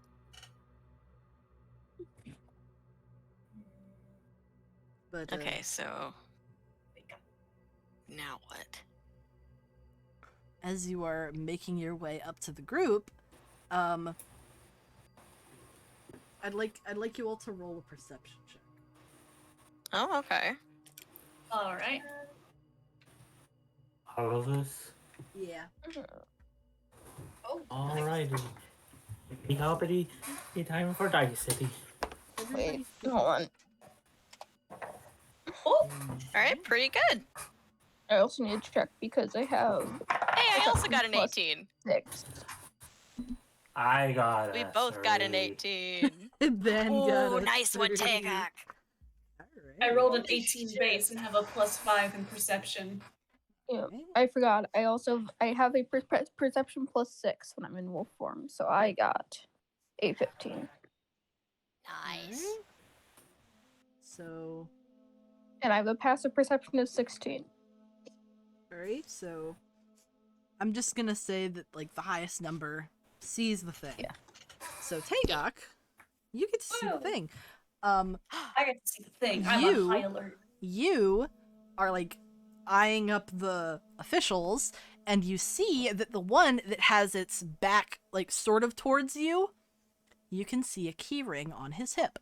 But Okay, so now what? as you are making your way up to the group, I'd like you all to roll a perception check. Oh, okay. Alright. All of us. Yeah. Oh, Alrighty. Big hoppity. Time for Dice City. Wait, hold on. Oh, Alright, pretty good. I also need to check because I have Hey, I also got an Plus- 18. 6. I got We a both got an 3. 18. And then Ooh, got a nice one, 3. Tagok. I Alright. rolled an 18 base and have a +5 in perception. Yeah, Alright. I forgot. I have a perception plus 6 when I'm in wolf form, so I got a 15, Nice. Alright. So, and I have a passive perception of 16. alright, so I'm just gonna say that, like, the highest number sees the thing. Yeah. So, Tagok, you get to see the Woo. thing. I get to see the thing. I'm You- on high alert. You are, like, eyeing up the officials, and you see that the one that has its back, like, sort of towards you, you can see a key ring on his hip.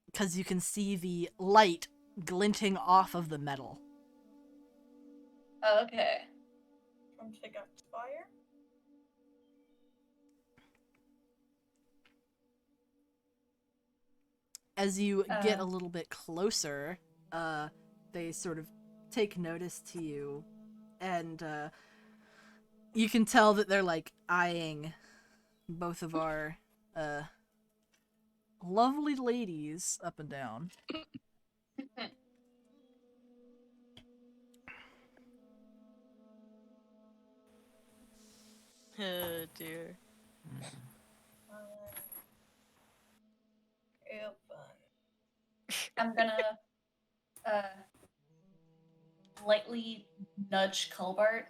Because you can see the light glinting off of the metal. Okay. From Tigak's fire. As you get a little bit closer, they sort of take notice to you, and you can tell that they're, like, eyeing both of our lovely ladies up and down. Oh dear. Real fun. I'm gonna lightly nudge Culbart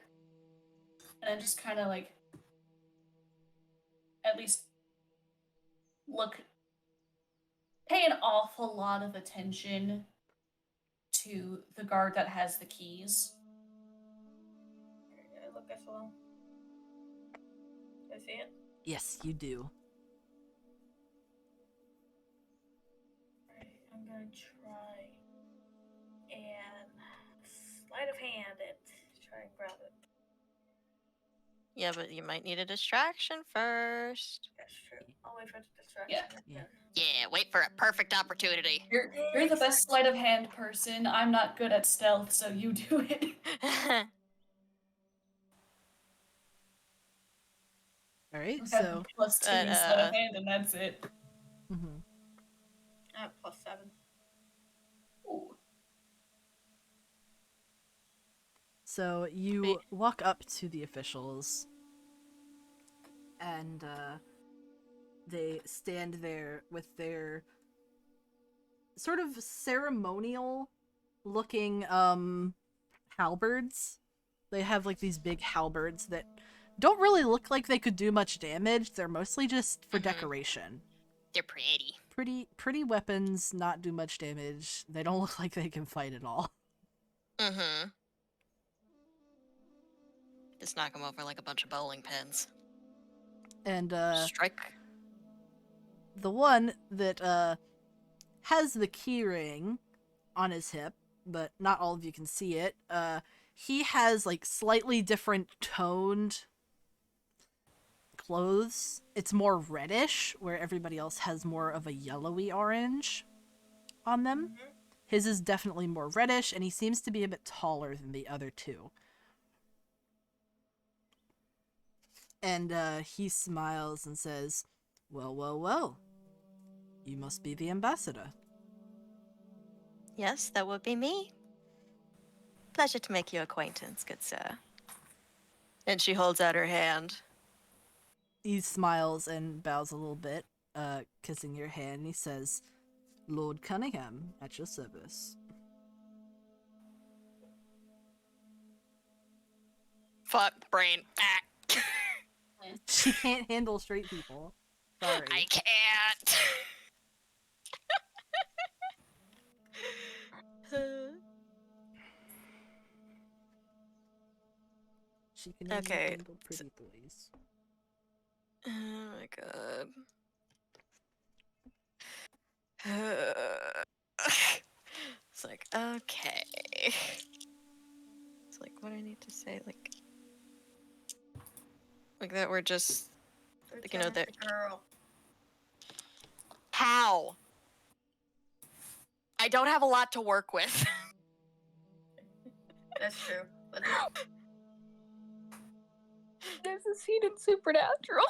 and then just kind of like at least look pay an awful lot of attention to the guard that has the keys. I look as well. Do I see it? Yes, you do. Alright, I'm gonna try and sleight of hand it. Try and grab it. Yeah, but you might need a distraction first. That's true. I'll wait for the distraction. Yeah. Yeah, wait for a perfect opportunity. You're the best sleight of hand person. I'm not good at stealth, so you do it. All right, I have so +2 in sleight of hand, and that's it. mhm. +7. Ooh. So you walk up to the officials, and they stand there with their sort of ceremonial-looking halberds. They have like these big halberds that don't really look like they could do much damage. They're mostly just for decoration. They're pretty. Pretty weapons, not do much damage. They don't look like they can fight at all. Mm-hmm. Just knock them over like a bunch of bowling pins. And Strike. the one that has the key ring on his hip, but not all of you can see it. He has like slightly different toned clothes. It's more reddish, where everybody else has more of a yellowy orange on them. His is definitely more reddish, and he seems to be a bit taller than the other two. And he smiles and says, "Well, well, well. You must be the ambassador." Yes, that would be me. Pleasure to make your acquaintance, good sir. And she holds out her hand. He smiles and bows a little bit, kissing your hand. He says, "Lord Cunningham, at your service." Fuck, brain. Ah. She can't handle straight people. Sorry. I can't. She can only Okay, handle pretty boys. Oh my god. It's like, okay. It's like, what do I need to say? Like that we're just, like, you know, that. Girl. How? I don't have a lot to work with. That's true. But There's a scene in Supernatural.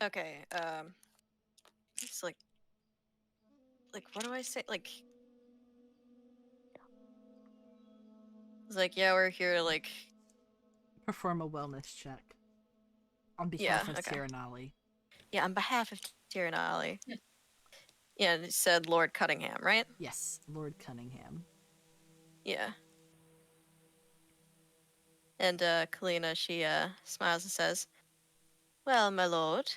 Okay, it's like, what do I say? Like, it's like, yeah, we're here, like, Perform a wellness check on behalf of okay. Tiranali. Yeah, on behalf of Tiranali. Yeah, it said Lord Cunningham, right? Yes, Lord Cunningham. Yeah. And Kalina, she smiles and says, "Well, my lord,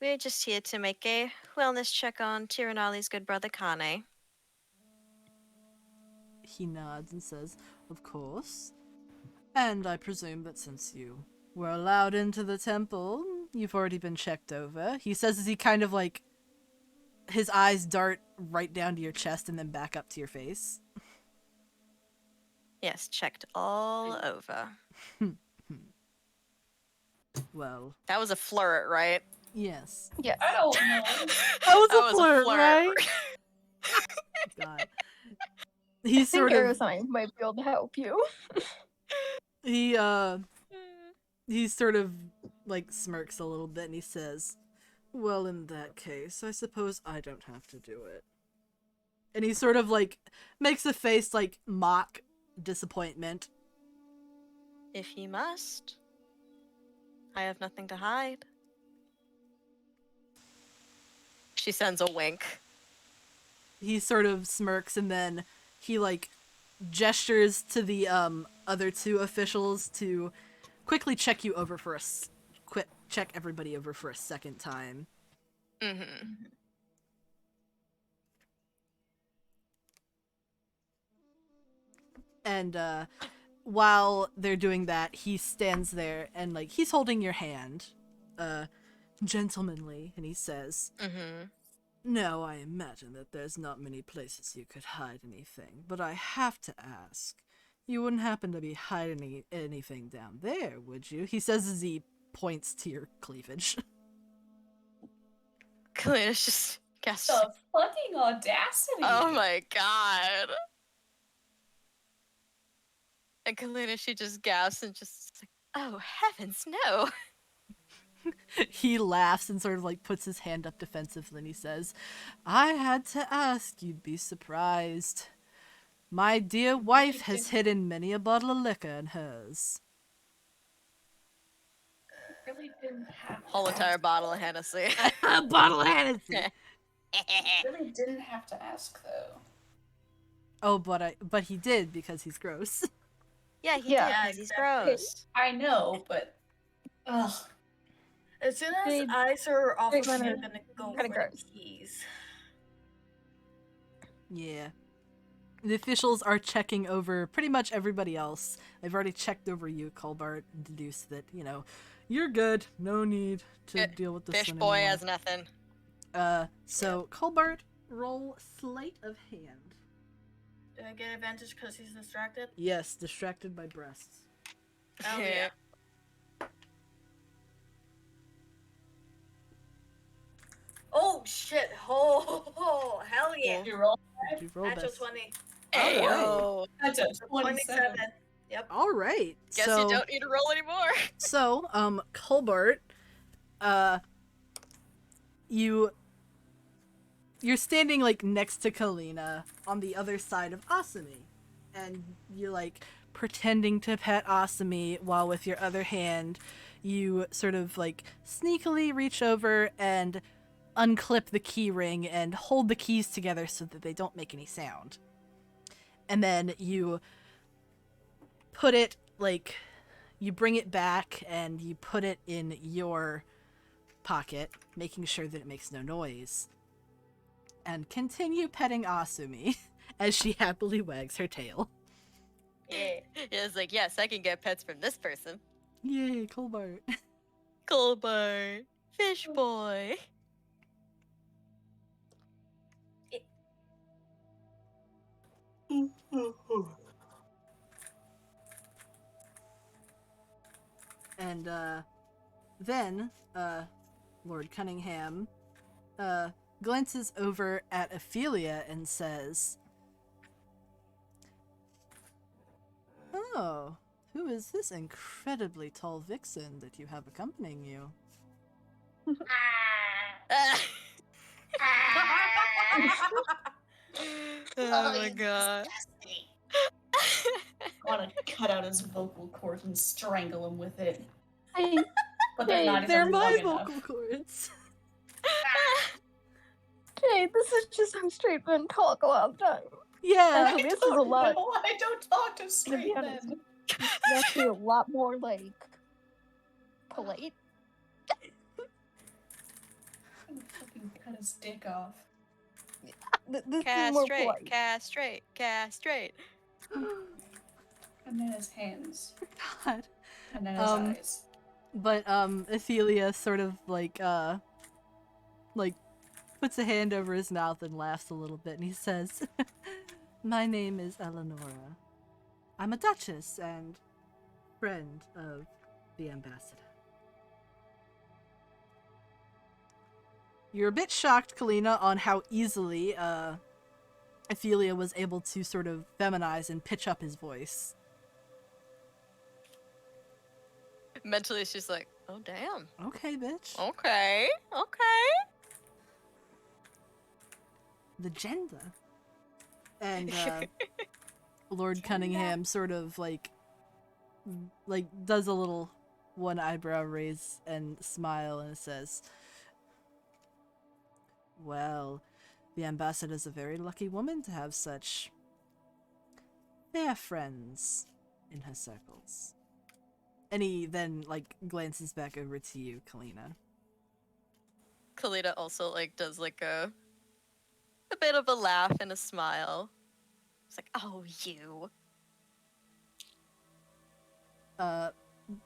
we're just here to make a wellness check on Tiranali's good brother Kane." He nods and says, "Of course. And I presume that since you were allowed into the temple, you've already been checked over." He says as he kind of like, his eyes dart right down to your chest and then back up to your face. Yes, checked all over. Well, That was a flirt, right? yes. Yes. I don't know. That was That a flirt, right? God. He I sort think of Arizona might be able to help you. he sort of like smirks a little bit and he says, "Well, in that case, I suppose I don't have to do it." And he sort of like makes a face like mock disappointment. If you must. I have nothing to hide. She sends a wink. He sort of smirks and then he like gestures to the other two officials to quickly check you over for check everybody over for a second time. Mm-hmm. And while they're doing that, he stands there and like he's holding your hand, gentlemanly, and he says, Mm-hmm. "Now I imagine that there's not many places you could hide anything, but I have to ask. You wouldn't happen to be hiding anything down there, would you?" He says as he points to your cleavage. Kalena's just gasping. The fucking audacity! Oh my god. And Kalina, she just gasps and just like, oh heavens, no. He laughs and sort of like puts his hand up defensively and he says, "I had to ask, you'd be surprised. My dear wife has hidden many a bottle of liquor in hers." Really didn't have Whole entire bottle of Hennessy. A bottle of Hennessy! really didn't have to ask though. Oh, but he did because he's gross. Yeah, he Yeah. did, because he's gross. I know, but ugh. As soon as They- eyes are off of they me, I'm kinda- gonna go kinda for gross. the keys. Yeah. The officials are checking over pretty much everybody else. They've already checked over you, Colbart, and deduced that, you know, you're good. No need to deal with this Fish one boy anymore. has nothing. So Colbart, roll sleight of hand. Do I get advantage because he's distracted? Yes, distracted by breasts. Oh yeah. Oh shit! Oh hell yeah! You roll. Did you roll Natural best? 20. Hey, Alright. yo. That's a 27. 27. Yep. All right. Guess so, you don't need to roll anymore. So, Colbart, you're standing like next to Kalina on the other side of Asami, and you're like pretending to pet Asami while with your other hand you sort of like sneakily reach over and unclip the key ring and hold the keys together so that they don't make any sound. And then you put it like you bring it back and you put it in your pocket, making sure that it makes no noise. And continue petting Asumi as she happily wags her tail. Yeah. Yeah, it's like, yes, I can get pets from this person. Yay, Colbart. Colbert. Fish boy. And then Lord Cunningham glances over at Ophelia and says, "Oh, who is this incredibly tall vixen that you have accompanying you?" Oh my god. Disgusting. I want to cut out his vocal cords and strangle him with it. Hey, But they're not They're even my long vocal enough. cords. Jay, this is just how straight men talk a lot of the time. Yeah. Actually, this is a lot. No, I don't talk to To straight be honest, men. it's actually a lot more like polite. I'm gonna fucking cut his dick off. This is more Castrate, polite. castrate, castrate. And then his hands. God. And then his eyes. But Ophelia sort of like puts a hand over his mouth and laughs a little bit and he says, "My name is Eleonora. I'm a duchess and friend of the ambassador." You're a bit shocked, Kalina, on how easily Ophelia was able to sort of feminize and pitch up his voice. Mentally, she's like, oh, damn. Okay, bitch. Okay, okay. The gender. And Lord Cunningham sort of like does a little one eyebrow raise and smile and says, "Well, the ambassador's a very lucky woman to have such fair friends in her circles." And he then, like, glances back over to you, Kalina. Kalina also, like, does, like, a bit of a laugh and a smile. It's like, oh, you.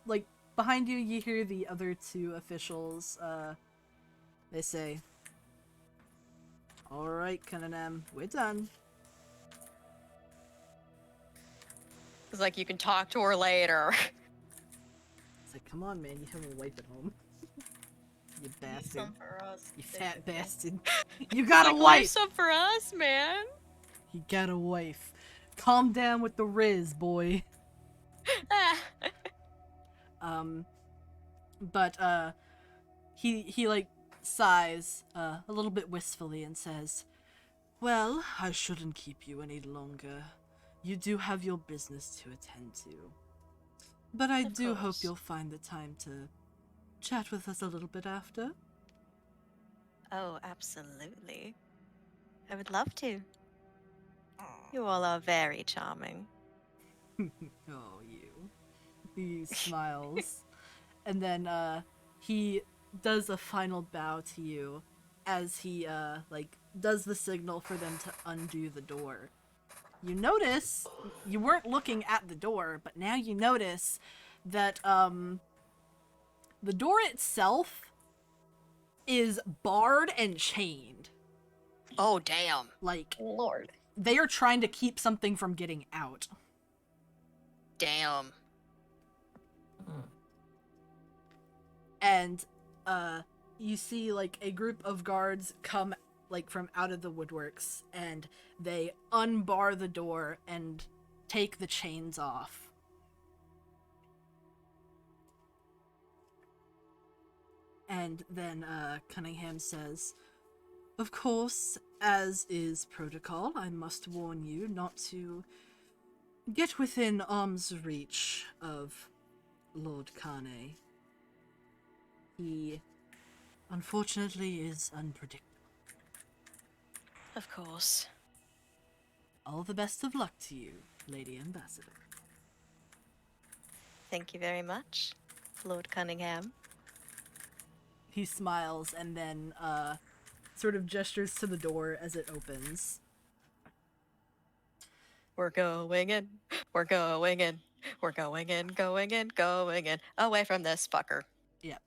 Like, behind you, you hear the other two officials, they say, "Alright, Kananam, we're done." It's like, you can talk to her later. It's like, come on, man, you have a wife at home. You bastard. Some for us. You They fat should be. bastard. You got a Like, leave wife! some for us, man. You got a wife. Calm down with the Riz, boy. But, he like, sighs, a little bit wistfully and says, "Well, I shouldn't keep you any longer. You do have your business to attend to. But I Of do hope course. you'll find the time to chat with us a little bit after." Oh, absolutely. I would love to. You all are very charming. Oh, you. He smiles. And then, he does a final bow to you as he, like, does the signal for them to undo the door. You notice, you weren't looking at the door, but now you notice that, the door itself is barred and chained. Oh, damn. Like, Lord. they are trying to keep something from getting out. Damn. And you see like a group of guards come like from out of the woodworks, and they unbar the door and take the chains off. And then Cunningham says, "Of course, as is protocol, I must warn you not to get within arm's reach of Lord Kane. He, unfortunately, is unpredictable. Of course. All the best of luck to you, Lady Ambassador." Thank you very much, Lord Cunningham. He smiles and then sort of gestures to the door as it opens. We're going in. We're going in. We're going in, going in, going in. Away from this fucker. Yeah.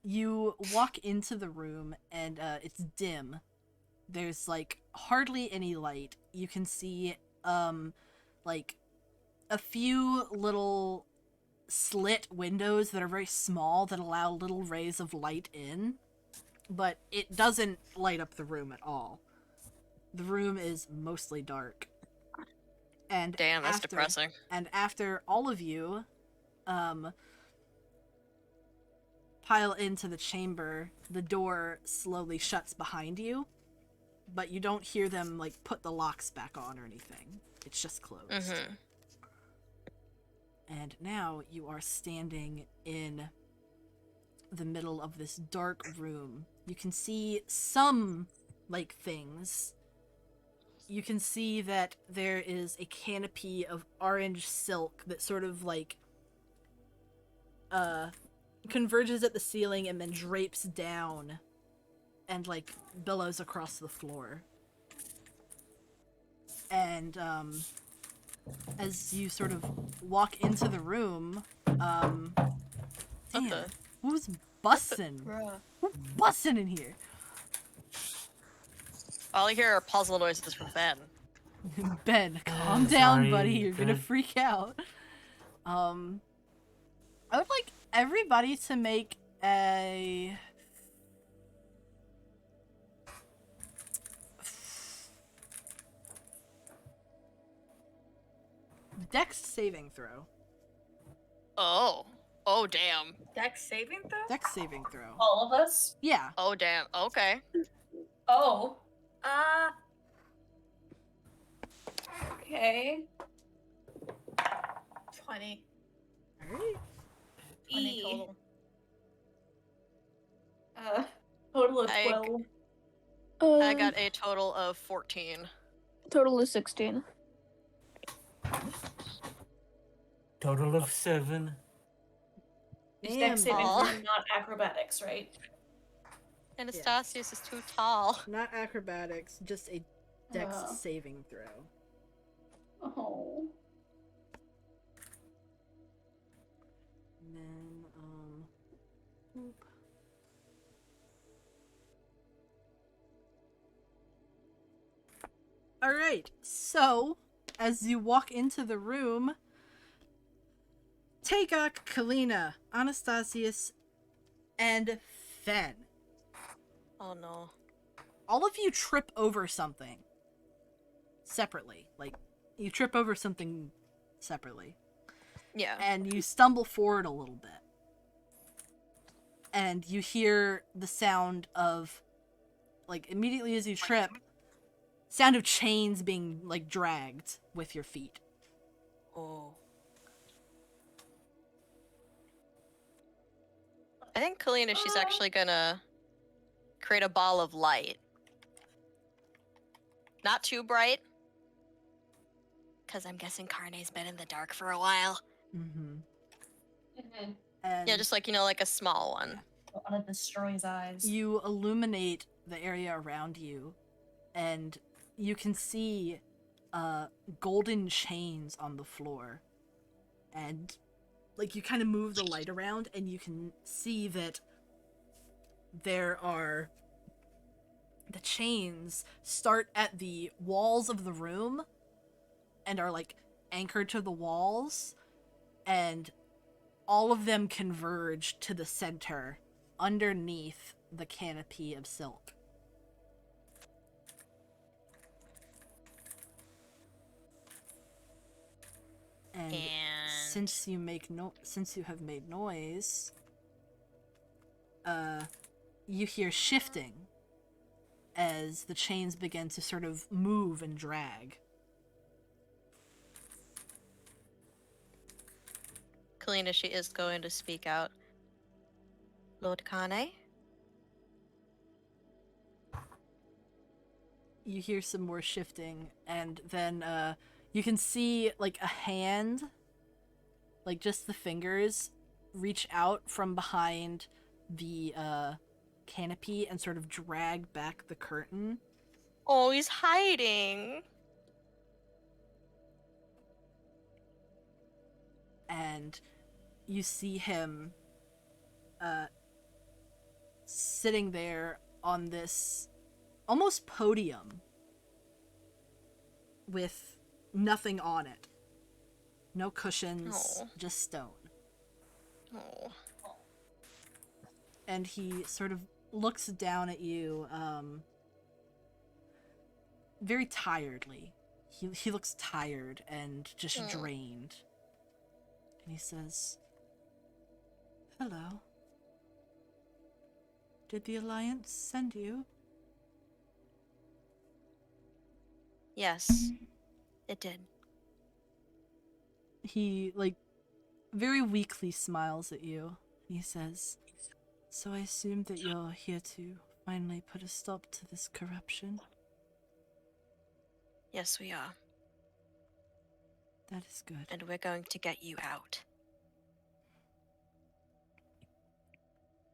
You walk into the room and it's dim. There's like hardly any light. You can see like a few little slit windows that are very small that allow little rays of light in, but it doesn't light up the room at all. The room is mostly dark. And Damn, that's depressing. And after all of you pile into the chamber, the door slowly shuts behind you, but you don't hear them like put the locks back on or anything. It's just closed. Mm-hmm. And now you are standing in the middle of this dark room. You can see some, like, things. You can see that there is a canopy of orange silk that sort of, like, converges at the ceiling and then drapes down and, like, billows across the floor. And, as you sort of walk into the room, damn, the- who's bussin'? Bruh. Who's bussin' in here? All I hear are puzzle noises from Ben. Ben, calm down, Sorry, buddy. You're gonna Ben. freak out. I would like everybody to make a Dex saving throw. Oh. Oh, damn. Dex saving throw? Dex saving throw. All of us? Yeah. Oh, damn. Okay. Oh. Okay. 20. Alright. 20 E. total. Total of I- 12. I got a total of 14. Total is 16. Total of 7. It's Damn, dex saving Aw. throw, not acrobatics, right? Anastasius is too tall. Not acrobatics, just a dex saving throw. Oh. And then, boop. Alright, so, as you walk into the room, Tagok, Kalina, Anastasius, and Fen. Oh no. All of you trip over something. Separately. Like, you trip over something separately. Yeah. And you stumble forward a little bit. And you hear the sound of, like, immediately as you trip, sound of chains being, like, dragged with your feet. Oh. I think Kalina, she's actually gonna create a ball of light. Not too bright. Because I'm guessing Carne's been in the dark for a while. Mm-hmm. Mm-hmm. And Yeah, just like, like a small one. Don't want to destroy his eyes. you illuminate the area around you, and you can see golden chains on the floor. And, like, you kind of move the light around, and you can see that there are... the chains start at the walls of the room and are, like, anchored to the walls, and all of them converge to the center underneath the canopy of silk. And since you have made noise, you hear shifting as the chains begin to sort of move and drag. Kalina, she is going to speak out. Lord Carne? You hear some more shifting, and then you can see, like, a hand, like just the fingers, reach out from behind the canopy and sort of drag back the curtain. Oh, he's hiding. And you see him sitting there on this almost podium with nothing on it. No cushions, Oh. just stone. Oh. And he sort of looks down at you very tiredly. He looks tired and just drained. And he says, "Hello. Did the Alliance send you?" Yes, it did. He, like, very weakly smiles at you. He says, "So I assume that you're here to finally put a stop to this corruption?" Yes, we are. "That is good." And we're going to get you out.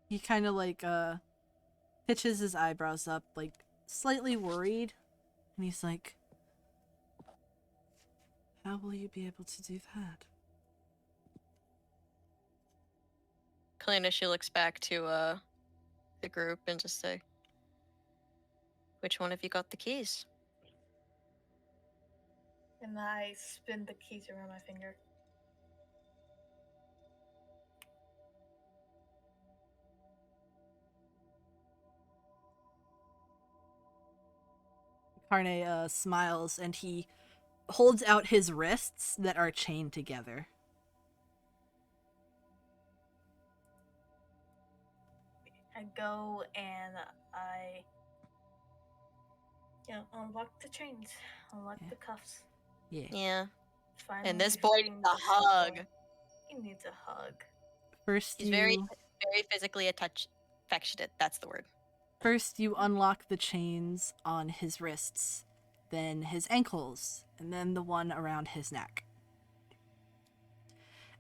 He kind of, like, pitches his eyebrows up, like, slightly worried. And he's like, "How will you be able to do that?" Kalina, she looks back to the group and just say, which one of you got the keys? And I spin the keys around my finger. Carne smiles, and he holds out his wrists that are chained together. I go and I, unlock the chains, unlock the cuffs. Yeah. Yeah. Finally And this boy needs freeing a this hug. boy. He needs a hug. First He's you very physically affectionate. That's the word. First, you unlock the chains on his wrists, then his ankles, and then the one around his neck.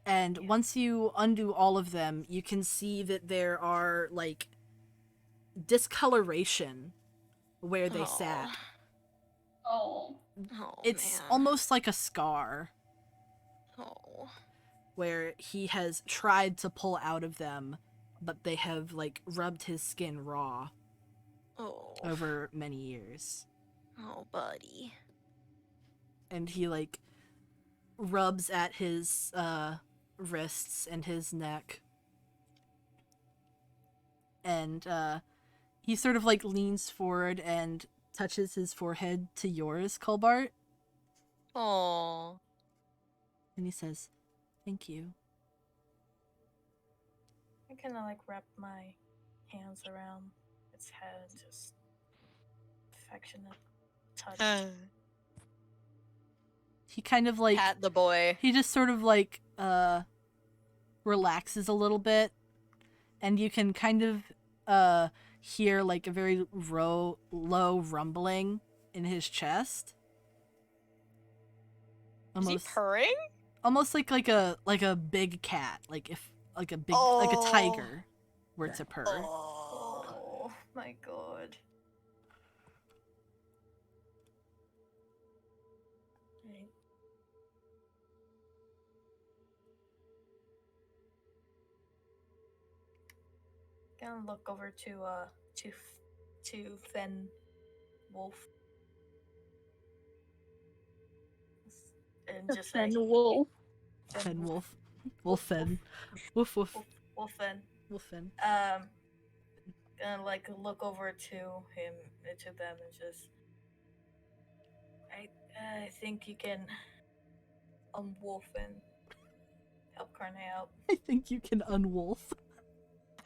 And once you undo all of them, you can see that there are, like, discoloration where they sat. Oh. Oh, It's man. almost like a scar Oh. where he has tried to pull out of them, but they have, like, rubbed his skin raw Oh. over many years. Oh, buddy. And he, like, rubs at his wrists and his neck. And he sort of, like, leans forward and touches his forehead to yours, Colbart. Oh. And he says, "Thank you." I kind of like wrap my hands around its head and just affectionate touch. He kind of, like, Pat the boy. he just sort of, like, relaxes a little bit. And you can kind of hear, like, a very low rumbling in his chest. Is he purring? Almost like a big cat, like a tiger were to purr. Oh my god. Right. Gonna look over to Fen Wolf. And just say, Wolf. Fen wolf, wolf fen, woof woof, Wolfen. wolf fen. Gonna like look over to him, to them, and just, I think you can unwolf and help Carne out. I think you can unwolf.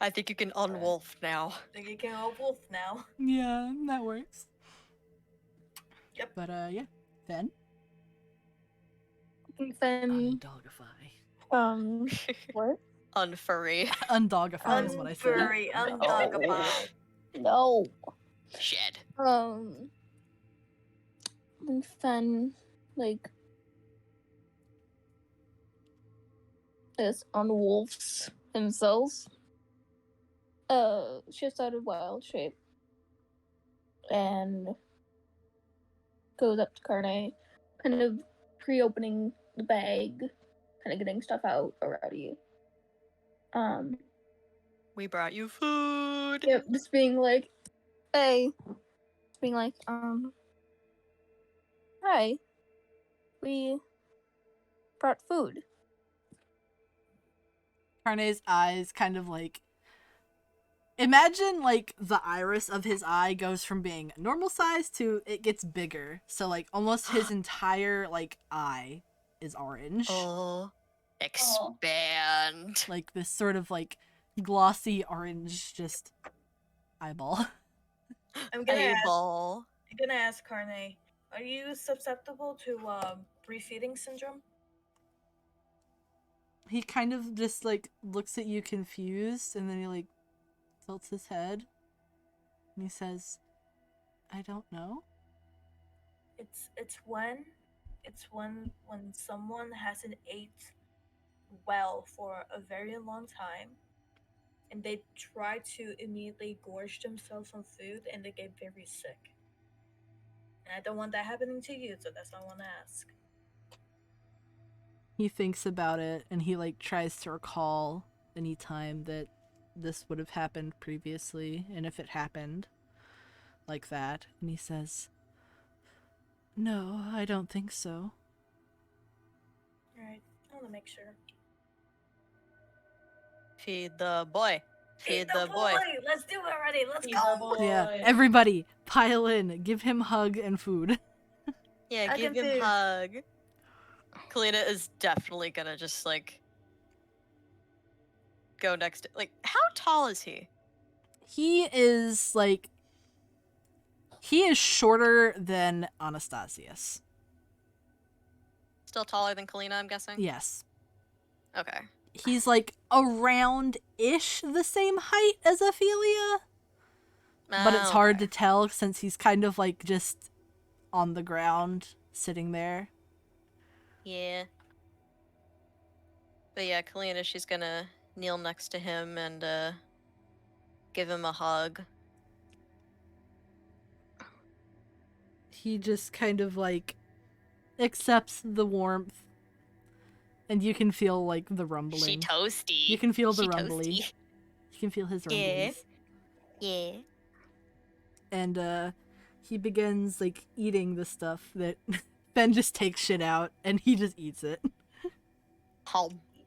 I think you can unwolf now. I think you can unwolf now. Yeah, that works. Yep. But yeah, Fen. Then Undogify. what? Unfurry. Undogify is what I said. Unfurry, undogify. No. Shed. Then Fen, like, is on wolves themselves. Shifts out of wild shape and goes up to Carne, kind of pre-opening the bag, kind of getting stuff out already. We brought you food. Yep, just being like, hey, being like, hi, we brought food. Carne's eyes kind of like, imagine like the iris of his eye goes from being normal size to it gets bigger. So like almost his entire like eye is orange. Oh. Expand. Like this sort of like glossy orange just eyeball. I'm gonna ask Carne, are you susceptible to refeeding syndrome? He kind of just like looks at you confused and then he like tilts his head and he says, "I don't know." It's when someone hasn't ate well for a very long time and they try to immediately gorge themselves on food and they get very sick. And I don't want that happening to you, so that's why I want to ask. He thinks about it and he like tries to recall any time that this would have happened previously and if it happened like that, and he says, "No, I don't think so." Alright, I want to make sure. Feed the boy. Feed the boy. Let's do it already. Let's Feed go. the boy. Yeah, everybody pile in, give him hug and food. Yeah, I give can him food. hug. Kalina is definitely gonna just like go next to, like, how tall is he? He is like, he is shorter than Anastasius. Still taller than Kalina, I'm guessing? Yes. Okay. He's like around-ish the same height as Ophelia, but it's hard to tell since he's kind of like just on the ground sitting there. Yeah. But yeah, Kalina, she's gonna kneel next to him and give him a hug. He just kind of like accepts the warmth, and you can feel like the rumbling. She toasty. You can feel the She rumbly. toasty. You can feel his Yeah. rumblies. Yeah. And he begins like eating the stuff that Ben just takes shit out, and he just eats it. Home. Eat.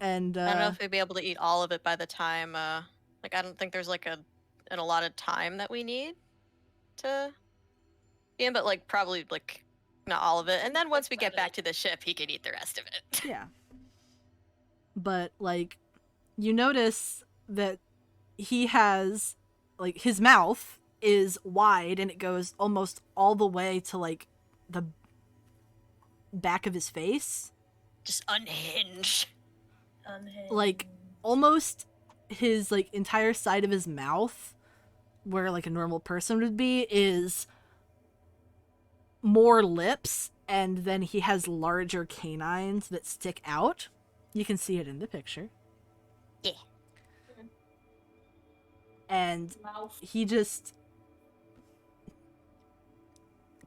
And I don't know if we'd be able to eat all of it by the time. Like, I don't think there's like an allotted time that we need to be in, but like probably like not all of it. And then once we get back to the ship, he can eat the rest of it. yeah. But like, you notice that he has like his mouth is wide and it goes almost all the way to like the back of his face. Just unhinged. Like almost his like entire side of his mouth, where like a normal person would be, is more lips, and then he has larger canines that stick out. You can see it in the picture. Yeah. And Mouth. he just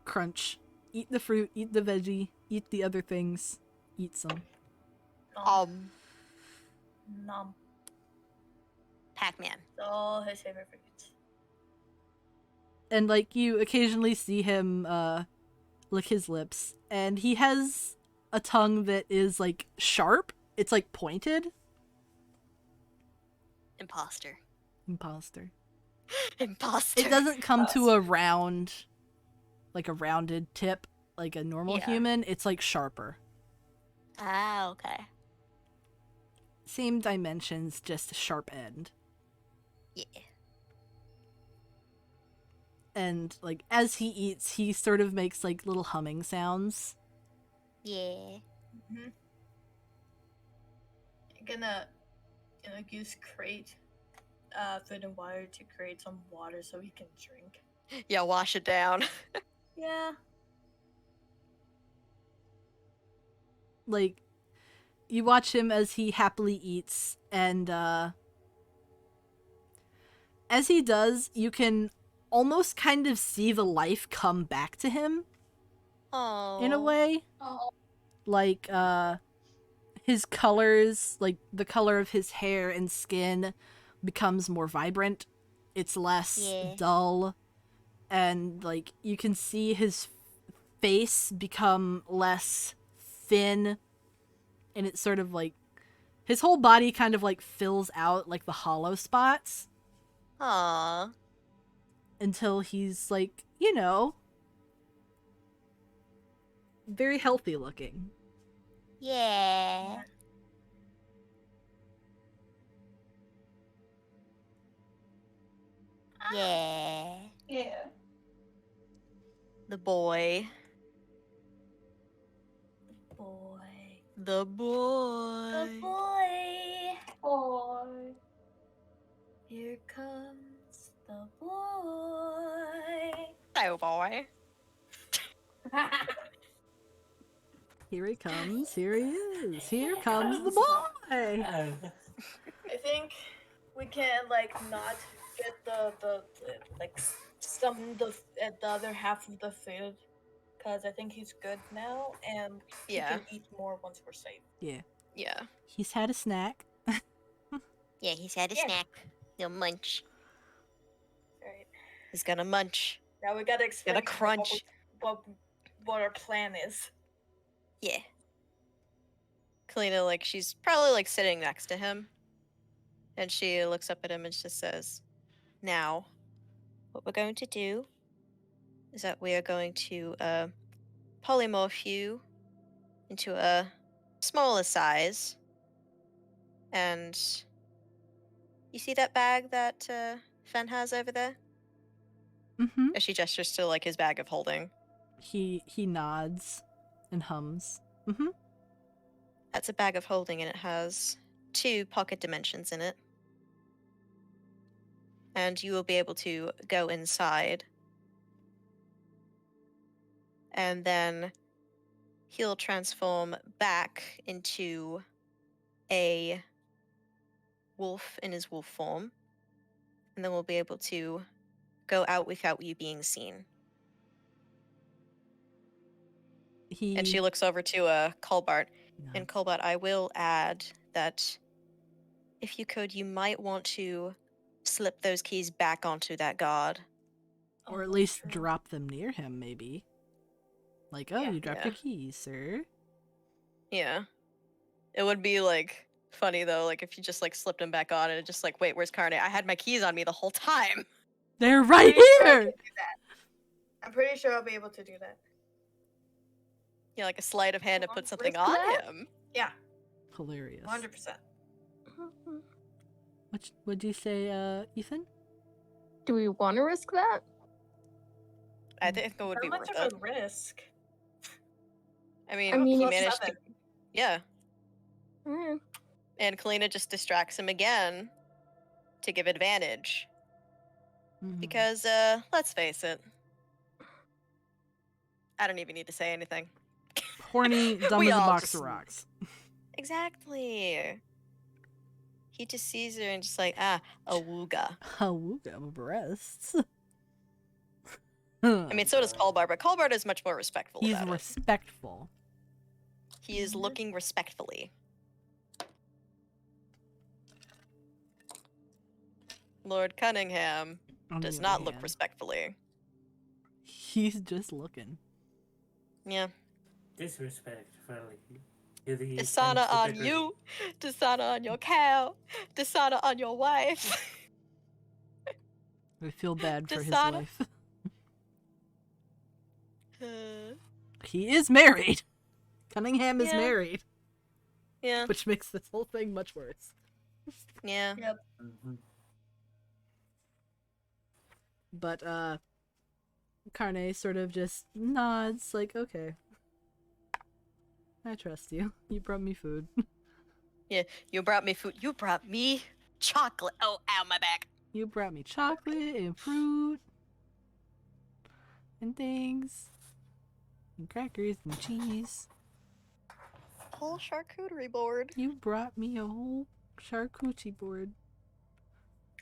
crunch, eat the fruit, eat the veggie, eat the other things, eat some. Nom. Pac-Man. It's all his favorite foods. And like you occasionally see him lick his lips, and he has a tongue that is like sharp. It's like pointed. Imposter. Imposter. Imposter. It doesn't come to a round, like a rounded tip like a normal Yeah. human. It's like sharper. Ah, okay. Same dimensions, just a sharp end. Yeah. And like as he eats, he sort of makes like little humming sounds. Yeah. Mm-hmm. I'm gonna use crate food and water to create some water so he can drink. Yeah, wash it down. Yeah. Like you watch him as he happily eats, and as he does, you can almost kind of see the life come back to him Oh. in a way. Oh. Like his colors, like the color of his hair and skin becomes more vibrant. It's less Yeah. dull, and like you can see his face become less thin, and it's sort of like his whole body kind of like fills out like the hollow spots Aw. until he's like, very healthy looking. Yeah. Yeah. Yeah. The boy. Boy. The boy. The boy. Boy. Here comes the boy. Oh boy. Here he comes. Here he is. Here comes the boy. Uh, I think we can not get the the other half of the food, because I think he's good now, and he Yeah. can eat more once we're safe. Yeah. Yeah. He's had a snack. Yeah, he's had a Yeah. snack. He'll munch. Right. He's gonna munch. Now we gotta explain crunch. what our plan is. Yeah. Kalina, she's probably sitting next to him. And she looks up at him and just says, "Now, what we're going to do is that we are going to polymorph you into a smaller size. And you see that bag that Fen has over there?" Mm-hmm. As she gestures to his bag of holding. He nods and hums. Mm-hmm. That's a bag of holding, and it has 2 pocket dimensions in it. And you will be able to go inside. And then he'll transform back into a wolf in his wolf form, and then we'll be able to go out without you being seen. And she looks over to Colbart, and Colbart, I will add that if you could, you might want to slip those keys back onto that guard. Or at Oh, least true. drop them near him, maybe. Like, oh, Yeah. you dropped Yeah. your keys, sir. Yeah. It would be, like, funny, though, like, if you just, like, slipped them back on and it just, like, wait, where's Carne? I had my keys on me the whole time. They're right Pretty sure I here! can do that. I'm pretty sure I'll be able to do that. Yeah, like a sleight of hand to Well, put something risk on that? him. Yeah, Hilarious. 100%. What'd you say, Ethan? Do we want to risk that? I think it would How be much worth of it. a risk? I mean, I mean, he it's managed to... 7. Yeah. Eh, And Kalina just distracts him again to give advantage. Mhm. Because, let's face it. I don't even need to say anything. Horny, dumb We as a all box just- of rocks. Exactly. He just sees her and just like, a wooga. Awooga breasts. I mean, so does Colbart, but Colbart is much more respectful He's about it. respectful. He is looking respectfully. Lord Cunningham On the does other not look hand, respectfully. He's just looking. Yeah. Disrespectfully. To the Dishonor sense of on degree. you, dishonor on your cow, dishonor on your wife. I feel bad for his Dishonor. life. Uh, He is married. Cunningham is Yeah. married, yeah, which makes this whole thing much worse. yeah. Mhm. But Carne sort of just nods, like, okay. I trust you. You brought me food. You brought me food. You brought me chocolate. Oh, ow, my back. You brought me chocolate and fruit and things. And crackers and cheese. Whole charcuterie board. You brought me a whole charcuterie board.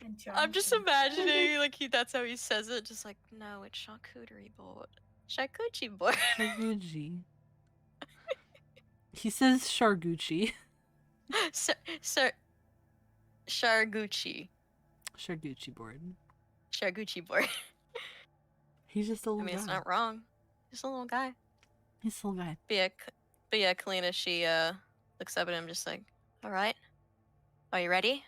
And I'm just Johnson. imagining, like, that's how he says it. Just like, no, it's charcuterie board. Charcuterie board. Chargucci. He says Chargucci. Sir, Chargucci. Chargucci board. Chargucci board. He's just a I little mean, guy. it's not wrong. Just a little guy. He's a little guy. But yeah, Kalina, she looks up at him just like, all right. Are you ready?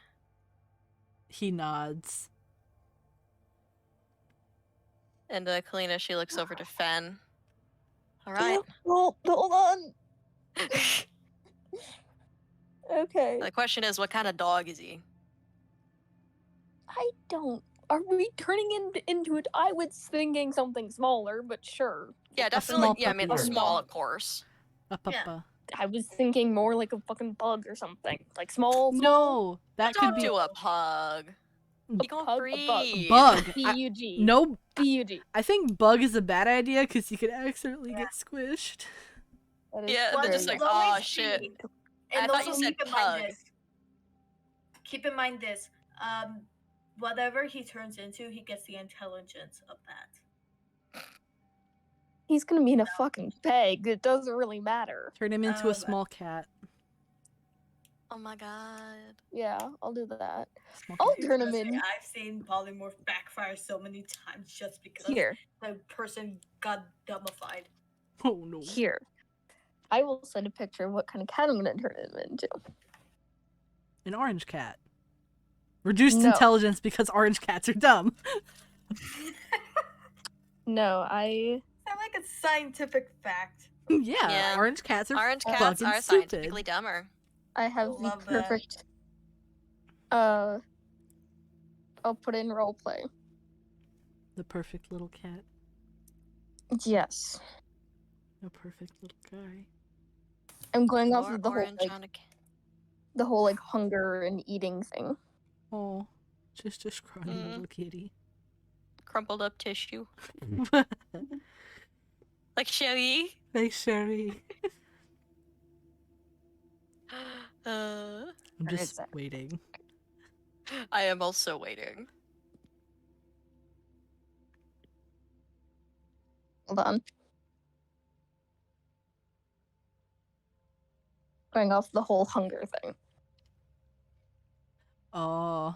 He nods. And Kalina, she looks over to Fen. All right. Hold on. Okay. The question is, what kind of dog is he? I don't. Are we turning into it? I was thinking something smaller, but sure. Yeah, A definitely. small Yeah, I mean, puppy. small, of course. Yeah. I was thinking more like a fucking bug or something. Like small. No, that could Don't be do a pug. He gonna pug, a bug. breathe. bug. B-U-G. No, B-U-G. I think bug is a bad idea because you could accidentally Yeah. get squished. That is Yeah, very they're just like, It's always oh shit. speed. I And thought also you said keep in mind pug. this. Keep in mind this. Whatever he turns into, he gets the intelligence of that. He's gonna be in a fucking peg. It doesn't really matter. Turn him into a Um, small cat. Oh my god. Yeah, I'll do that. Small I'll cat. turn him Trust me, in. I've seen polymorph backfire so many times just because Here. the person got dumbified. Oh no. Here. I will send a picture of what kind of cat I'm gonna turn him into. An orange cat. Reduced No. intelligence because orange cats are dumb. No, I. Sound like a scientific fact. Yeah, Yeah. orange cats are Orange cats fucking are stupid. scientifically dumber. I have the Love that. perfect. I'll put in roleplay. The perfect little cat. Yes, A perfect little guy. I'm going off More of the whole orange like, on a the whole like hunger and eating thing. Oh, just a scrawny Mm. little kitty. crumpled up tissue. Like Sherry. Thanks, Sherry. Uh, I'm Where just is it? waiting. I am also waiting. Hold on. Going off the whole hunger thing. Oh.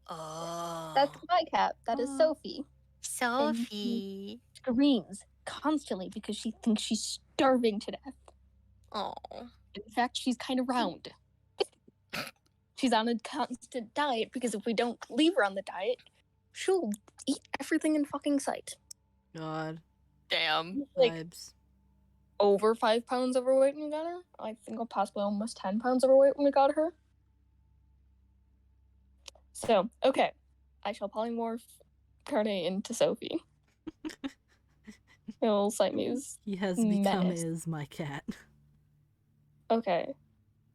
Oh. That's my cat. That is Oh. Sophie. Sophie. Screams constantly because she thinks she's starving to death. Oh. In fact, she's kind of round. She's on a constant diet because if we don't leave her on the diet, she'll eat everything in fucking sight. God. Damn. Like Vibes. over 5 pounds overweight when we got her. I think possibly almost 10 pounds overweight when we got her. So, okay. I shall polymorph Carne into Sophie. It'll cite me as He has become menace. is my cat. Okay.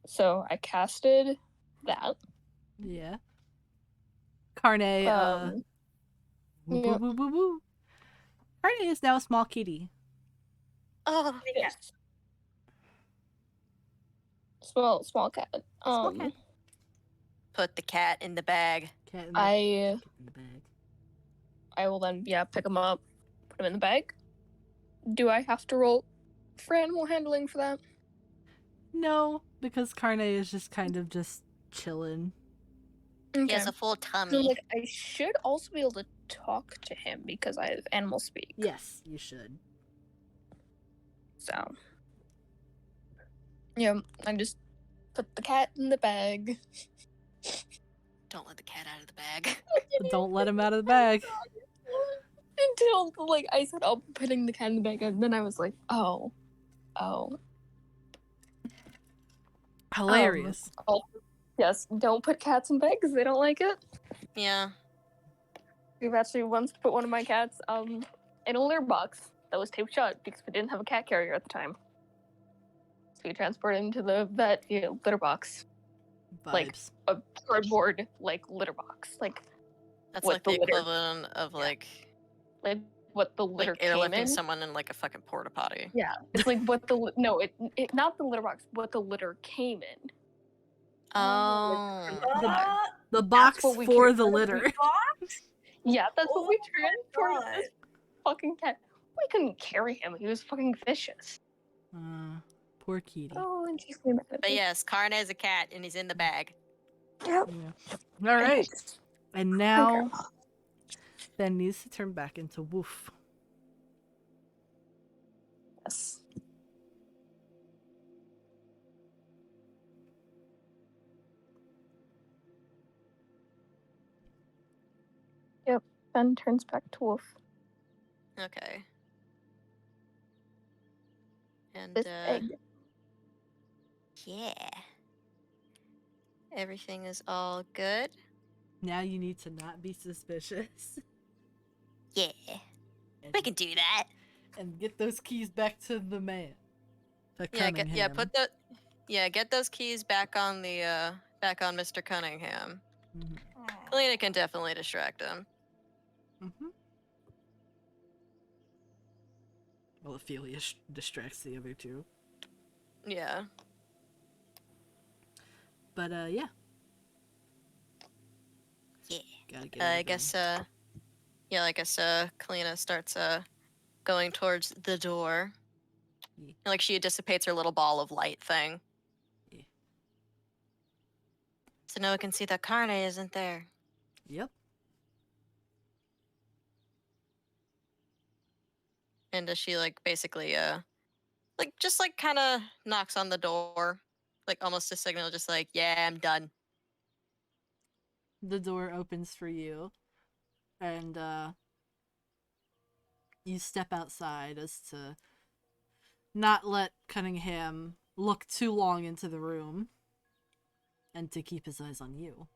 So I casted that. Yeah. Carne, Um, woo yeah. woo woo woo woo. Carne is now a small kitty. Oh. Yes. Small cat. Small cat. Put the cat in the bag. Cat in the, I in the bag. will then pick him up, put him in the bag. Do I have to roll for animal handling for that? No, because Carne is just kind of just chilling. He has a full So, tummy. like, I should also be able to talk to him because I have animal speak. Yes, you should. So, yeah, I just put the cat in the bag. Don't let the cat out of the bag. But don't let him out of the bag. Until, like, I said, "Oh, putting the cat in the bag," and then I was like, oh. Hilarious. Yes, don't put cats in bags. They don't like it. Yeah. We've actually once put one of my cats in a litter box that was taped shut because we didn't have a cat carrier at the time. So we transported him to the vet via litter box, like Vibes. a cardboard litter box, like That's what like the the litter- equivalent of like what the litter came airlifting in. someone in like a fucking porta potty. Yeah, it's like what the no, it not the litter box, what the litter came in. Oh. The box what we for carry- the litter. Yeah, that's what we Oh my transported this fucking cat. We couldn't carry him. He was fucking vicious. Poor kitty. Oh, and she's mad at But me. yes, Karna is a cat and he's in the bag. Yep. Yeah. All right. And now Ben needs to turn back into Woof. Yes. Yep. Ben turns back to Wolf. Okay. And This egg. yeah. Everything is all good. Now you need to not be suspicious. Yeah. And, We can do that. and get those keys back to the man. To Yeah, Cunningham. get those keys back on the back on Mr. Cunningham. Mhm. Kalina can definitely distract him. Mhm. Well, Ophelia distracts the other two. Yeah. But yeah. Yeah. Gotta get I everything. guess Kalina starts going towards the door. Yeah. Like she dissipates her little ball of light thing. Yeah. So Noah can see that Karna isn't there. Yep. And does she basically just kind of knocks on the door, like almost a signal, just like, yeah, I'm done. The door opens for you. And you step outside as to not let Cunningham look too long into the room and to keep his eyes on you.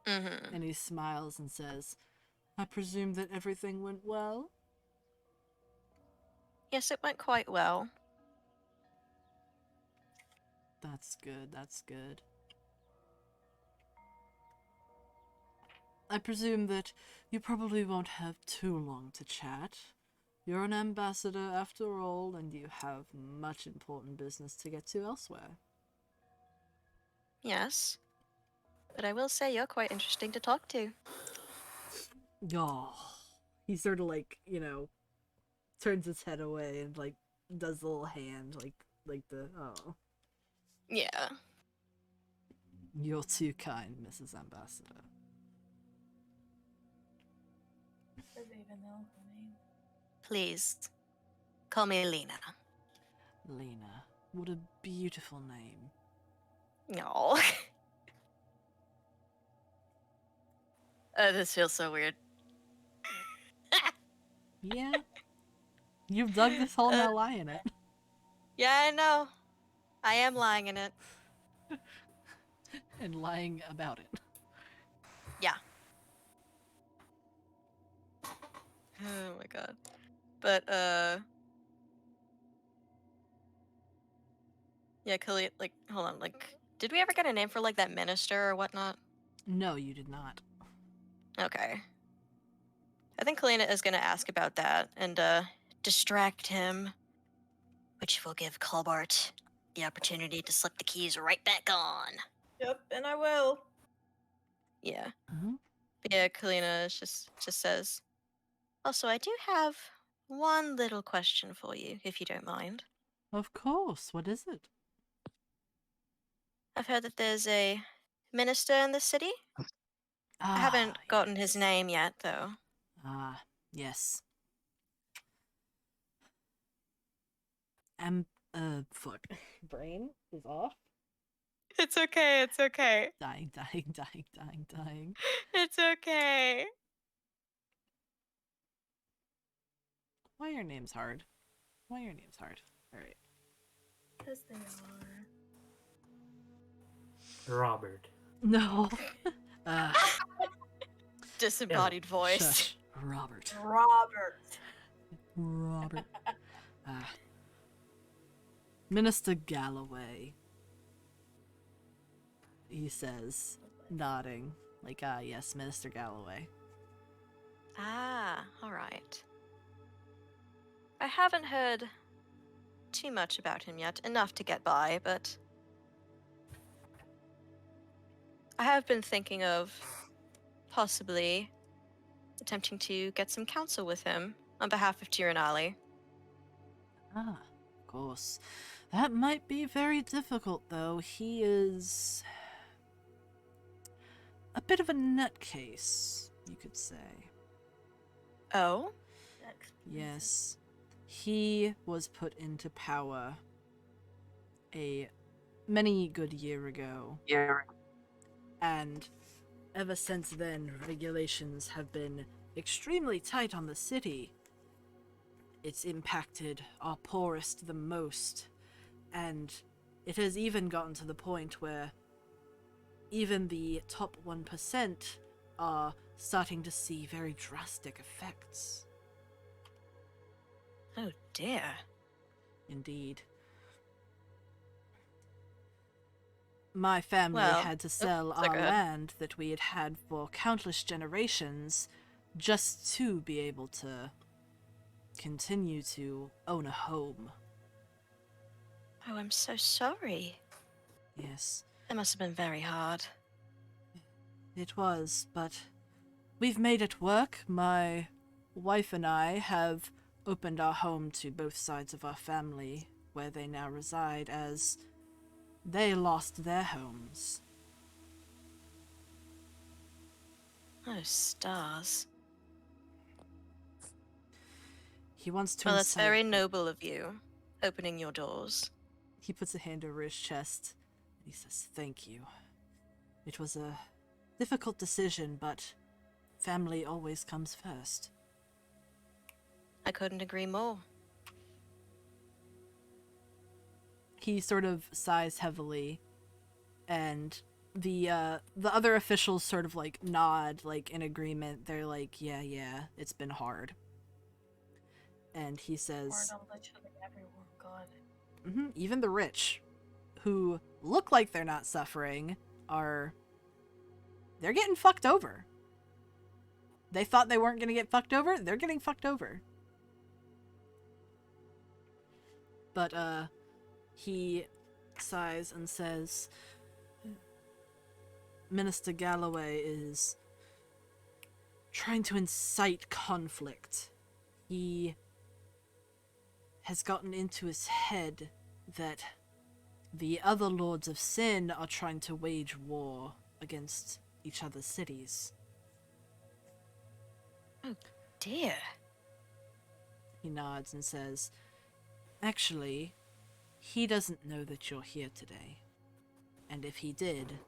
Mm-hmm. And he smiles and says, I presume that everything went well? Yes, it went quite well. That's good, that's good. I presume that you probably won't have too long to chat. You're an ambassador after all, and you have much important business to get to elsewhere. Yes. But I will say you're quite interesting to talk to. Oh, he sort of like, turns his head away and like does the little hand, like the oh. Yeah. You're too kind, Mrs. Ambassador. Does it even know her name? Please, call me Lena. Lena, what a beautiful name. No. This feels so weird. Yeah. You've dug this hole, now lie in it. Yeah, I know. I am lying in it. And lying about it. Yeah. Oh my god. But, yeah, Khalid, like, hold on, like, did we ever get a name for, like, that minister or whatnot? No, you did not. Okay. I think Kalina is gonna ask about that and, distract him, which will give Colbart the opportunity to slip the keys right back on. Yep, and I will. Yeah. Mm-hmm. But yeah, Kalina just says, also, I do have one little question for you, if you don't mind. Of course. What is it? I've heard that there's a minister in the city. I haven't gotten his name yet, though. Yes. Fuck. Brain is off. It's okay, it's okay. Dying. It's okay. Why your name's hard? Alright. Because they are. Robert. No. Disembodied voice. Shush. Robert. Minister Galloway. He says, nodding. Like, yes, Minister Galloway. Ah, alright. I haven't heard too much about him yet, enough to get by, but I have been thinking of possibly attempting to get some counsel with him on behalf of Tiranali. Of course. That might be very difficult, though. He is a bit of a nutcase, you could say. Oh? Yes. He was put into power many good year ago. And ever since then, regulations have been extremely tight on the city. It's impacted our poorest the most, and it has even gotten to the point where even the top 1% are starting to see very drastic effects. Oh dear. Indeed. My family had to sell our land that we had had for countless generations just to be able to continue to own a home. Oh, I'm so sorry. Yes, That must have been very hard. it was, but we've made it work. My wife and I have opened our home to both sides of our family, where they now reside, as they lost their homes. Oh, stars. He wants to Well, that's incite- very noble of you, opening your doors. He puts a hand over his chest, and he says, "Thank you. It was a difficult decision, but family always comes first." I couldn't agree more. He sort of sighs heavily, and the other officials sort of like nod, like in agreement. They're like, yeah, it's been hard. And he says, Hard on literally everyone, God. Even the rich, who look like they're not suffering, they're getting fucked over. They thought they weren't gonna get fucked over. They're getting fucked over. But, he sighs and says, Minister Galloway is trying to incite conflict. He has gotten into his head that the other Lords of Sin are trying to wage war against each other's cities. Dear. He nods and says, actually, he doesn't know that you're here today. And if he did,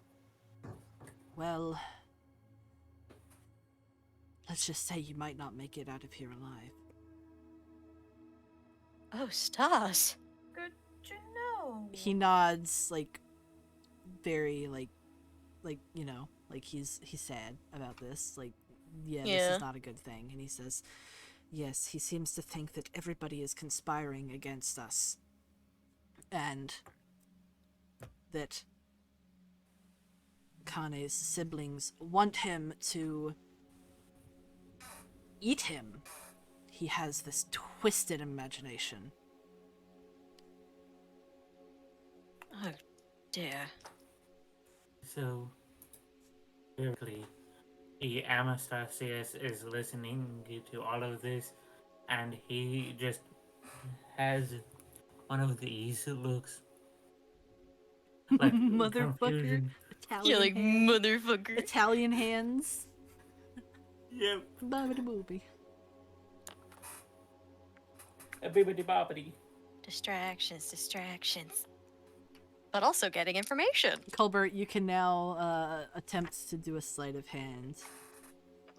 well, let's just say you might not make it out of here alive. Oh, stars. Good to know. He nods, like, very, like, you know, like he's sad about this. Like, this Yeah. is not a good thing. And he says, yes, he seems to think that everybody is conspiring against us. And that Kane's siblings want him to eat him. He has this twisted imagination. Oh, dear. So, clearly, the Anastasius is listening to all of this, and he just has one of these looks. Like Motherfucker. confusion. Italian You're like, hands. motherfucker. Italian hands. Yep. Bobbity boobie. A bibbidi bobbidi. Distractions. But also getting information. Colbert, you can now attempt to do a sleight of hand.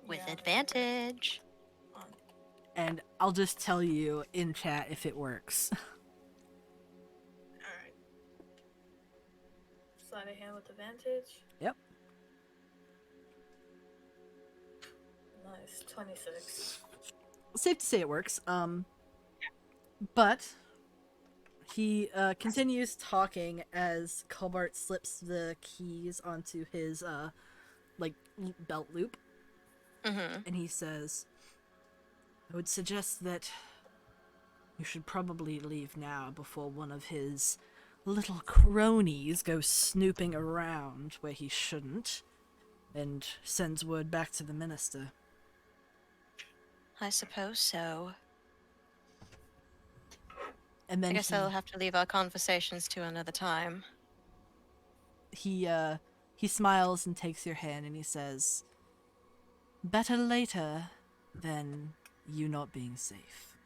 With Yeah. advantage. And I'll just tell you in chat if it works. Alright. Sleight of hand with advantage. Yep. Nice. 26. Safe to say it works. But he continues talking as Colbert slips the keys onto his belt loop, Mm-hmm. and he says, I would suggest that you should probably leave now before one of his little cronies goes snooping around where he shouldn't and sends word back to the minister. I suppose so. And then I guess I'll have to leave our conversations to another time. he smiles and takes your hand and he says, better later than you not being safe.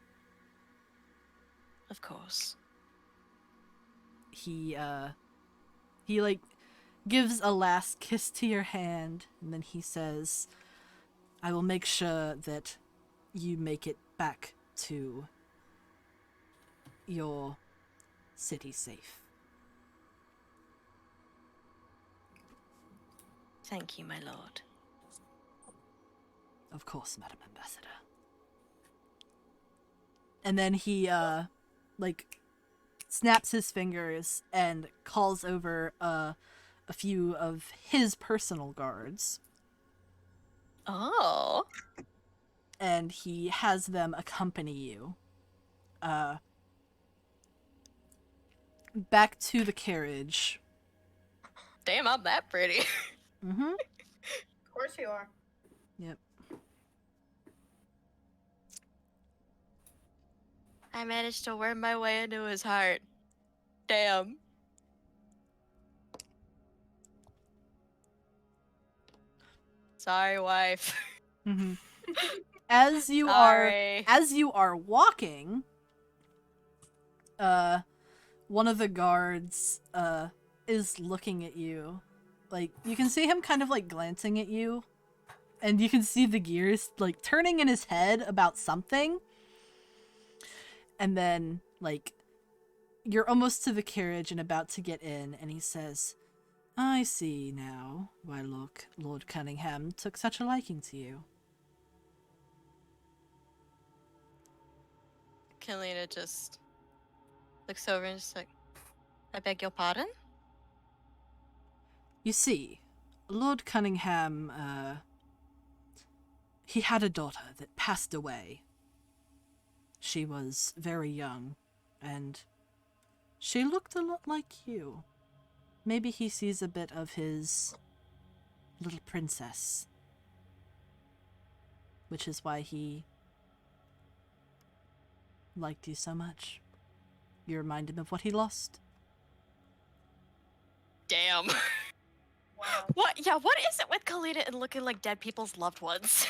Of course. He gives a last kiss to your hand, and then he says, I will make sure that you make it back to your city safe. Thank you, my lord. Of course, Madam Ambassador. And then he snaps his fingers and calls over a few of his personal guards, Oh. and he has them accompany you back to the carriage. Damn, I'm that pretty. Mm-hmm. Of course you are. Yep. I managed to worm my way into his heart. Damn. Sorry, wife. Mm-hmm. As you Sorry. are walking, one of the guards is looking at you. Like, you can see him kind of like glancing at you, and you can see the gears like turning in his head about something. And then, like, you're almost to the carriage and about to get in, and he says, I see now why Lord Cunningham took such a liking to you. Kalina just looks over and just like, I beg your pardon? You see, Lord Cunningham, he had a daughter that passed away. She was very young, and She looked a lot like you. Maybe he sees a bit of his little princess. Which is why he liked you so much. You remind him of what he lost. Damn. Wow. What? Yeah, what is it with Kalina and looking like dead people's loved ones?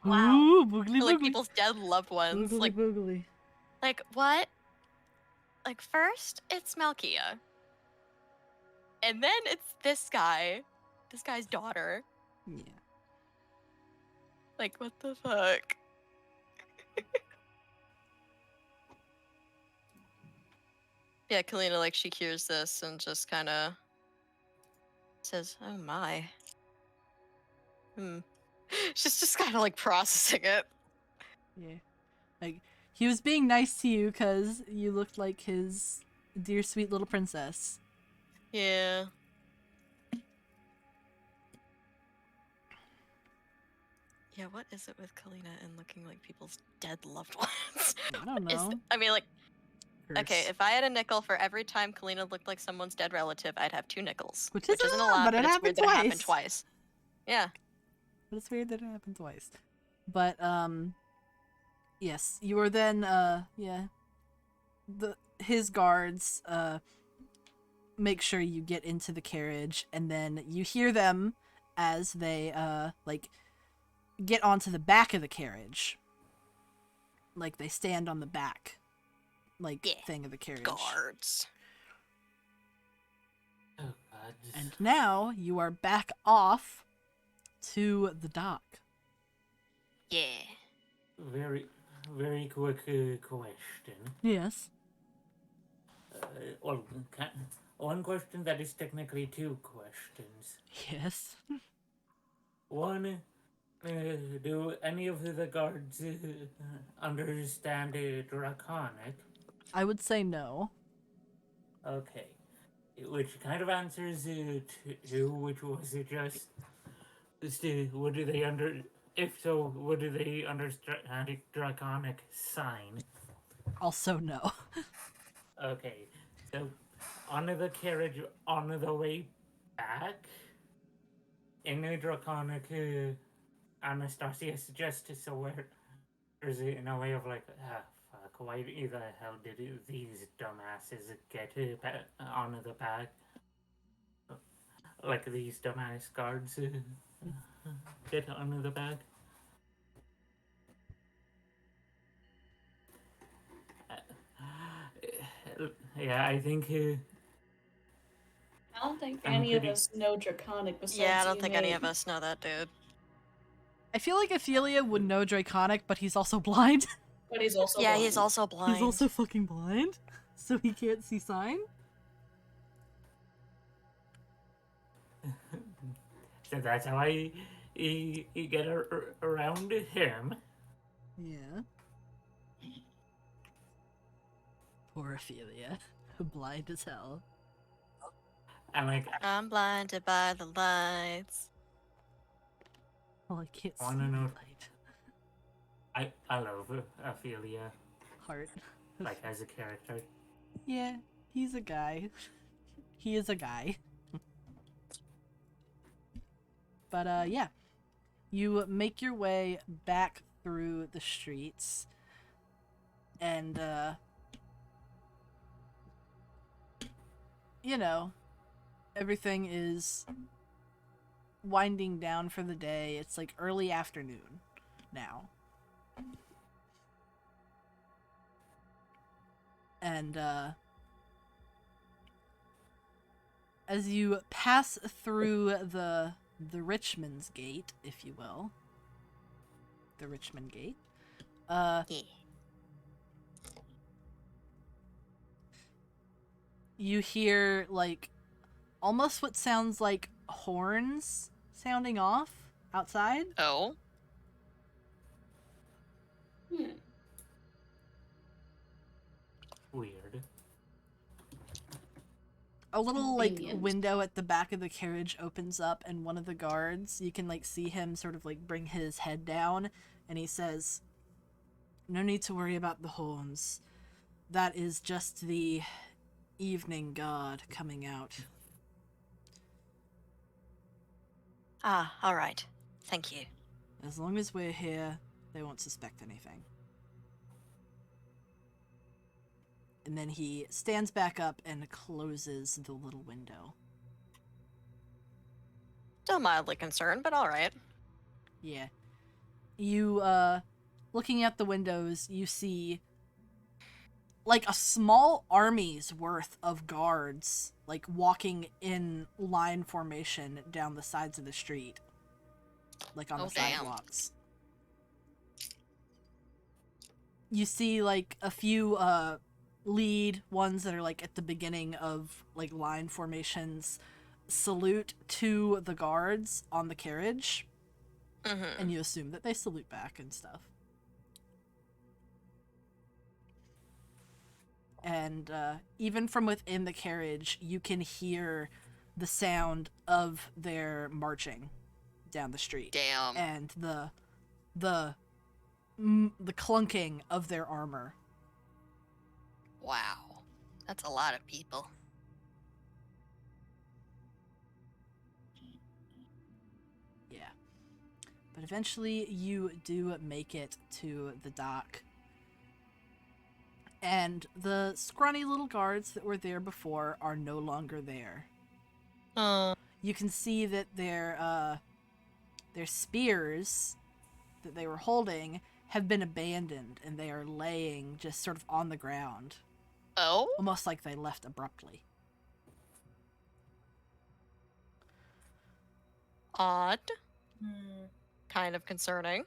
Wow. Ooh, boogly Or, like boogly. people's dead loved ones. Boogly boogly. Like what? Like first it's Malkia. And then it's this guy. This guy's daughter. Yeah. Like what the fuck? Yeah, Kalina, like, she hears this and just kind of says, oh my. She's just kind of, like, processing it. Yeah. Like, he was being nice to you because you looked like his dear sweet little princess. Yeah. Yeah, what is it with Kalina and looking like people's dead loved ones? I don't know. I mean, like, okay, Curse. if I had a nickel for every time Kalina looked like someone's dead relative, I'd have 2 nickels. Which isn't isn't a a lot, lot, but it it's happened weird that it happened twice. twice. Yeah. But it's weird that it happened twice. But, yes, you were then, his guards, make sure you get into the carriage, and then you hear them as they, like, get onto the back of the carriage. Like, they stand on the back, like, Yeah. thing of the carriage. Guards. Oh god. And now you are back off to the dock. Yeah. Very, very quick question. Yes. Well, one question that is technically 2 questions. Yes. One, do any of the guards understand Draconic? I would say no. Okay. Which kind of answers to which was it just would they if so, would they understand Draconic sign? Also no. Okay. So on the carriage on the way back in the Draconic Anastasia suggests so where is it in a way of like fuck, why the hell did these dumbasses get on the back? Like these dumbass guards get on the back. Yeah, I think. I don't think I'm any of pretty- us know Draconic besides Yeah, I you, don't think any Nate. of us know that dude. I feel like Ophelia would know Draconic, but he's also blind. But he's also Yeah, blind. he's also blind. He's also fucking blind, so he can't see sign. So that's how you get around him. Yeah. Poor Ophelia. Blind as hell. And like, I'm blinded by the lights. Well, I can't see Wanna the know- light. I love Ophelia, Heart. like as a character. Yeah, he's a guy. He is a guy. But, yeah. You make your way back through the streets. And, you know, everything is winding down for the day. It's like early afternoon now. And, as you pass through the Richmond's Gate, if you will. The Richmond Gate. Yeah. You hear, like, almost what sounds like horns sounding off outside. Oh? Hmm. Weird. A little, like, Convenient. window at the back of the carriage opens up, and one of the guards, you can, like, see him sort of, like, bring his head down, and he says, "No need to worry about the horns. That is just the evening guard coming out. Ah, all right. Thank you. As long as we're here, they won't suspect anything. And then he stands back up and closes the little window. Still mildly concerned, but all right. Yeah. You, looking at the windows, you see, like, a small army's worth of guards, like, walking in line formation down the sides of the street. Like, on Oh, the damn. sidewalks. You see, like, a few, lead ones that are, like, at the beginning of, like, line formations salute to the guards on the carriage. Mm-hmm. And you assume that they salute back and stuff. And even from within the carriage, you can hear the sound of their marching down the street. Damn. And the clunking of their armor. Wow. That's a lot of people. Yeah. But eventually you do make it to the dock. And the scrawny little guards that were there before are no longer there. You can see that their spears that they were holding have been abandoned, and they are laying just sort of on the ground. Oh? Almost like they left abruptly. Odd. Hmm. Kind of concerning.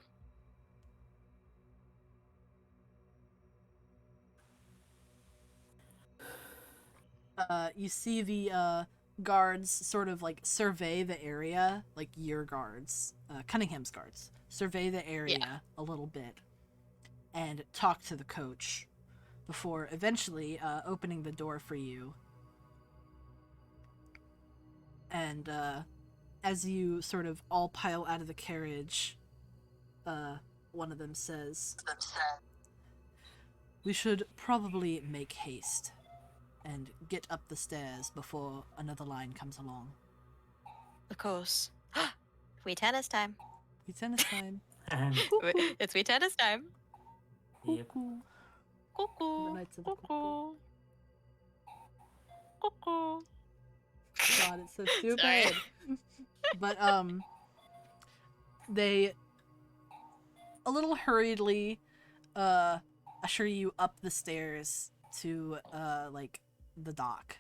You see the guards sort of like survey the area, like your guards, Cunningham's guards, survey the area a little bit and talk to the coach before eventually opening the door for you. And as you sort of all pile out of the carriage, one of them says, "We should probably make haste and get up the stairs before another line comes along." Of course. Free tennis time. It's tennis time. And It's free tennis time. yep. Cuckoo. Cuckoo. The Knights of the Cuckoo. Cuckoo. God, it's so stupid. Sorry. But they a little hurriedly usher you up the stairs to like the dock.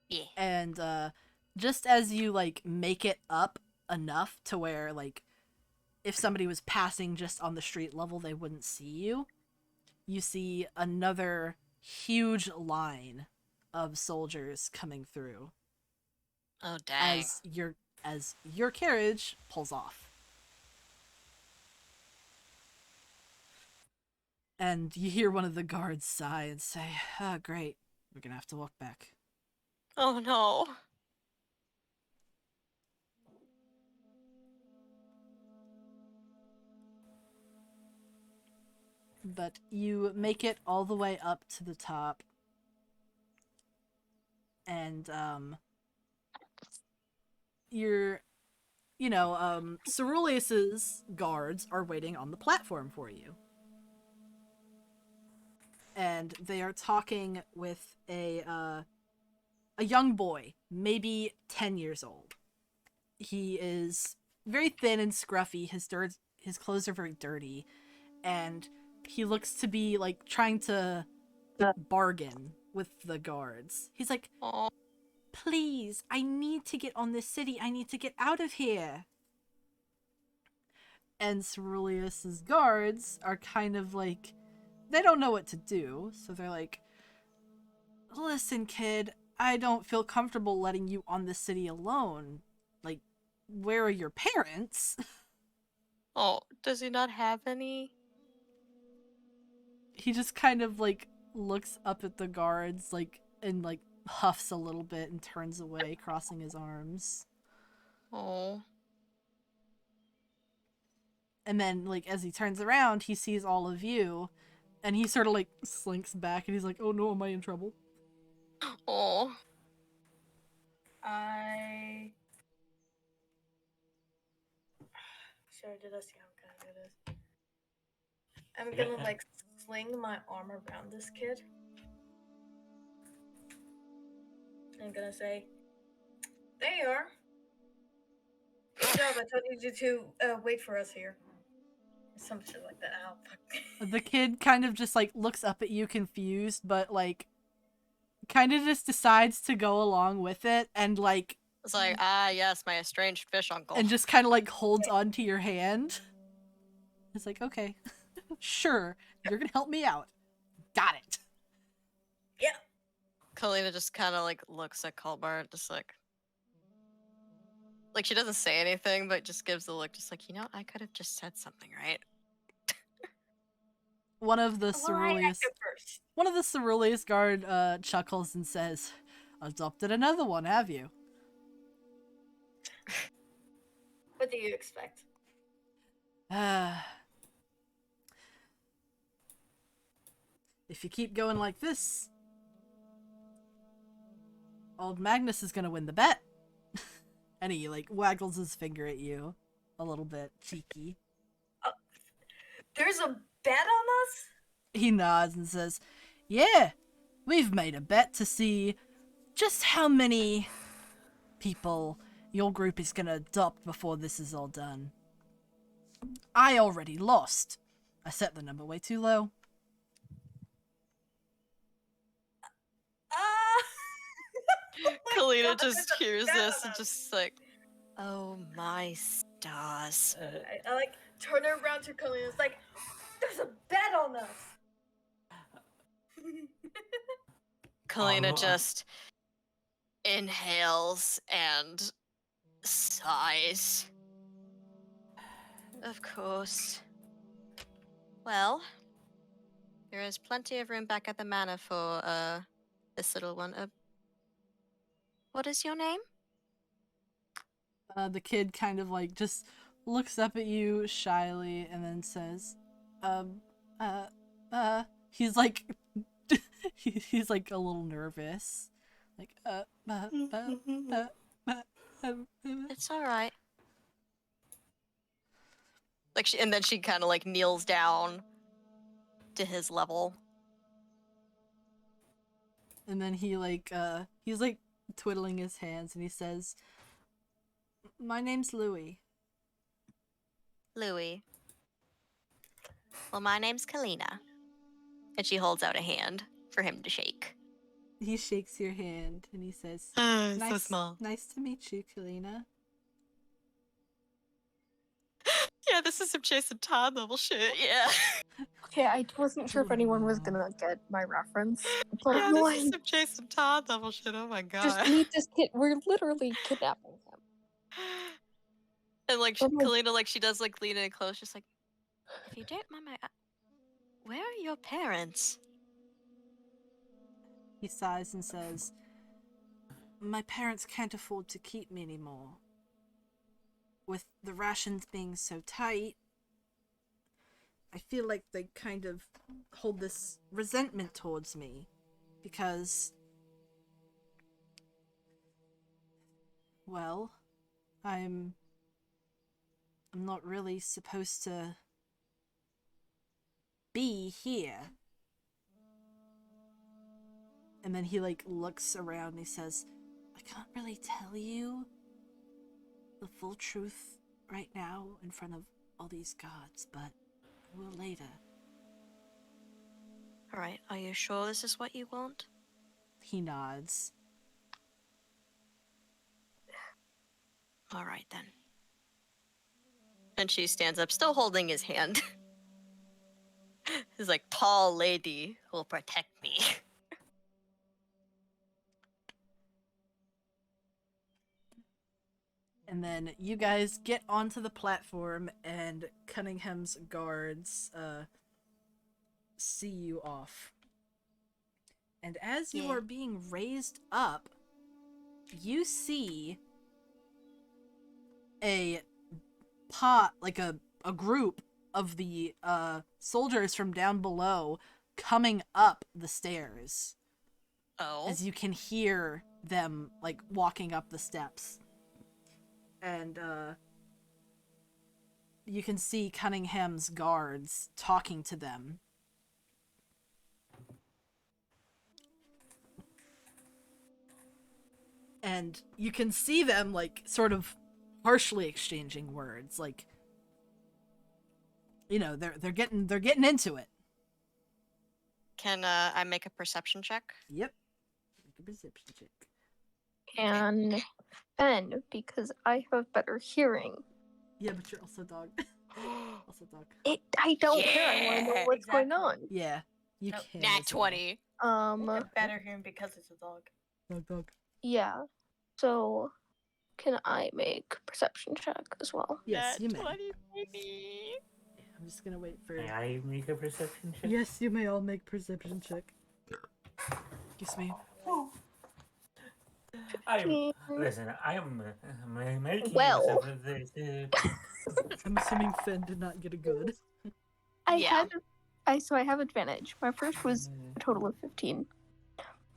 Yeah. And just as you like make it up enough to where like if somebody was passing just on the street level they wouldn't see you, you see another huge line of soldiers coming through Oh, dang. as your carriage pulls off. And you hear one of the guards sigh and say, "Ah, great. We're gonna have to walk back." Oh, no. But you make it all the way up to the top. And, Ceruleus's guards are waiting on the platform for you. And they are talking with a young boy, maybe 10 years old. He is very thin and scruffy. His clothes are very dirty. And he looks to be, like, trying to bargain with the guards. He's like, Oh. "Please, I need to get on this city. I need to get out of here." And Ceruleus's guards are kind of like, they don't know what to do. So they're like, "Listen, kid, I don't feel comfortable letting you on the city alone. Like, where are your parents?" Oh, does he not have any? He just kind of like looks up at the guards like and like huffs a little bit and turns away, crossing his arms. Oh. And then like as he turns around, he sees all of you And he sort of like slinks back and he's like, oh no, am I in trouble? Oh. Sorry, did I see how I'm gonna do this? I'm gonna like sling my arm around this kid. I'm gonna say, there you are. Good job, I told you to wait for us here. Some shit like that. Oh, fuck. The kid kind of just like looks up at you confused, but like kind of just decides to go along with it and like It's like, yes, my estranged fish uncle. and just kind of like holds onto your hand. It's like, okay, sure, you're gonna help me out. Got it. Yeah. Kalina just kind of like looks at Colbart, just like she doesn't say anything, but just gives the look, just like, I could have just said something, right? One of the Well, I ceruleus acted first. guard chuckles and says, adopted another one, have you? What do you expect? If you keep going like this, old Magnus is gonna win the bet. And he like waggles his finger at you a little bit cheeky. There's a bet on us? He nods and says, yeah, we've made a bet to see just how many people your group is gonna adopt before this is all done. I already lost. I set the number way too low. Kalina God, just there's a hears bet this on and us. just like, oh my stars. I like turn around to Kalina. It's like, there's a bet on us. Kalina just inhales and sighs. Of course. Well, there is plenty of room back at the manor for this little one. What is your name? The kid kind of like just looks up at you shyly and then says, he's like, he's like a little nervous. Like, It's all right. Like, and then she kind of like kneels down to his level. And then he like, he's like twiddling his hands and he says, my name's Louis. Louis. Well, my name's Kalina. And she holds out a hand for him to shake. He shakes your hand and he says, So small. Nice to meet you, Kalina. Yeah, this is some Jason Todd level shit, yeah. Okay, I wasn't sure if anyone was gonna get my reference, but Yeah, I'm this like, is some Jason Todd level shit, oh my god. just meet this kid. We're literally kidnapping him. And like, Oh my- Kalina, like, she does like lean in close, just like, if you don't mind my... where are your parents? He sighs and says, my parents can't afford to keep me anymore. With the rations being so tight, I feel like they kind of hold this resentment towards me. Because, well, I'm not really supposed to be here. And then he like looks around and he says, I can't really tell you the full truth right now in front of all these guards, but I will later. Alright, are you sure this is what you want? He nods. Alright then. And she stands up, still holding his hand. This like tall lady who will protect me. And then you guys get onto the platform and Cunningham's guards see you off. And as you Yeah. are being raised up, you see a pot, like a group of the soldiers from down below coming up the stairs Oh. as you can hear them like walking up the steps. And you can see Cunningham's guards talking to them. And you can see them like sort of harshly exchanging words, like, you know, they're getting into it. Can I make a perception check? Yep. Make a perception check. And Ben, because I have better hearing. Yeah, but you're also dog. Also dog. I don't care. I want to know Yeah, what's going exactly. on. Yeah, you Nope. can. Nat as well. 20. Get better hearing because it's a dog. Dog. Yeah. So, can I make perception check as well? Yes, you may. baby. I'm just gonna wait for. May I make a perception check? Yes, you may all make perception check. Excuse me. Listen, I am making Well. myself this. I'm assuming Finn did not get a good. Yeah. So I have advantage. My first was a total of 15.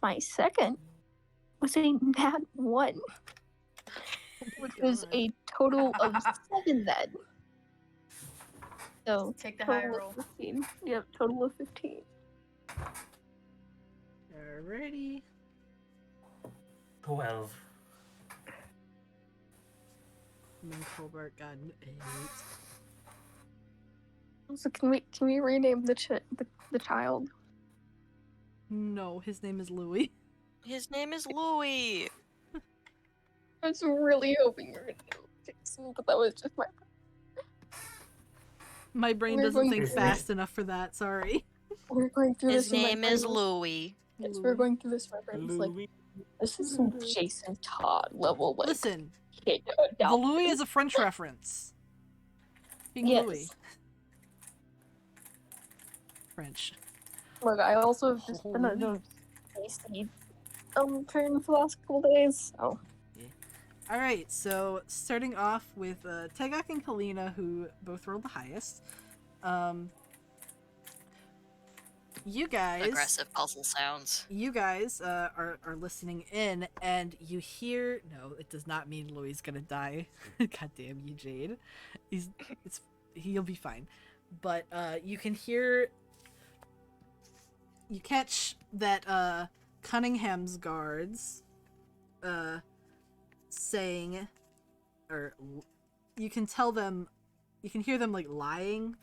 My second was a nat 1, which was a total of 7 then. So Take the higher total roll. of 15. Yep, total of 15. Alrighty. 12. And then Colbert got an 8. So can we rename the child? No, his name is Louis. His name is Louis. I was really hoping you were gonna do Jason, but that was just my. My brain We're doesn't going think through fast enough for that. Sorry. We're going through His this. in my name is brain. Louis. Yes, we're going through this. My brain's like, Louis. this is some Jason Todd level. Like, Listen, kid the adopted. Louis is a French reference. Being Yes. Louis. French. Look, I also have just been on a tasty train for the last couple days. Oh, Alright, so starting off with Tegak and Kalina, who both rolled the highest. You guys Aggressive puzzle sounds. You guys are listening in, and you hear. No, it does not mean Louis is gonna die. God damn you, Jade. He'll be fine. But you can hear. You catch that Cunningham's guards saying, or you can tell them, you can hear them like lying.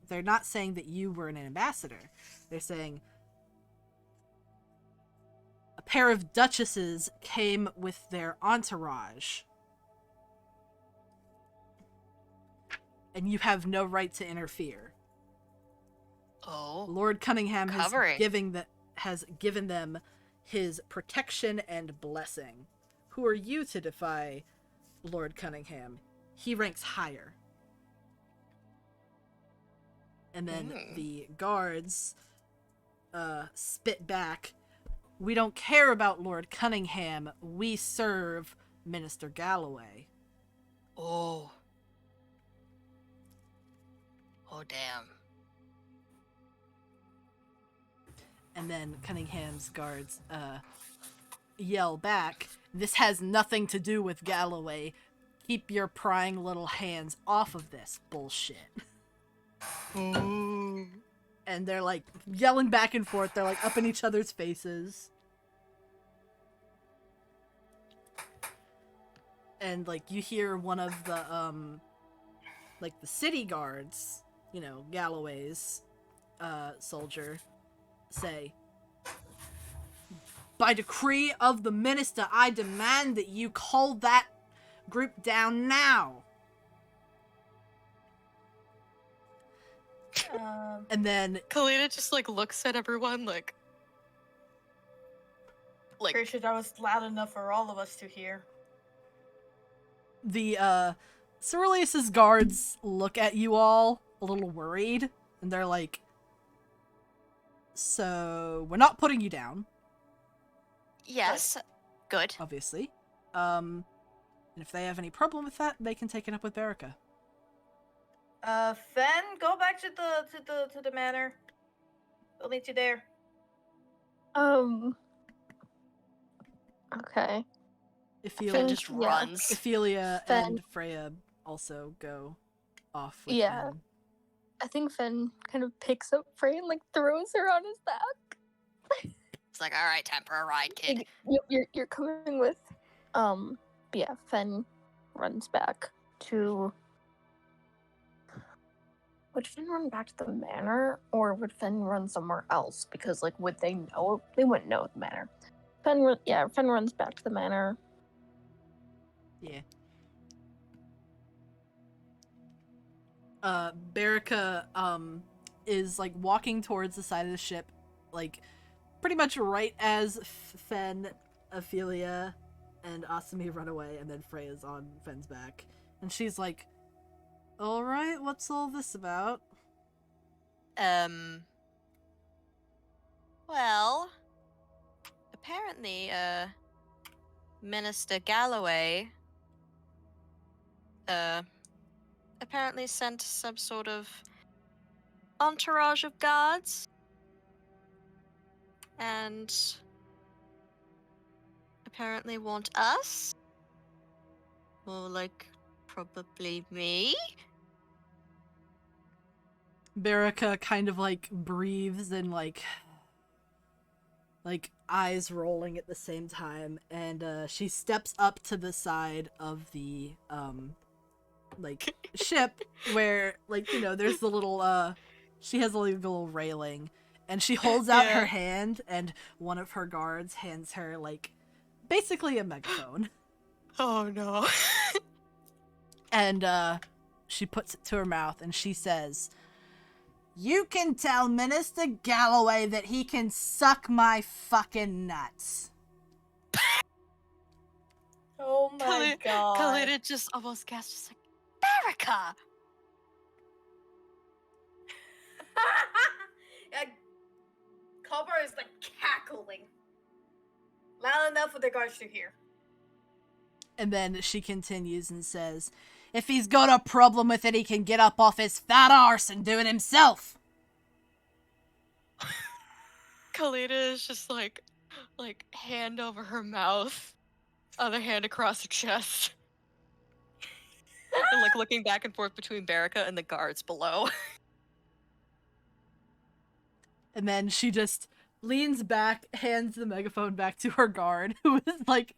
They're not saying that you were an ambassador. They're saying a pair of duchesses came with their entourage, and you have no right to interfere. Oh. Lord Cunningham Covering. has given them his protection and blessing. Who are you to defy Lord Cunningham? He ranks higher. And then the guards spit back, "We don't care about Lord Cunningham. We serve Minister Galloway." Oh. Oh, damn. And then Cunningham's guards yell back, "This has nothing to do with Galloway. Keep your prying little hands off of this bullshit." Ooh. And they're like yelling back and forth. They're like up in each other's faces. And like you hear one of the like the city guards, you know, Galloway's soldier, say, "By decree of the minister, I demand that you call that group down now." And then Kalina just like looks at everyone like Pretty sure that was loud enough for all of us to hear. the Ceruleus's guards look at you all a little worried, and they're like, "So we're not putting you down, yes, good. obviously. And if they have any problem with that, they can take it up with Berica." Fen, go back to the manor. I'll meet you there. Okay. Finn Ophelia, just Yeah. runs. Ophelia Fen- and Freya also go off with Yeah. Finn. I think Finn kind of picks up Frey and like throws her on his back. It's like, all right, time for a ride, kid. Like, you're coming with. But yeah, Finn runs back to. Would Finn run back to the manor, or would Finn run somewhere else? Because like, would they know? They wouldn't know the manor. Finn runs back to the manor. Yeah. Berica is like walking towards the side of the ship, like pretty much right as Fen, Ophelia, and Asami run away, and then Freya's on Fen's back, and she's like, "All right, what's all this about?" Well, apparently, Minister Galloway, apparently sent some sort of entourage of guards, and apparently want us, or like, probably me? Berica kind of like breathes and like eyes rolling at the same time, and she steps up to the side of the like ship where, like, you know, there's the little she has a little railing, and she holds out her Yeah. hand, and one of her guards hands her like basically a megaphone, Oh no. and she puts it to her mouth, and she says, "You can tell Minister Galloway that he can suck my fucking nuts." Oh my god. Kalina just almost gasped, just like, Berica! Yeah, Culver is like cackling. Loud enough for the guards to hear. And then she continues and says, "If he's got a problem with it, he can get up off his fat arse and do it himself." Kalina is just like hand over her mouth, other hand across her chest, and like looking back and forth between Berica and the guards below. And then she just leans back, hands the megaphone back to her guard, who is like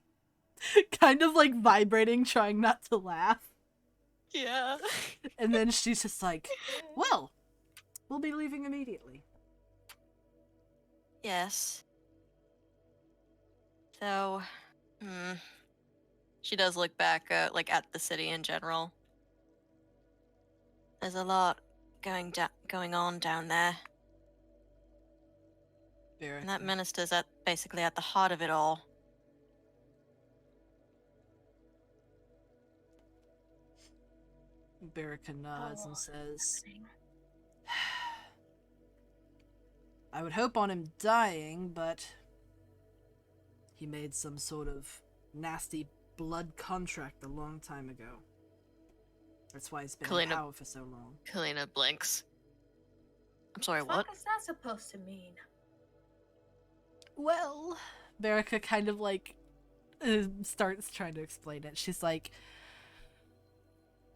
kind of like vibrating, trying not to laugh. Yeah. And then she's just like, "Well, we'll be leaving immediately." Yes. So, she does look back, like at the city in general. There's a lot going on down there, and that minister's basically at the heart of it all. Berica nods and says, "I would hope on him dying, but he made some sort of nasty blood contract a long time ago. That's why he's been in power for so long." Kalina blinks. I'm sorry, What what? is that supposed to mean? Well, Berica kind of like starts trying to explain it. She's like,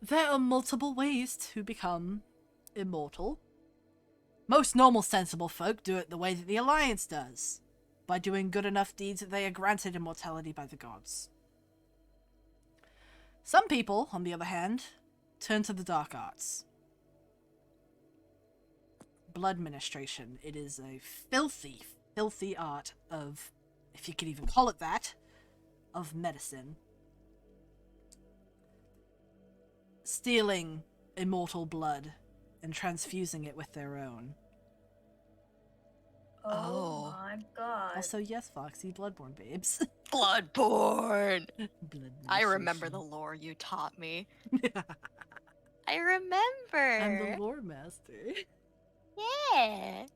"There are multiple ways to become immortal. Most normal, sensible folk do it the way that the Alliance does, by doing good enough deeds that they are granted immortality by the gods. Some people, on the other hand, turn to the dark arts. Blood ministration. It is a filthy, filthy art of, if you could even call it that, of medicine. Stealing immortal blood and transfusing it with their own. Oh. My god. Also, yes, Foxy, Bloodborne babes. Bloodborne! Blood I remember the ministration. lore you taught me. I remember! I'm the lore master. Yeah!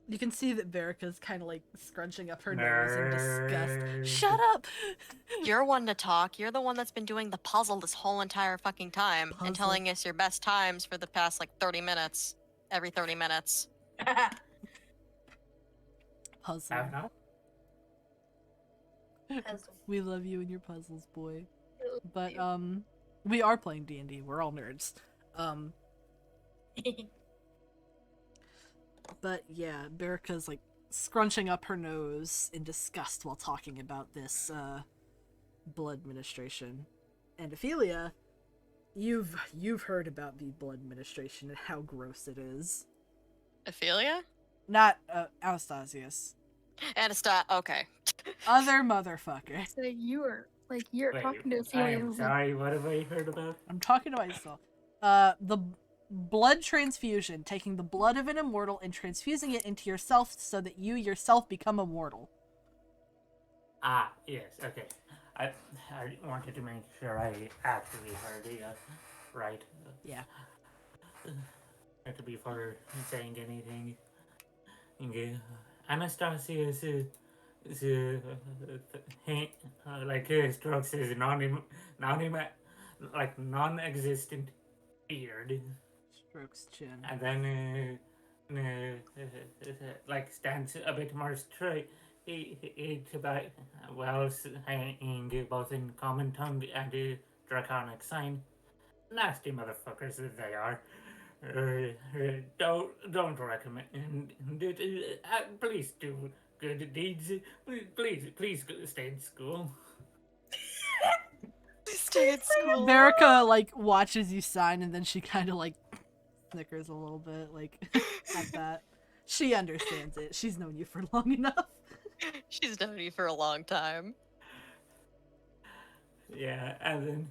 You can see that Verica's kind of like scrunching up her nose in disgust. Nerd. Shut up! You're one to talk. You're the one that's been doing the puzzle this whole entire fucking time Puzzle. and telling us your best times for the past like 30 minutes. Every 30 minutes. Puzzle. Have not? Puzzle. We love you and your puzzles, boy. But we are playing D&D. We're all nerds. But yeah, Verica's like scrunching up her nose in disgust while talking about this blood ministration. And Ophelia, you've heard about the blood ministration and how gross it is. Ophelia? Not Anastasius. Okay. Other motherfucker. So you're Wait, talking to Ophelia. I'm sorry, what have I heard about? I'm talking to myself. The blood transfusion, taking the blood of an immortal and transfusing it into yourself so that you yourself become immortal. Ah, yes, okay. I wanted to make sure I actually heard it right. Yeah. Before saying anything. Anastasia's strokes his non-existent beard, Strokes chin. and then stands a bit more straight. It's about saying both in common tongue and draconic sign. Nasty motherfuckers that they are. Don't recommend it. Please do good deeds. Please stay in school. Stay at school. Verica like watches you sign and then she kind of like snickers a little bit like at that. She understands it. She's known you for long enough. She's known you for a long time. Yeah, and then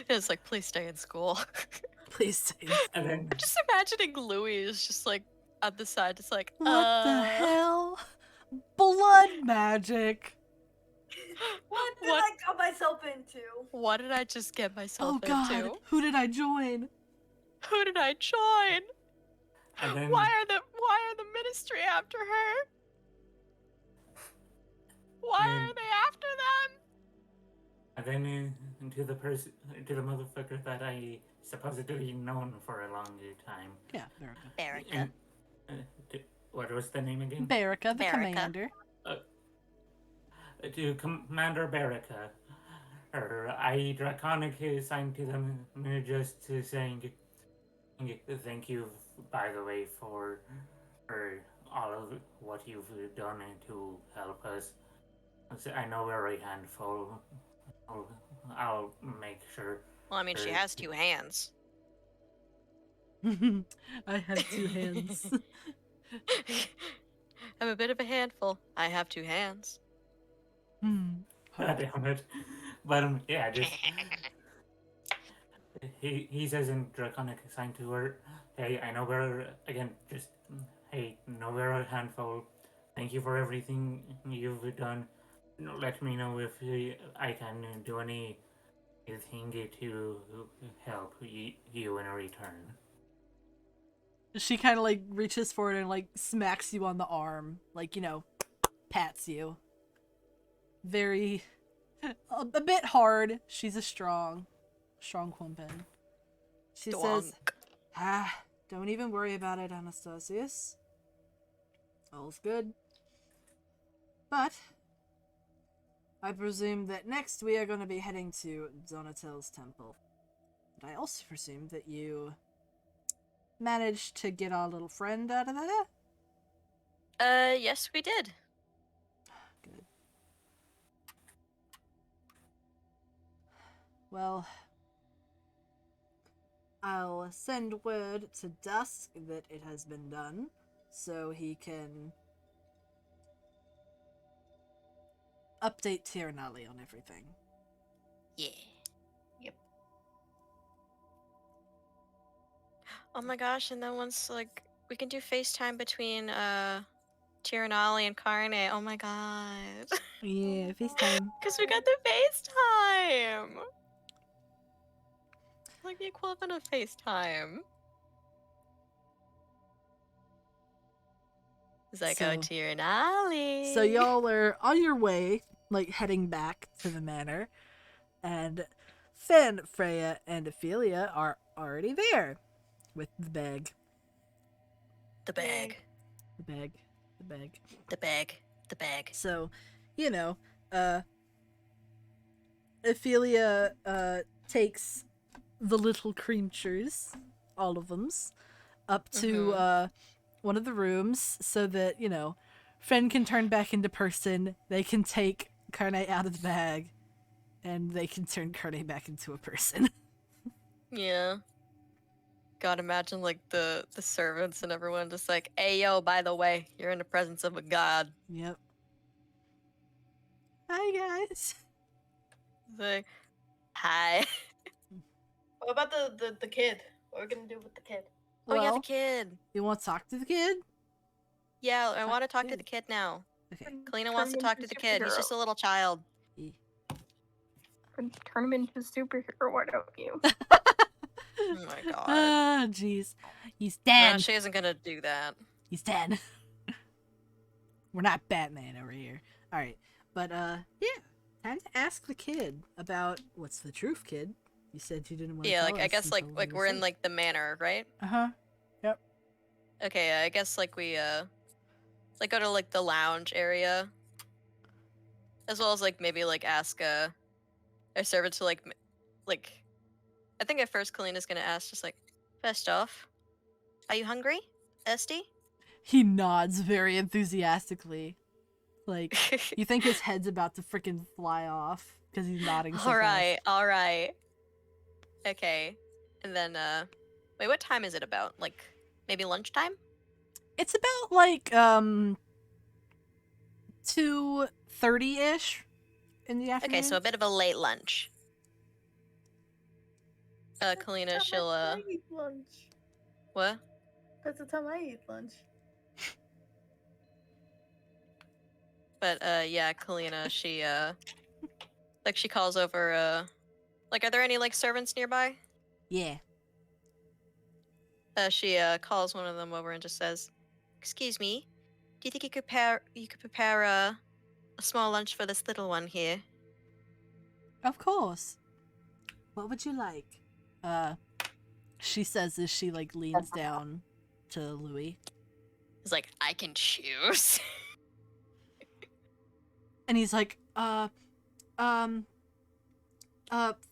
It's like, please stay in school. Please stay in and school. then Just imagining Louis is just like at the side, just like, What the hell? Blood magic. What did What? I got myself into? What did I just get myself Oh god, into? who did I join? Who did I join? and then Why are the ministry after her? Why Man. are they after them? and then to the motherfucker that I supposedly known for a long time. Yeah, Verica. Erica. What was the name again? Verica, the Verica. commander. To Commander Berica. I draconic signed to them just saying thank you, by the way, for all of what you've done to help us. I know we're a handful. I'll make sure. Well, I mean, she has two hands. I have two hands. I'm a bit of a handful. I have two hands. God damn it. But yeah, just he says in draconic sign to her, hey, I know we're we're a handful. Thank you for everything you've done. Let me know if I can do anything to help you in return. She kind of like reaches forward and like smacks you on the arm, like, you know, pats you. Very, a bit hard. She's a strong woman. She says, don't even worry about it, Anastasius. All's good. But I presume that next we are going to be heading to Donatel's temple. And I also presume that you managed to get our little friend out of there? Yes, we did. Good. Well, I'll send word to Dusk that it has been done, so he can update Tiranali on everything. Yeah. Yep. Oh my gosh, and then once, like, we can do FaceTime between, Tiranali and Carne. Oh my god. Yeah, FaceTime. Because we got the FaceTime! Like the equivalent of FaceTime. He's like, So- oh, to your Ollie. So y'all are on your way, like heading back to the manor, and Finn, Freya, and Ophelia are already there with the bag. The bag. The bag. The bag. The bag. The bag. So, you know, Ophelia takes the little creatures, all of them, up to one of the rooms so that, you know, Finn can turn back into person. They can take Carne out of the bag, and they can turn Carne back into a person. Yeah. God, imagine like the servants and everyone just like, hey yo, by the way, you're in the presence of a god. Yep. Hi, guys. Like, hi. What about the kid? What are we gonna do with the kid? Oh yeah, the Well, kid. you want to talk to the kid? Yeah, I want to talk to kid. the kid now. Okay. Kalina wants to Turn him talk to into the kid. He's superhero. just a little child. Turn him into a superhero, why don't you? Oh my god. Ah, jeez. He's No, dead. she isn't gonna do that. He's dead. We're not Batman over here. All right, but yeah, time to ask the kid about what's the truth, kid. You said you didn't want to. Yeah, tell like I us guess like until we were we're in safe. like the manor, right? Uh-huh. Yep. Okay, I guess like we like go to like the lounge area, as well as like maybe like ask a servant to like I think at first Kalina's gonna ask just like, first off, are you hungry? Thirsty? He nods very enthusiastically. Like, you think his head's about to freaking fly off because he's nodding so Alright, fast. alright. Okay. And then wait, what time is it about? Like maybe lunchtime? It's about like 2:30-ish in the afternoon. Okay, so a bit of a late lunch. Kalina, she'll I eat lunch. what? That's the time I eat lunch. But yeah, Kalina, she like she calls over like are there any like servants nearby? Yeah. She calls one of them over and just says, "Excuse me, do you think you could prepare a small lunch for this little one here?" Of course. What would you like? She says as she like leans down to Louis. He's like, "I can choose." And he's like,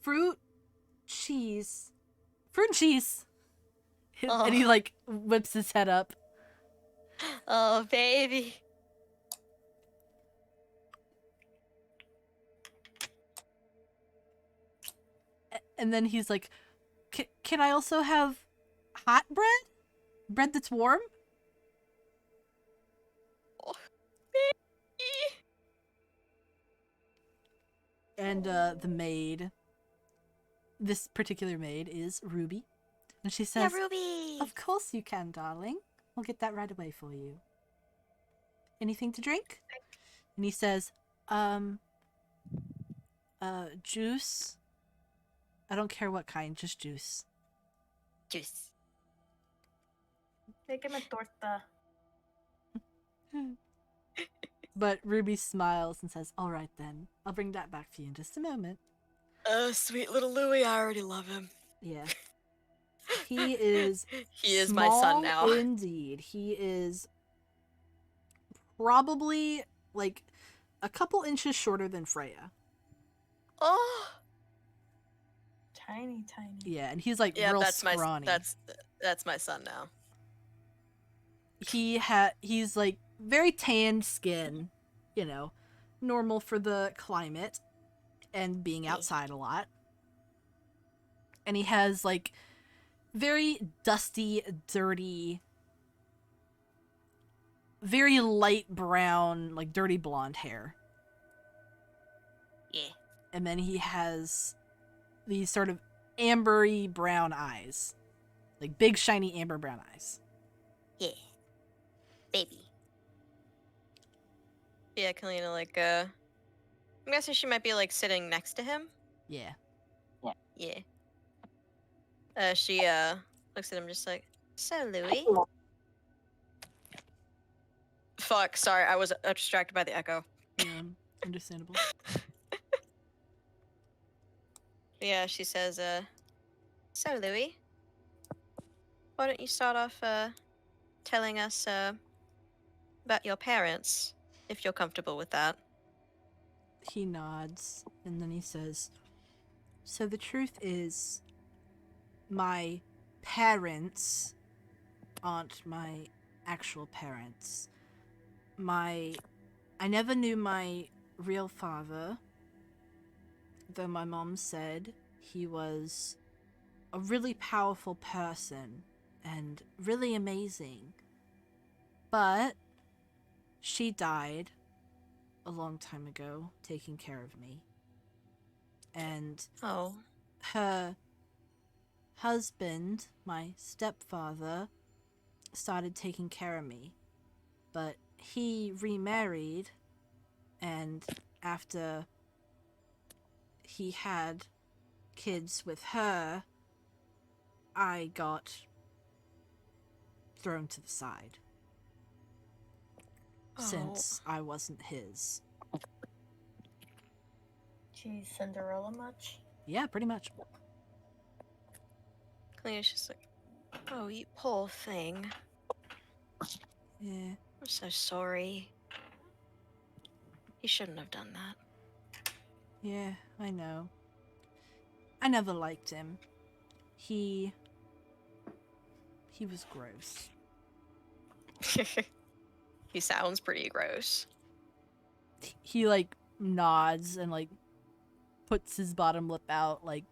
fruit, cheese. Fruit and cheese. And he Oh. like whips his head up. Oh, baby. And then he's like, can I also have hot bread? Bread that's warm? Oh, And the maid, this particular maid is Ruby. And she yeah, says, Ruby. of course you can, darling. We'll get that right away for you. Anything to drink? And he says, juice. I don't care what kind, just juice. Juice. Take him a torta. But Ruby smiles and says, all right then. I'll bring that back for you in just a moment. Sweet little Louie, I already love him. Yeah. He is He is my son small now. Indeed. He is probably like a couple inches shorter than Freya. Oh. Tiny, tiny. Yeah, and he's like Yeah, real that's scrawny. that's my son now. He's like very tanned skin, you know, normal for the climate and being outside a lot. And he has like very dusty, dirty, very light brown, like dirty blonde hair. Yeah. And then he has these sort of ambery brown eyes. Like big shiny amber brown eyes. Yeah. Baby. Yeah, Kalina, like, I'm guessing she might be, like, sitting next to him. Yeah. Yeah. She, looks at him just like, so, Louis? fuck. Sorry, I was distracted by the echo. Yeah, understandable. Yeah, she says, so Louis, why don't you start off, telling us, about your parents, if you're comfortable with that. He nods, and then he says, so the truth is, my parents aren't my actual parents. I never knew my real father, though my mom said he was a really powerful person and really amazing. But she died a long time ago, taking care of me. And Oh. her husband, my stepfather, started taking care of me. But he remarried, and after he had kids with her, I got thrown to the side. Oh. Since I wasn't his. Geez, Cinderella much? Yeah, pretty much. Cleaner's just like, oh, you poor thing. Yeah. I'm so sorry. You shouldn't have done that. Yeah, I know. I never liked him. He was gross. He sounds pretty gross. He like nods and like puts his bottom lip out, like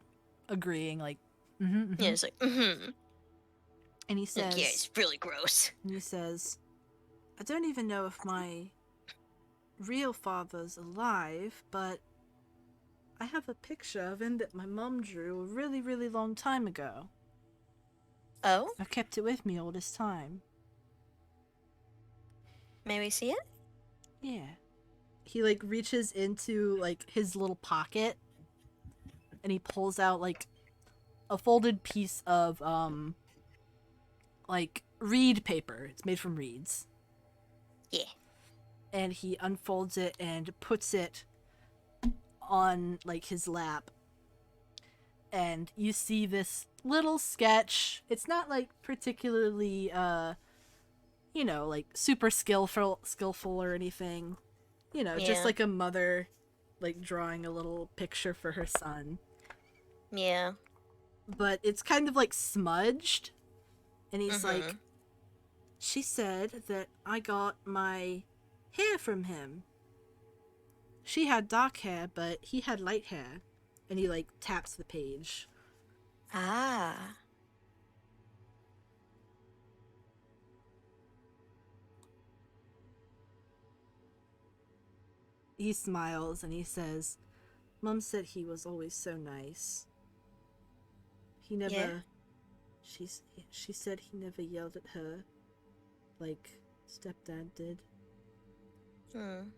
agreeing, like Yeah, it's like, And he says, like, yeah, it's really gross. I don't even know if my real father's alive, but I have a picture of him that my mom drew a really, really long time ago. Oh? I've kept it with me all this time. May we see it? Yeah. He like reaches into like his little pocket and he pulls out like a folded piece of like reed paper. It's made from reeds. Yeah. And he unfolds it and puts it on like his lap. And you see this little sketch. It's not like particularly you know, like super skillful or anything. You know, just Yeah. like a mother like drawing a little picture for her son. Yeah. But it's kind of like smudged. And he's like, Mhm. she said that I got my hair from him. She had dark hair, but he had light hair. And he like taps the page. Ah. He smiles and he says, Mom said he was always so nice. He never... Yeah. She said he never yelled at her like stepdad did. Hmm.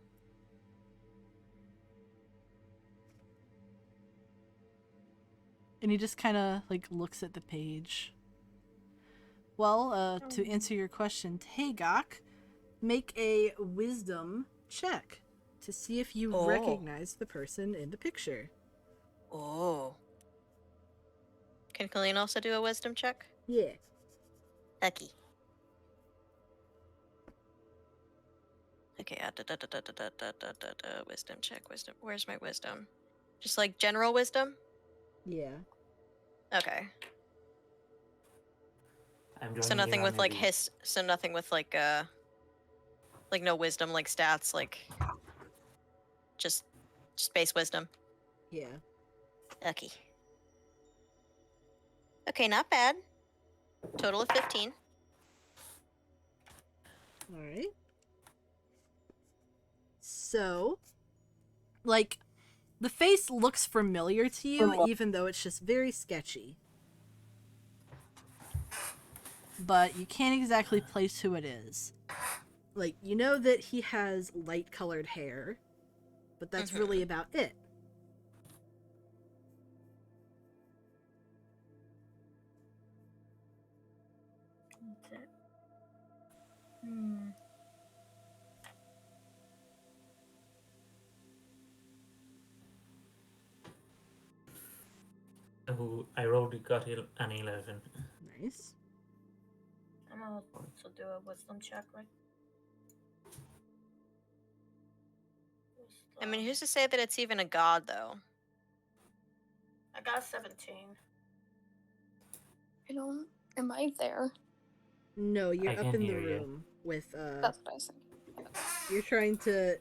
And he just kind of like looks at the page. Well, to answer your question, Tagok, make a wisdom check to see if you Oh. recognize the person in the picture. Oh. Can Colleen also do a wisdom check? Yeah. Lucky. Okay, wisdom check, wisdom. Where's my wisdom? Just like general wisdom? Yeah. Okay. I'm So joining nothing in with on like the- so nothing with like no wisdom, like stats, like just base wisdom. Yeah. Lucky. Okay, not bad. Total of 15. Alright. So, like, the face looks familiar to you, even though it's just very sketchy. But you can't exactly place who it is. Like, you know that he has light-colored hair, but that's really about it. That's it. Hmm. who I rolled got an 11. Nice. I'm gonna also do a wisdom check, right? I mean, who's to say that it's even a god, though? I got a 17. I don't. Am I there? No, you're I up can in the hear you. room with That's what I was thinking. you're trying to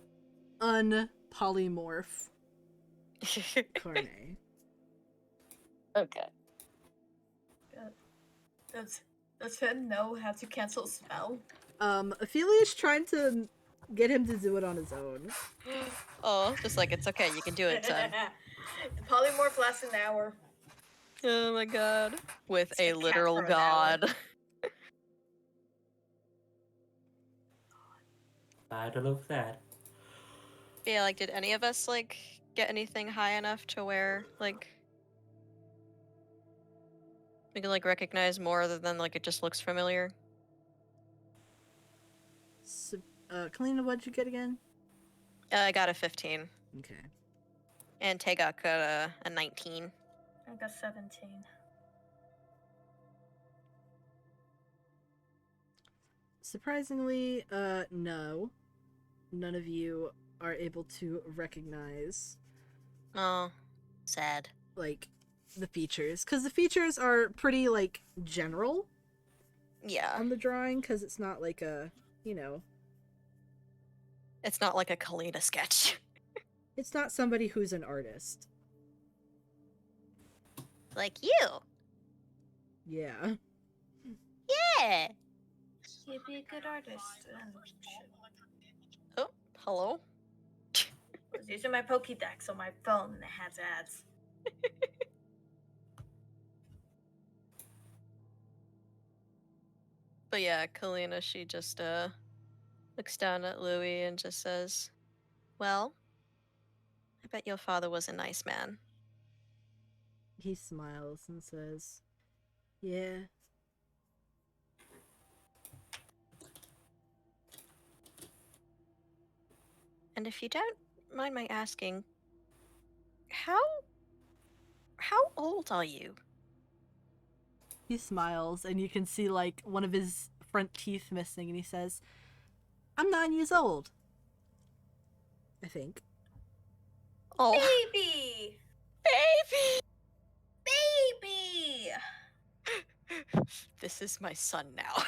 unpolymorph Carne. Okay. Does Finn know how to cancel spell? Ophelia's trying to get him to do it on his own. Oh, just like, it's okay, you can do it, son. The polymorph lasts an hour. Oh my god. With It's a a cat literal for an hour. god. I love that. Yeah, like, did any of us, like, get anything high enough to where, like, we can, like, recognize more other than, like, it just looks familiar? So, Kalina, what'd you get again? I got a 15. Okay. And Tegak got a 19. I got 17. Surprisingly, no. None of you are able to recognize, Oh, sad. like, the features. Because the features are pretty, like, general Yeah. on the drawing, because it's not like a, you know, It's not like a Kalina sketch. it's not somebody who's an artist. Like you. Yeah. Yeah. You'd be a good artist. Oh, hello. I was using my Pokédex on my phone and it has ads. But yeah, Kalina, she just looks down at Louis and just says, "Well, I bet your father was a nice man." He smiles and says, yeah. And if you don't mind my asking, how old are you? He smiles, and you can see, like, one of his front teeth missing, and he says, I'm 9 years old. I think. Oh, Baby! baby! Baby! This is my son now.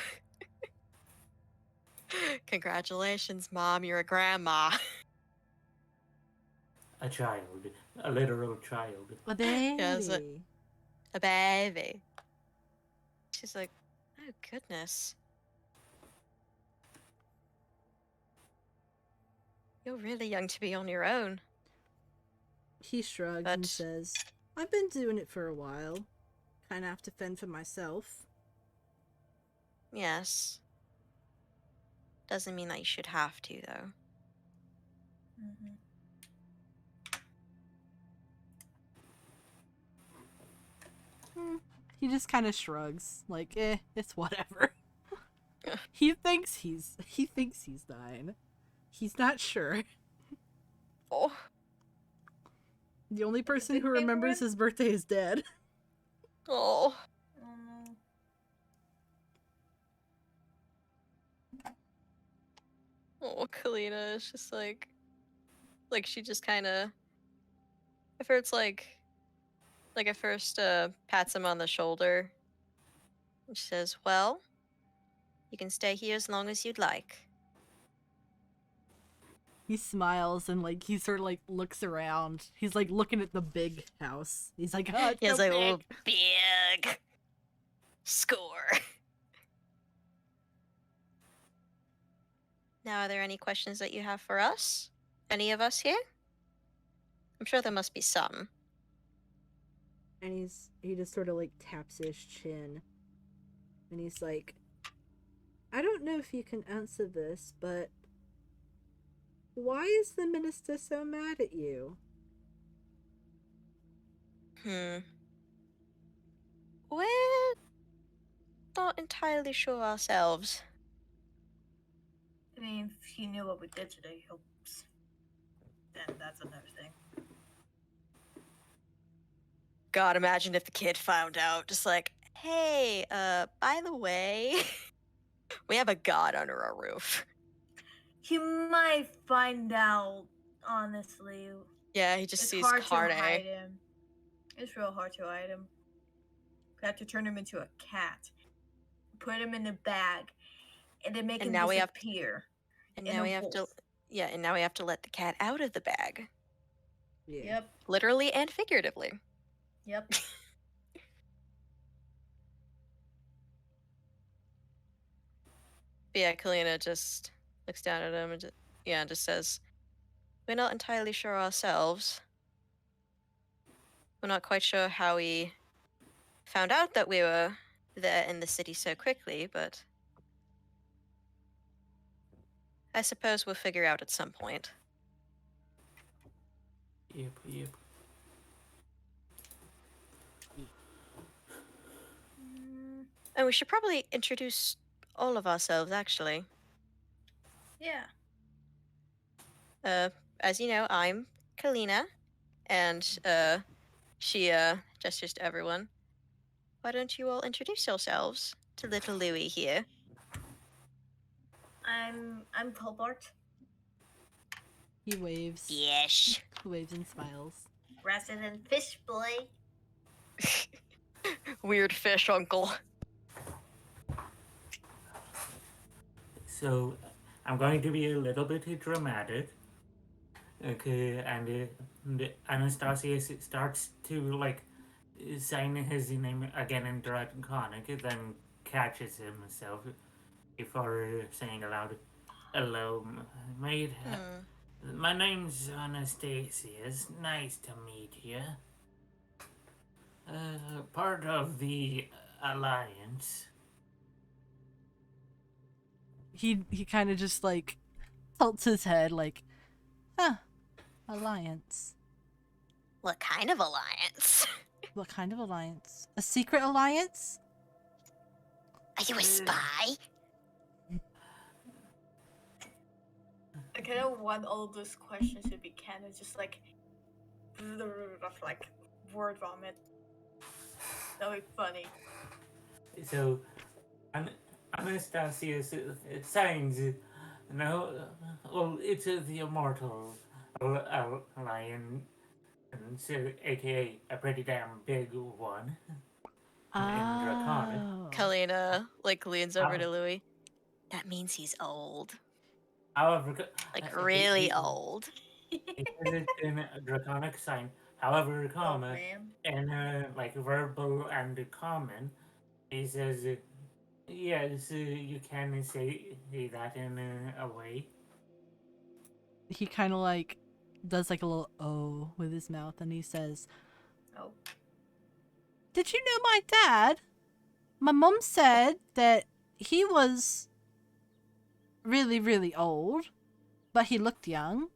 Congratulations, Mom, you're a grandma. A child. A literal child. A baby. Yeah, it's a baby. She's like, oh goodness. You're really young to be on your own. He shrugs and But- says, I've been doing it for a while. Kinda have to fend for myself. Yes. Doesn't mean that you should have to, though. Mm-hmm. He just kind of shrugs, like, it's whatever. he thinks he's 9. He's not sure. Oh. The only person who big remembers penguin? his birthday is dead. Oh. Oh, Kalina is just like she just kind of, at first, at first, pats him on the shoulder. And she says, well, you can stay here as long as you'd like. He smiles and, like, he sort of, like, looks around. He's, like, looking at the big house. He's like, oh, it's He has so like, big. oh, big score. Now, are there any questions that you have for us? Any of us here? I'm sure there must be some. And he just sort of, like, taps his chin. And he's like, I don't know if you can answer this, but why is the minister so mad at you? We're not entirely sure ourselves. I mean, if he knew what we did today, he hopes. Then that's another thing. God, imagine if the kid found out. Just like, hey, by the way, we have a god under our roof. He might find out, honestly. Yeah, he just It's sees hard to Carne. hide him. It's real hard to hide him. We have to turn him into a cat. Put him in a bag. And then make And him now we have- disappear. And in now a we have to, wolf. yeah, and now we have to let the cat out of the bag, Yeah. Yep. literally and figuratively. Yep. But yeah, Kalina just looks down at him and just says, "We're not entirely sure ourselves. We're not quite sure how we found out that we were there in the city so quickly, but I suppose we'll figure out at some point." Yep. And we should probably introduce all of ourselves, actually. Yeah. As you know, I'm Kalina, and she gestures to everyone. Why don't you all introduce yourselves to little Louie here? I'm Cobart. He waves. Yes. Waves and smiles. Resident fish boy. Weird fish uncle. So, I'm going to be a little bit dramatic. Okay, and Anastasius starts to like sign his name again in Draconic, then catches himself before saying aloud, "Hello, mate. My name's Anastasius. Nice to meet you. Part of the Alliance." He kind of just like tilts his head like, huh, alliance. What kind of alliance? What kind of alliance? A secret alliance? Are you a spy? I kind of want all those questions to be kind of just like word vomit. That would be funny. So, Anastasius signs, no, well, it's the Immortal Alliance, aka a pretty damn big one. In Draconic. Oh. Kalina like leans over Oh. to Louis. That means he's old. However, Like really old. It is in a Draconic sign. However, Oh comma, man. in like verbal and common, he says, yes, you can say that in a way. He kind of like does like a little O with his mouth and he says, Oh. "Did you know my dad? My mom said that he was really, really old, but he looked young."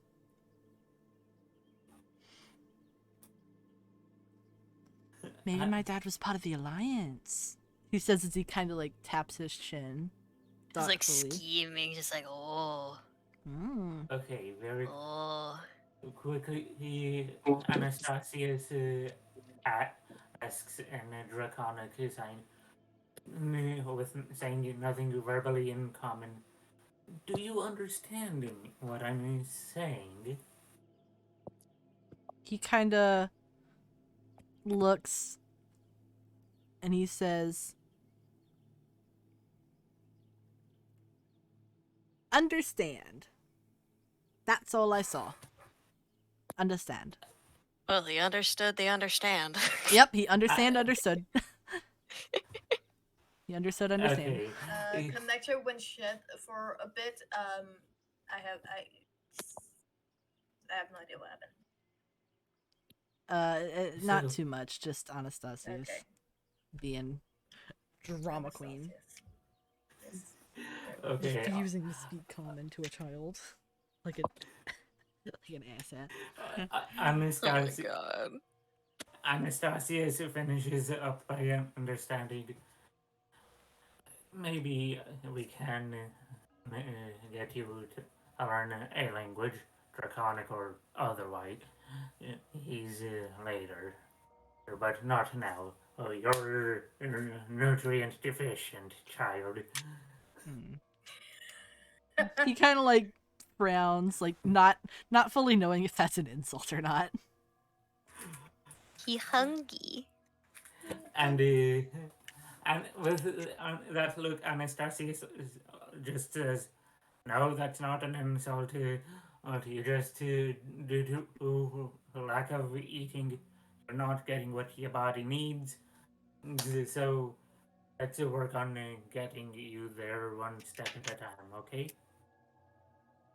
Maybe my dad was part of the alliance. He says as he kind of like taps his chin. He's like thoughtfully. scheming, just like, oh, Okay, very oh. quickly, Anastasius asks in a Draconic sign, with saying nothing verbally in common. Do you understand what I'm saying? He kind of looks and he says, "Understand. That's all I saw. Understand." Well, he understood the understand. Yep, he understood. He understood. Okay. Connector went shit for a bit. I have no idea what happened. Not So- too much, just Anastasius Okay. being drama queen. Yes. Okay. Refusing to speak common to a child. Like an asshat. Oh my Anastasius, god. Anastasius finishes up by understanding. Maybe we can get you to learn a language, Draconic or otherwise. He's later. but not now. Oh, you're nutrient deficient, child. He kind of like frowns, like not fully knowing if that's an insult or not. He hungry. And with that look, Anastasia just says, "No, that's not an insult. You just due to lack of eating, you're not getting what your body needs. So let's work on getting you there one step at a time, okay?"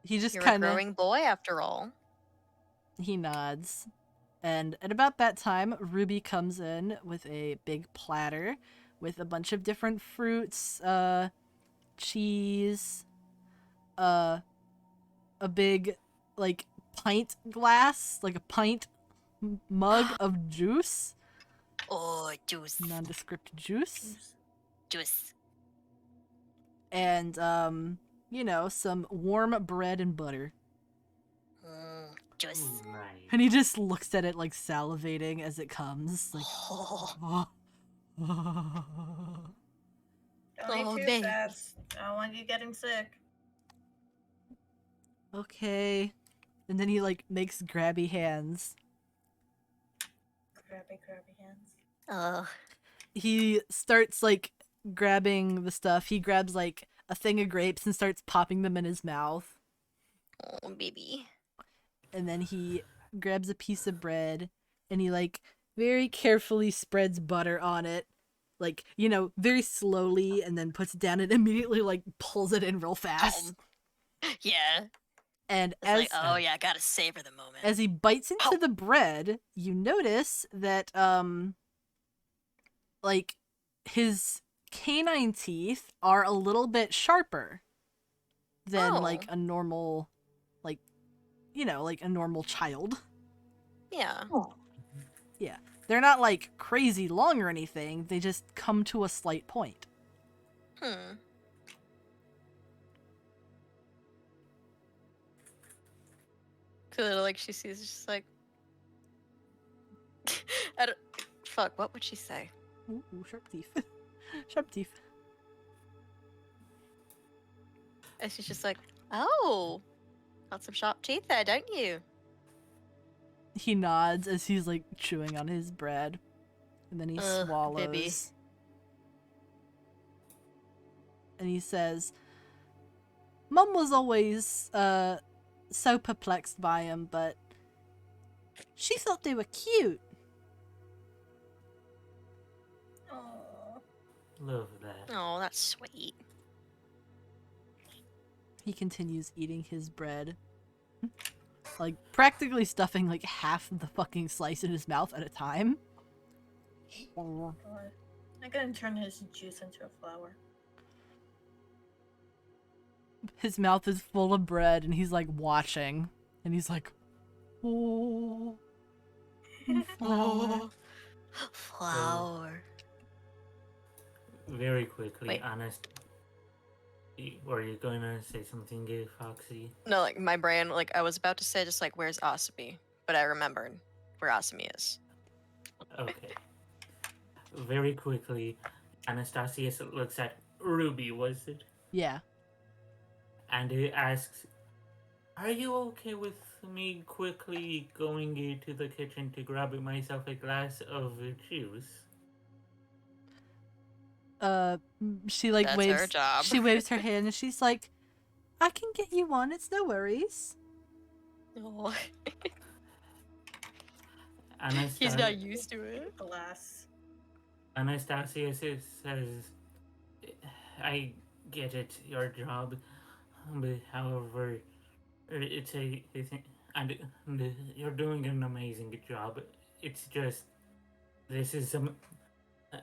He just You're a kind of growing boy after all. he nods. And at about that time, Ruby comes in with a big platter with a bunch of different fruits, cheese, a big like pint glass, like a pint mug of juice, Oh, juice. nondescript juice, Juice. and you know, some warm bread and butter. Juice. Ooh, nice. And he just looks at it like salivating as it comes, like Oh, Don't eat Oh, too baby. fast. I don't want you getting sick. okay. And then he like makes grabby hands. Crabby hands. Ugh. He starts like grabbing the stuff. He grabs like a thing of grapes and starts popping them in his mouth. Oh, baby. And then he grabs a piece of bread and he like very carefully spreads butter on it. Like, you know, very slowly, and then puts it down and immediately like pulls it in real fast. Yeah. And It's as like, oh yeah, gotta savor the moment. as he bites into the bread, you notice that like his canine teeth are a little bit sharper than like a normal, like, you know, like a normal child. Yeah. Yeah. They're not like crazy long or anything. They just come to a slight point. Hmm. Clearly, like she sees, it's just like, I don't. Fuck. What would she say? Ooh, sharp teeth. Sharp teeth. And she's just like, oh, got some sharp teeth there, don't you? He nods as he's like chewing on his bread. And then he Ugh, swallows. baby. And he says, Mum was always so perplexed by him, but she thought they were cute. Oh. Love that. Oh, that's sweet. He continues eating his bread. Like, practically stuffing like half the fucking slice in his mouth at a time. God. I'm gonna turn his juice into a flower. His mouth is full of bread and he's like watching. And he's like, oh, flower. Flower. Very quickly, Wait. honest. Were you going to say something, Foxy? No, like my brain, like I was about to say, just like, where's Asami? But I remembered where Asami is. Okay. Very quickly, Anastasia looks at Ruby, was it? Yeah. And he asks, "Are you okay with me quickly going into the kitchen to grab myself a glass of juice?" She like That's waves. her job. She waves her hand and she's like, I can get you one. It's no worries. Oh. Anastasia, He's not used to it. Glass. Anastasia says, "I get it, your job, but however, it's and you're doing an amazing job. It's just, this is some,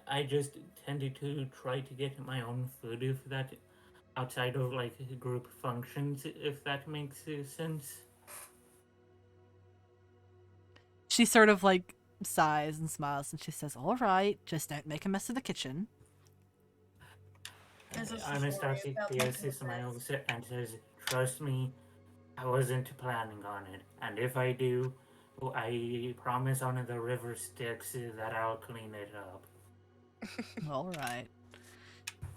I just tended to try to get my own food, if that, outside of like group functions, if that makes sense." She sort of like sighs and smiles and she says, all right, just don't make a mess of the kitchen. This is Anastasia about clears making his a mess. smiles and says, "Trust me, I wasn't planning on it. And if I do, I promise on the river Styx that I'll clean it up. All right.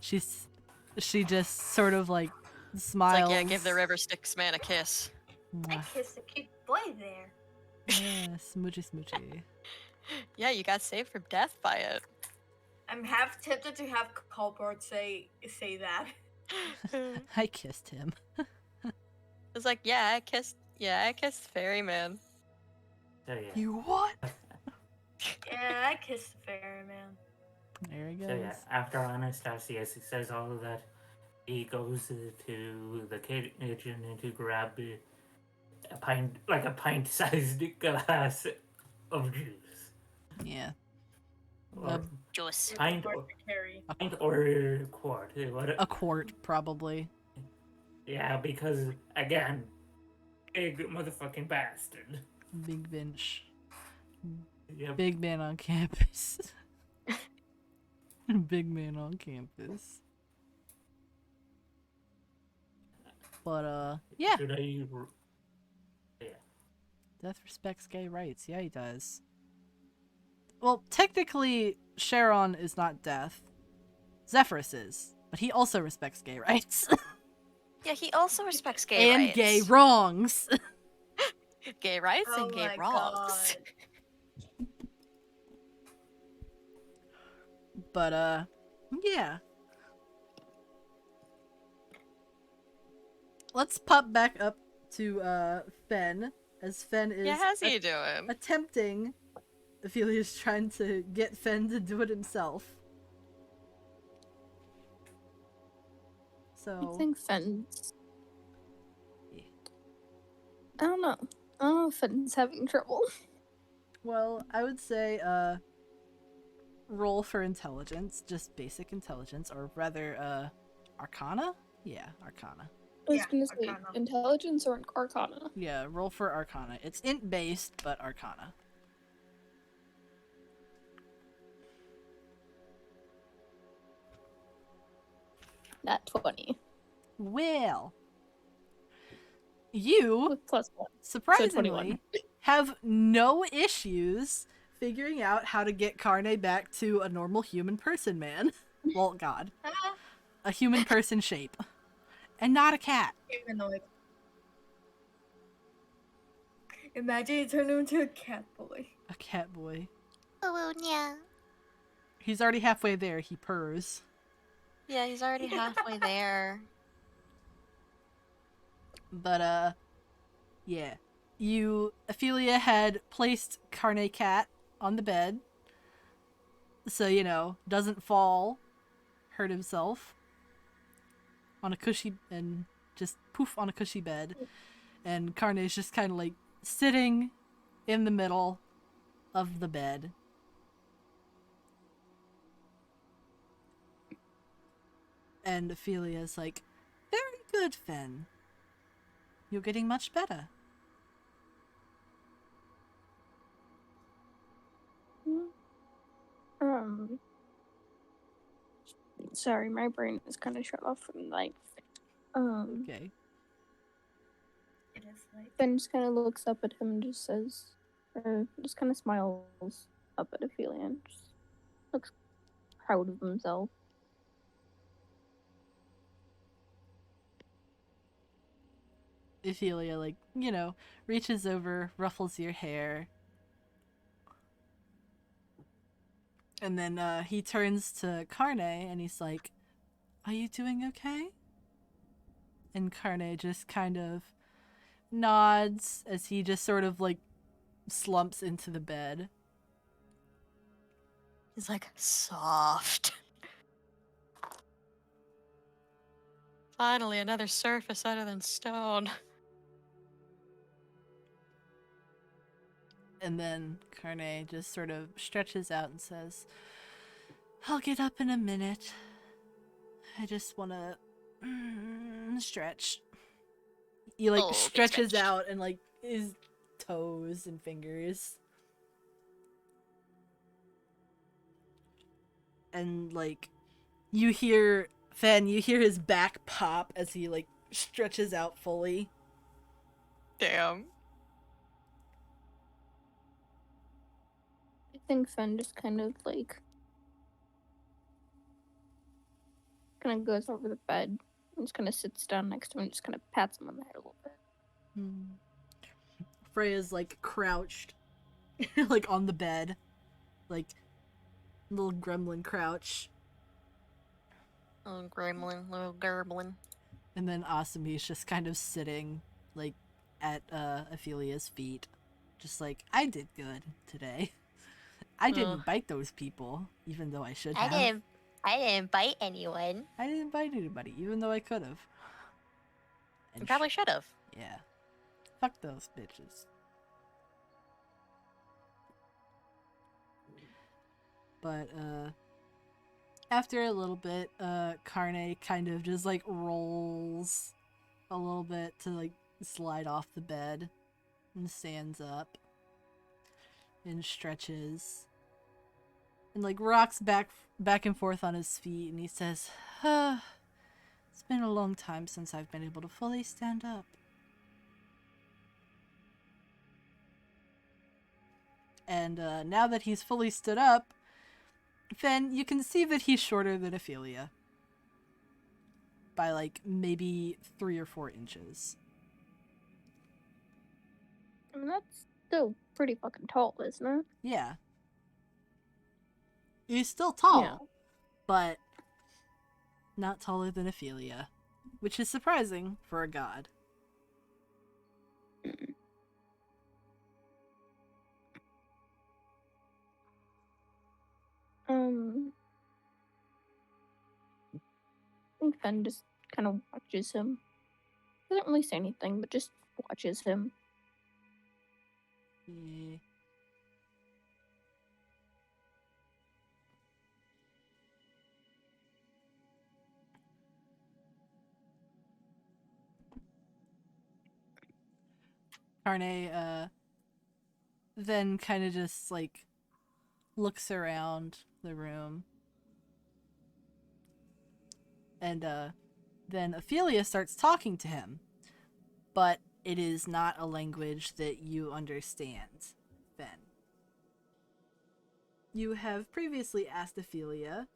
She just sort of like It's smiles. like, yeah, give the river Styx man a kiss. I Mwah. kissed a cute boy there. Yeah, smoochy smoochy. Yeah, you got saved from death by it. I'm half tempted to have Colbert say that. I kissed him. It's like, yeah, I kissed Ferryman. So yeah. You what? Yeah, I kissed the ferryman. There he goes. So yeah, after Anastasius says all of that, he goes to the kitchen to grab a pint-sized glass of juice. Yeah. Or Juice. pint Hard or, to carry. pint or quart. A quart, probably. Yeah, because again, big motherfucking bastard. Big bench. Yep. Big man on campus. Big man on campus. But, yeah. Should I? Yeah. Death respects gay rights. Yeah, he does. Well, technically, Charon is not Death. Zephyrus is. But he also respects gay rights. Yeah, he also respects gay and rights. gay wrongs. Gay rights Oh and gay my wrongs. God. But, yeah. Let's pop back up to, Fen. As Fen is Yeah, how's he doing? attempting. Ophelia's trying to get Fen to do it himself. So. I think Fenn's. Yeah. I don't know. I don't know if Fenn's having trouble. Well, I would say, roll for intelligence, just basic intelligence, or rather, Arcana? Yeah, Arcana. I was Yeah, gonna say Arcana. intelligence or Arcana. Yeah, roll for Arcana. It's int based, but Arcana. Nat 20 Well, you with +1. surprisingly 21. have no issues figuring out how to get Carne back to a normal human person man. Well, God. A human person shape. And not a cat. Humanoid. Imagine you turn him into a cat boy. A cat boy. Oh, yeah. He's already halfway there. He purrs. Yeah, he's already halfway there. But, yeah. Ophelia had placed Carne Cat on the bed. So, doesn't fall, hurt himself. On a cushy, and just poof on a cushy bed. And Carne's just kind of like sitting in the middle of the bed. And Ophelia's like, very good, Fen. You're getting much better. Sorry, my brain is kind of shut off from life. Okay. It is like Ben just kind of looks up at him and just says, or just kind of smiles up at Ophelia and just looks proud of himself. Ophelia, like, reaches over, ruffles your hair. And then he turns to Carne and he's like, are you doing okay? And Carne just kind of nods as he just sort of like slumps into the bed. He's like, soft. Finally, another surface other than stone. And then Carne just sort of stretches out and says, I'll get up in a minute. I just want to stretch. He like Big stretches stretch. out and like his toes and fingers. And like you hear his back pop as he like stretches out fully. Damn. think Fen just kind of like goes over the bed and just kind of sits down next to him and just kind of pats him on the head a little bit. Freya's like crouched, like on the bed, like little gremlin crouch, Little gremlin, little gerblin. and then Asami's just kind of sitting like at Ophelia's feet, just like, I did good today. I didn't Ugh. bite those people, even though I should have. I didn't bite anyone. I didn't bite anybody, even though I could have. You probably should have. Yeah. Fuck those bitches. But, after a little bit, Carne kind of just, like, rolls a little bit to, like, slide off the bed and stands up and stretches and, like, rocks back and forth on his feet, and he says, it's been a long time since I've been able to fully stand up. And now that he's fully stood up, Fen, you can see that he's shorter than Ophelia. By, like, maybe 3 or 4 inches. I mean, that's still pretty fucking tall, isn't it? Yeah. He's still tall, Yeah. but not taller than Ophelia, which is surprising for a god. I think Fen just kind of watches him. Doesn't really say anything, but just watches him. Yeah. Carne, then kind of just, like, looks around the room. And, then Ophelia starts talking to him. But it is not a language that you understand, Fen. You have previously asked Ophelia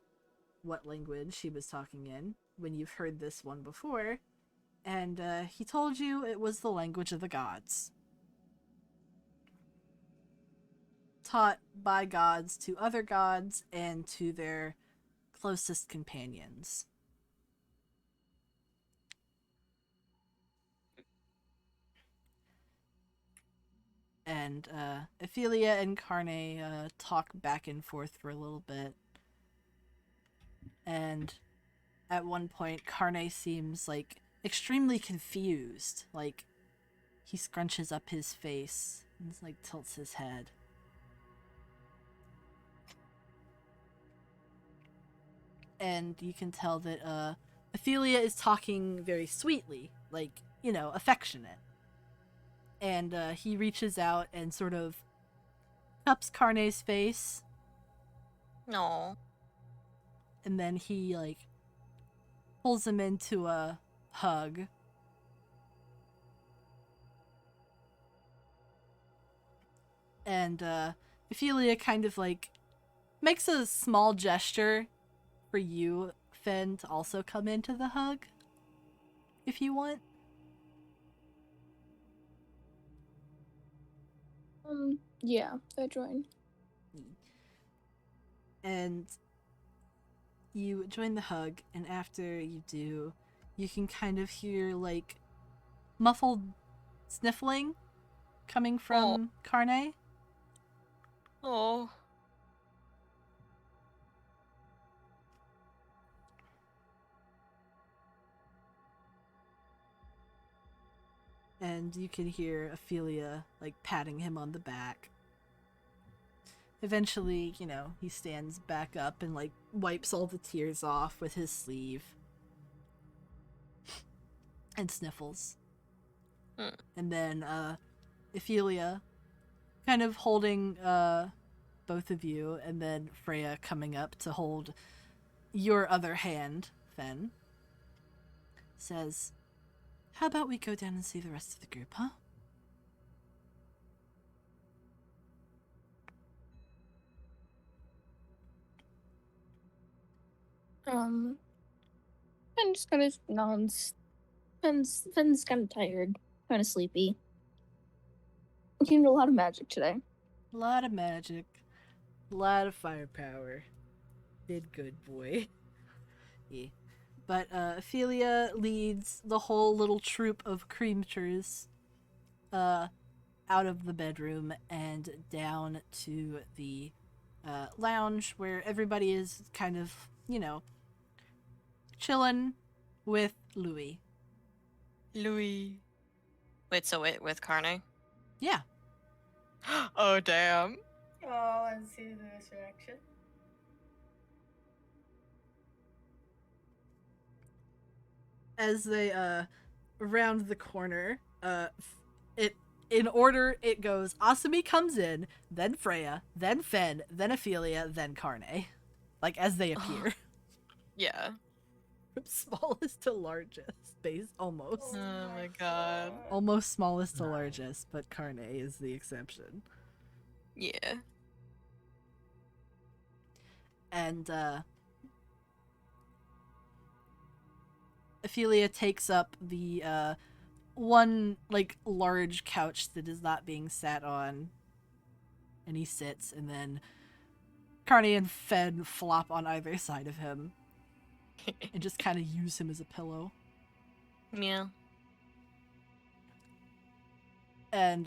what language she was talking in when you've heard this one before, and he told you it was the language of the gods. Taught by gods to other gods and to their closest companions. And Ophelia and Carne talk back and forth for a little bit. And at one point, Carne seems, like, extremely confused. Like, he scrunches up his face and, like, tilts his head. And you can tell that Ophelia is talking very sweetly, like, you know, affectionate. And he reaches out and sort of cups Carne's face. No. And then he, like, pulls him into a hug. And Ophelia kind of, like, makes a small gesture for you, Fen, to also come into the hug, if you want. Yeah, I join. And you join the hug, and after you do, you can kind of hear, like, muffled sniffling coming from Carne. Oh. And you can hear Ophelia, like, patting him on the back. Eventually, you know, he stands back up and, like, wipes all the tears off with his sleeve. And sniffles. And then, Ophelia, kind of holding, both of you, and then Freya coming up to hold your other hand, Fen, says, how about we go down and see the rest of the group, huh? Fen just kind of nods. Fen's kind of tired, kind of sleepy. He did a lot of magic today. A lot of magic. A lot of firepower. Did good, boy. Yeah. But Ophelia leads the whole little troop of creatures out of the bedroom and down to the lounge where everybody is kind of, chilling with Louis. Louis. Wait, so with Carne? Yeah. Oh, damn. Oh, and see the resurrection. As they round the corner, in order it goes Asami comes in, then Freya, then Fen, then Ophelia, then Carne. Like as they appear. Yeah. From smallest to largest, base almost. Oh my god. Almost smallest to largest, but Carne is the exception. Yeah. And Ophelia takes up the one like large couch that is not being sat on, and he sits, and then Carne and Fen flop on either side of him and just kind of use him as a pillow. Yeah. And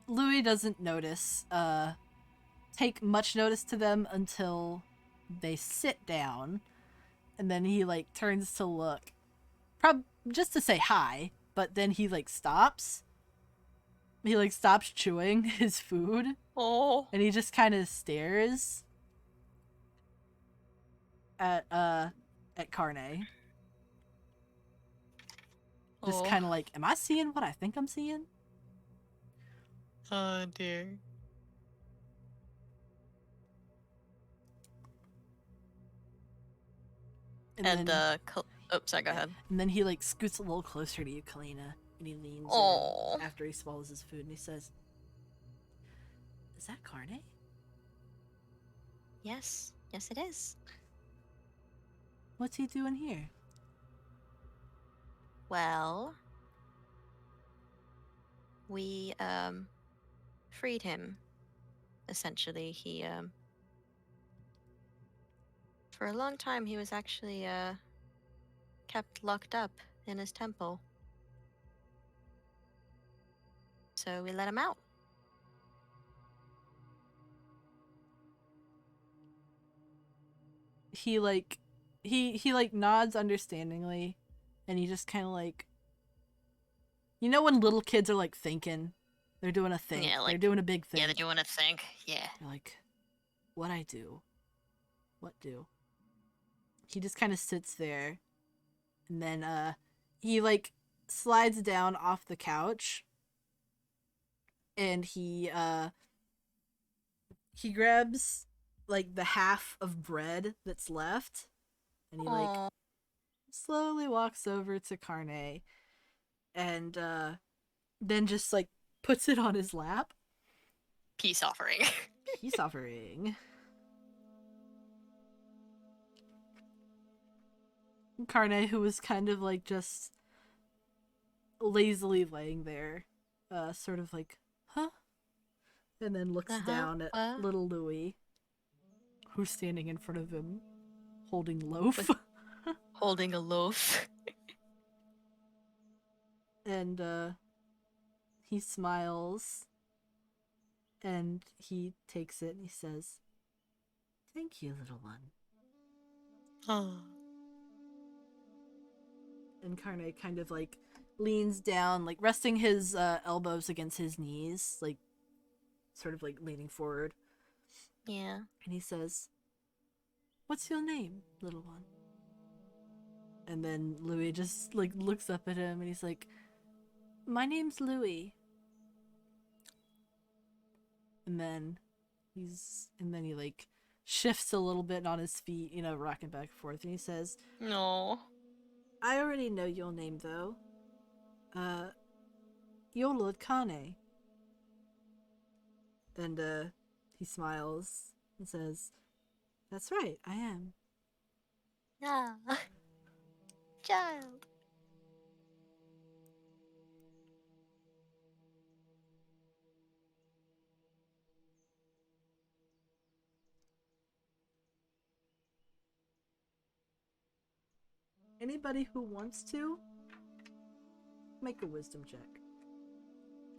Louis doesn't take much notice to them until they sit down, and then he like turns to look, just to say hi, but then he like stops. He like stops chewing his food. Oh. And he just kind of stares at Carne. Just kind of like, am I seeing what I think I'm seeing? Oh dear. And then, sorry, go ahead. And then he like scoots a little closer to you, Kalina, and he leans in after he swallows his food, and he says, "Is that Carne?" Yes, it is. What's he doing here? Well, we freed him. Essentially, he for a long time he was actually kept locked up in his temple. So we let him out. He like nods understandingly, and he just kind of like, when little kids are like thinking, they're doing a thing. Yeah, they're doing a big thing. Yeah, they're doing a thing. Yeah. They're like, what I do? What do? He just kind of sits there, and then he like slides down off the couch, and he grabs like the half of bread that's left, and he like slowly walks over to Carne, and then just like puts it on his lap. Peace offering. Peace offering. Carne, who was kind of like just lazily laying there, sort of like, huh? And then looks down at little Louis, who's standing in front of him, holding loaf. Holding a loaf. And he smiles, and he takes it, and he says, "Thank you, little one." Oh. And Carne kind of like leans down, like resting his elbows against his knees, like sort of like leaning forward. Yeah. And he says, "What's your name, little one?" And then Louis just like looks up at him, and he's like, "My name's Louis." And then he like shifts a little bit on his feet, rocking back and forth, and he says, No. "I already know your name, though. You're Lord Carne." And he smiles and says, That's right, I am. Ah. Child. Anybody who wants to, make a wisdom check.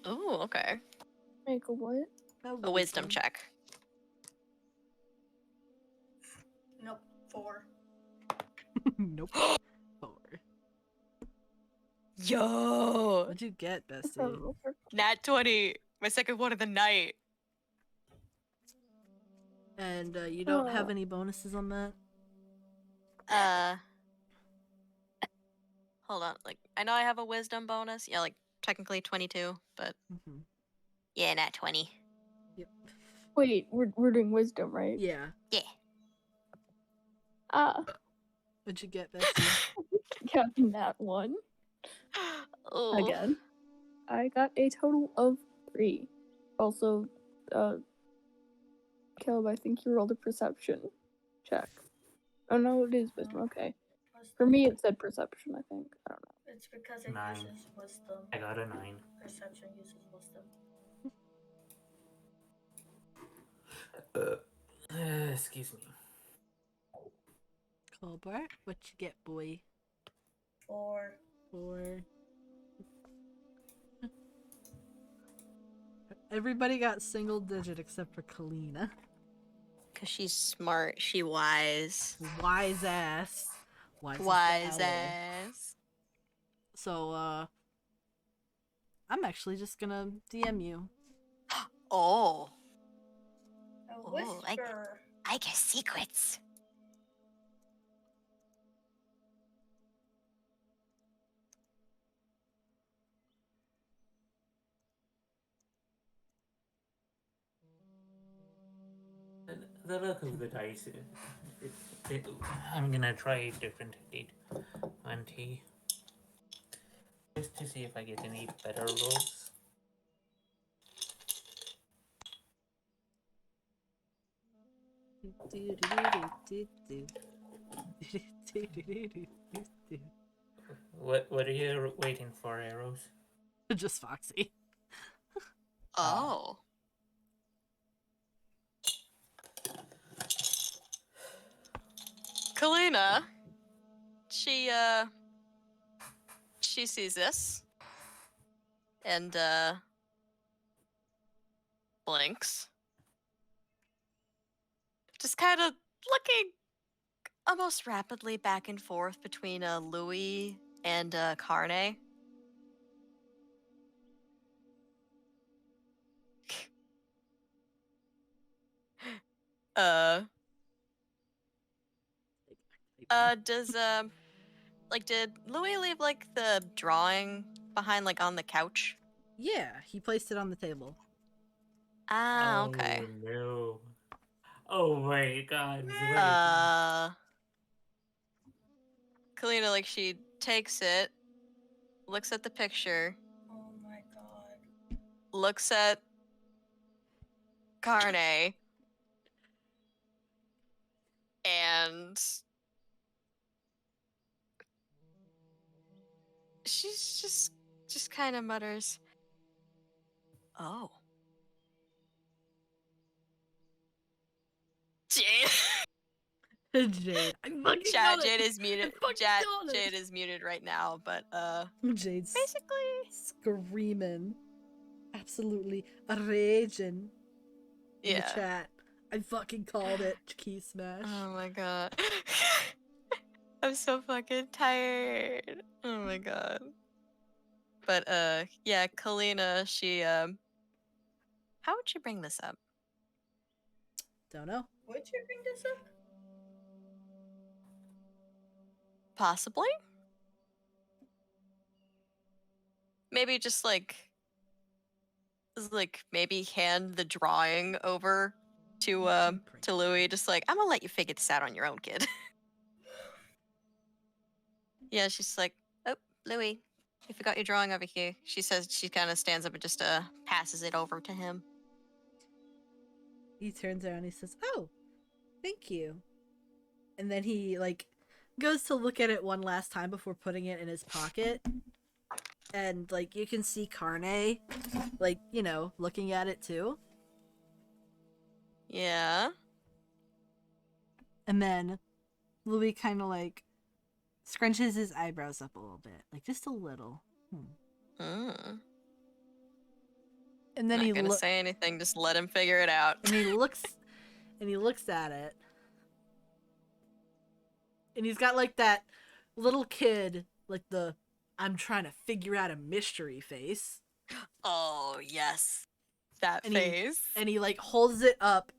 Ooh, okay. Make a what? A wisdom check. Nope. 4. Nope. 4. Yo! What'd you get, bestie? Oh, Nat 20. My second one of the night. And you don't have Oh. any bonuses on that? Hold on. Like, I know I have a wisdom bonus. Yeah, like, technically 22, but Mm-hmm. yeah, nat 20. Yep. Wait, we're doing wisdom, right? Yeah. Yeah. What'd you get, bestie? Counting that one Oh. again. I got a total of 3. Also, Caleb, I think you rolled a perception check. Oh no, it is wisdom. Okay. For me, it said perception. I think. I don't know. It's because it 9. uses wisdom. I got a 9. Perception uses wisdom. Excuse me. Colbert, what you get, boy? 4. 4. Everybody got single digit except for Kalina. Because she's smart. She wise. Wise ass. Wise as the Wise owl. ass. So, I'm actually just gonna DM you. Oh. A Oh, whisper. I guess secrets. The look of the dice, I'm gonna try a different D20. Just to see if I get any better rolls. What are you waiting for, arrows? Just Foxy. Oh. Kalina, she sees this and blinks. Just kind of looking almost rapidly back and forth between Louis and Carne. Does did Louis leave like the drawing behind like on the couch? Yeah, he placed it on the table. Ah, okay. Oh no. Oh my god. Kalina, like, she takes it, looks at the picture, Oh my god. looks at Carne, and she's just kind of mutters, "Oh, Jade." Jade. I'm fucking got it. Jade is muted. I fucking got it. Jade is muted right now, but Jade's basically, screaming. Absolutely raging in the yeah. chat. I fucking called it. Key smash. Oh my god. I'm so fucking tired. Oh my god. But yeah, Kalina, she how would you bring this up? Don't know. Would you bring this up? Possibly? Maybe just like maybe hand the drawing over to Louis, just like, I'm gonna let you figure this out on your own, kid. Yeah, she's like, oh, Louis, you forgot your drawing over here. She says, she kind of stands up and just passes it over to him. He turns around and he says, "Oh, Thank you. And then he, like, goes to look at it one last time before putting it in his pocket. And, like, you can see Carne, like, you know, looking at it too. Yeah. And then Louis kind of, like, scrunches his eyebrows up a little bit. Like, just a little. Mm. And then Not he gonna say anything, just let him figure it out. and he looks at it. And he's got, like, that little kid, like, the I'm trying to figure out a mystery face. Oh, yes. That And face. he like holds it up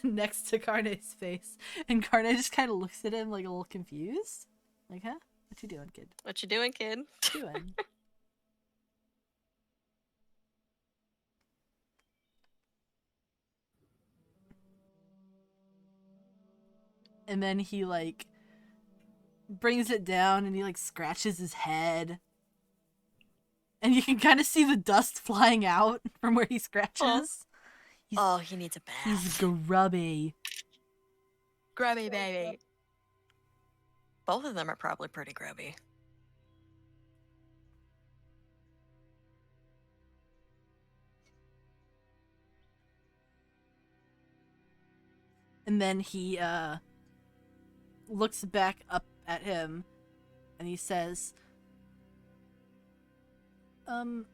next to Carne's face. And Carne just kind of looks at him like a little confused. Like, huh? What you doing, kid? What you doing, kid? What you doing? And then he, like, brings it down and he, like, scratches his head. And you can kind of see the dust flying out from where he scratches. Oh, he needs a bath. He's grubby. Grubby baby. Both of them are probably pretty grubby. And then he looks back up at him and he says, Mr.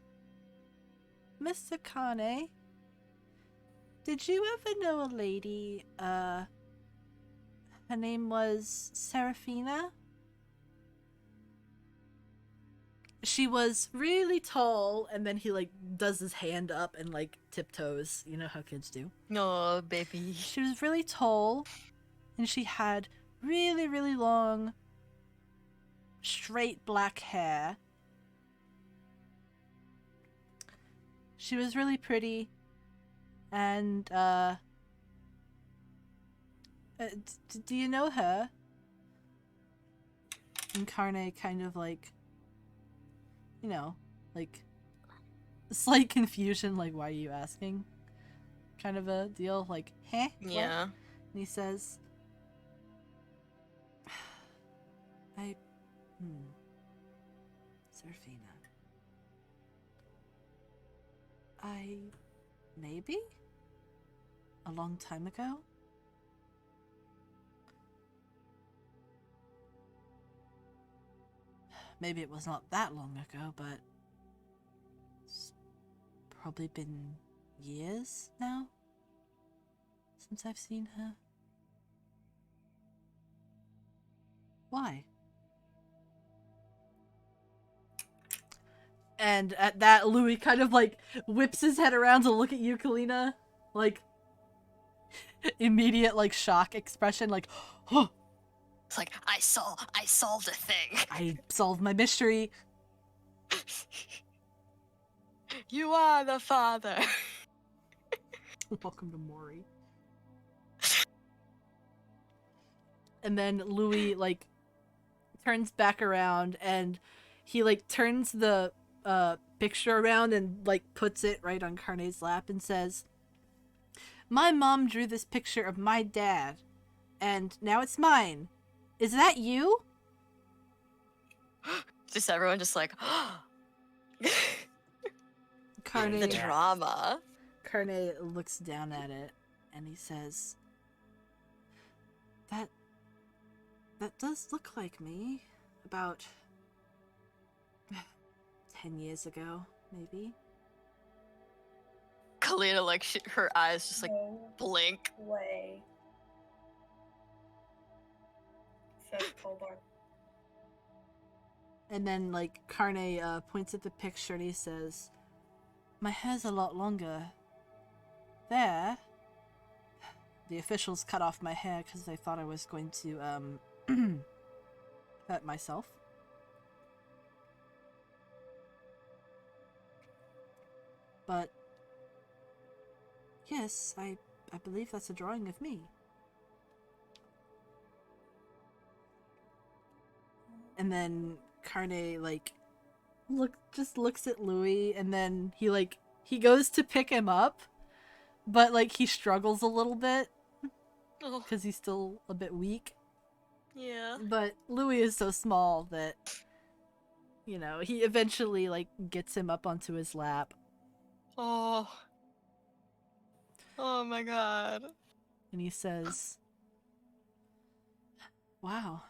Kane, did you ever know a lady, her name was Serafina? She was really tall, and then he, like, does his hand up and, like, tiptoes. You know how kids do. Oh, baby. She was really tall, and she had really, really long, straight black hair. She was really pretty, and, do you know her? And Carne kind of, like, you know, like, slight confusion, like, why are you asking? Kind of a deal, like, huh? What? Yeah. And he says, Serafina. Maybe? A long time ago? Maybe it was not that long ago, but it's probably been years now since I've seen her. Why? And at that, Louis kind of, like, whips his head around to look at you, Kalina. Like, immediate, like, shock expression, like, oh! It's like, I solved a thing. I solved my mystery. You are the father. Welcome to Mori. And then Louis, like, turns back around and he, like, turns the picture around and, like, puts it right on Carne's lap and says, my mom drew this picture of my dad, and now it's mine. Is that you? Just everyone just like, Carne, the drama. Carne looks down at it and he says, that does look like me. About 10 years ago, maybe. Kalina, like, her eyes just, like, No blink. way. Says Kobar. And then, like, Carne points at the picture and he says, my hair's a lot longer. There. The officials cut off my hair because they thought I was going to, hurt myself. But, yes, I believe that's a drawing of me. And then Carne, like, just looks at Louis, and then he goes to pick him up, but, like, he struggles a little bit. Oh, because he's still a bit weak. yeah. But Louis is so small that, you know, he eventually, like, gets him up onto his lap. Oh. Oh my god. And he says, wow.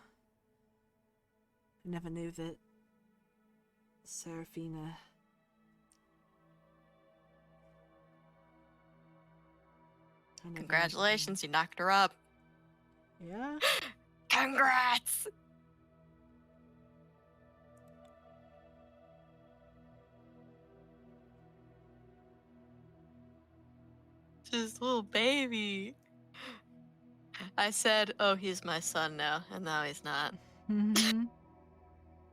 I never knew that Seraphina... Congratulations, you knocked her up. Yeah? Congrats! Just little baby. I said, oh, he's my son now, and now he's not. Mm-hmm.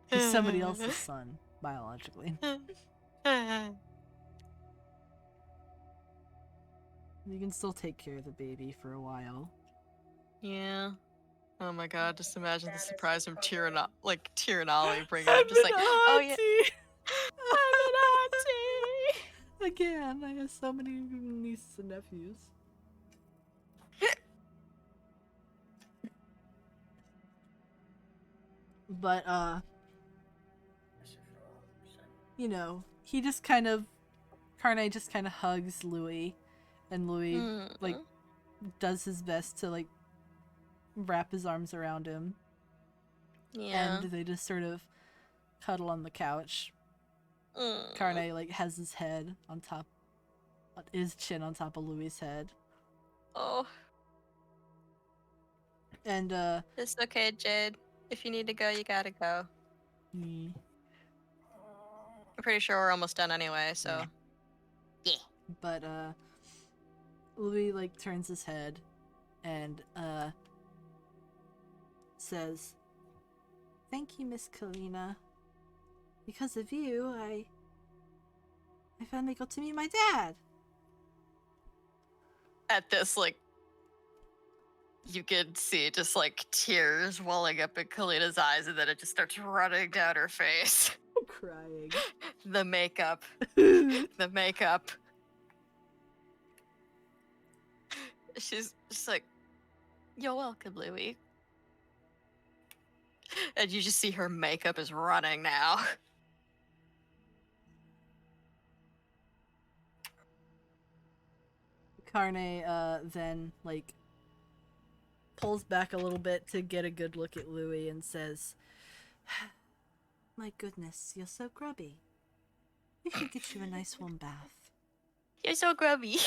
He's somebody else's son, biologically. You can still take care of the baby for a while. Yeah. Oh my god, just imagine the That is surprise from recovering. Tyrion Ollie bringing up just like, oh yeah, I'm an auntie! Again, I have so many nieces and nephews. But, you know, he just kind of... Carne just kind of hugs Louis, and Louis, like, does his best to, like, wrap his arms around him. Yeah. And they just sort of cuddle on the couch. Carne, like, has his head on top... his chin on top of Louis' head. Oh, And, it's okay, Jade. If you need to go, you gotta go. I'm pretty sure we're almost done anyway, so. Yeah. But, Louis, like, turns his head and, says, thank you, Miss Kalina. Because of you, I finally got to meet my dad. At this, like, you can see just like tears welling up in Kalina's eyes, and then it just starts running down her face. I'm crying. The makeup. The makeup. She's just like, you're welcome, Louis. And you just see her makeup is running now. Carne, then, like, pulls back a little bit to get a good look at Louis and says, my goodness, you're so grubby. We should get you a nice warm bath. You're so grubby.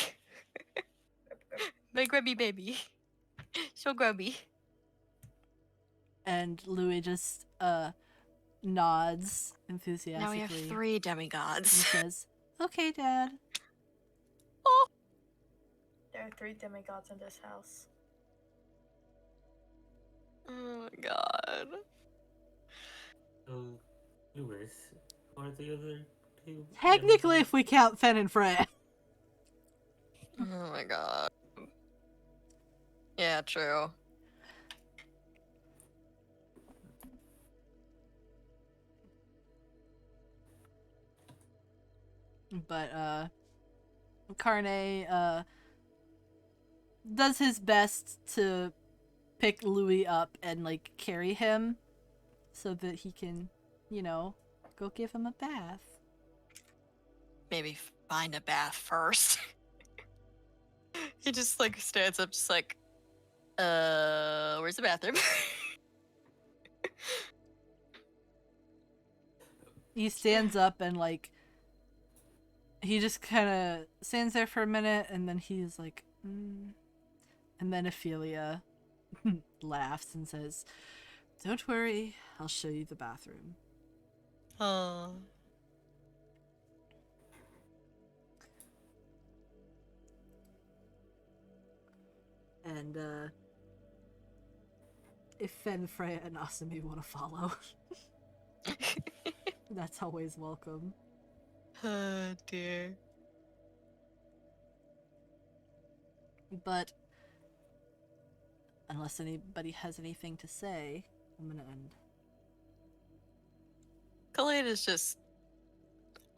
My grubby baby. So grubby. And Louis just, nods enthusiastically. Now we have 3 demigods. And says, okay, Dad. Oh. There are 3 demigods in this house. Oh my god. So, Lewis, who are the other 2? Technically, if we count Fen and Freya. Oh my god. Yeah, true. But, Carne, does his best to pick Louis up and, like, carry him so that he can, you know, go give him a bath. Maybe find a bath first. He just, like, stands up, just like, where's the bathroom? He stands up and, like, he just kind of stands there for a minute, and then he's like, And then Ophelia laughs and says, don't worry, I'll show you the bathroom. Oh. And, if Fen, Freya, and Asami want to follow, that's always welcome. Oh dear. But unless anybody has anything to say, I'm gonna end. Khalid is just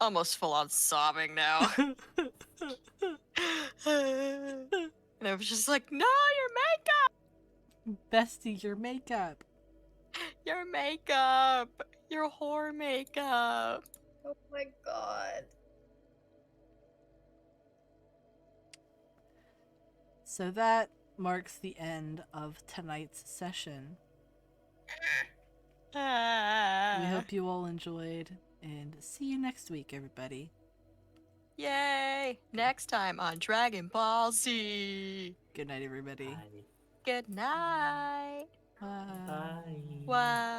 almost full on sobbing now. And I was just like, no, your Bestie, your makeup. Your makeup. Your whore makeup. Oh my god. So that marks the end of tonight's session. We hope you all enjoyed, and see you next week, everybody. Yay! Next time on Dragon Ball Z. Good night, everybody. Bye. Good night. Bye. Bye. Wow.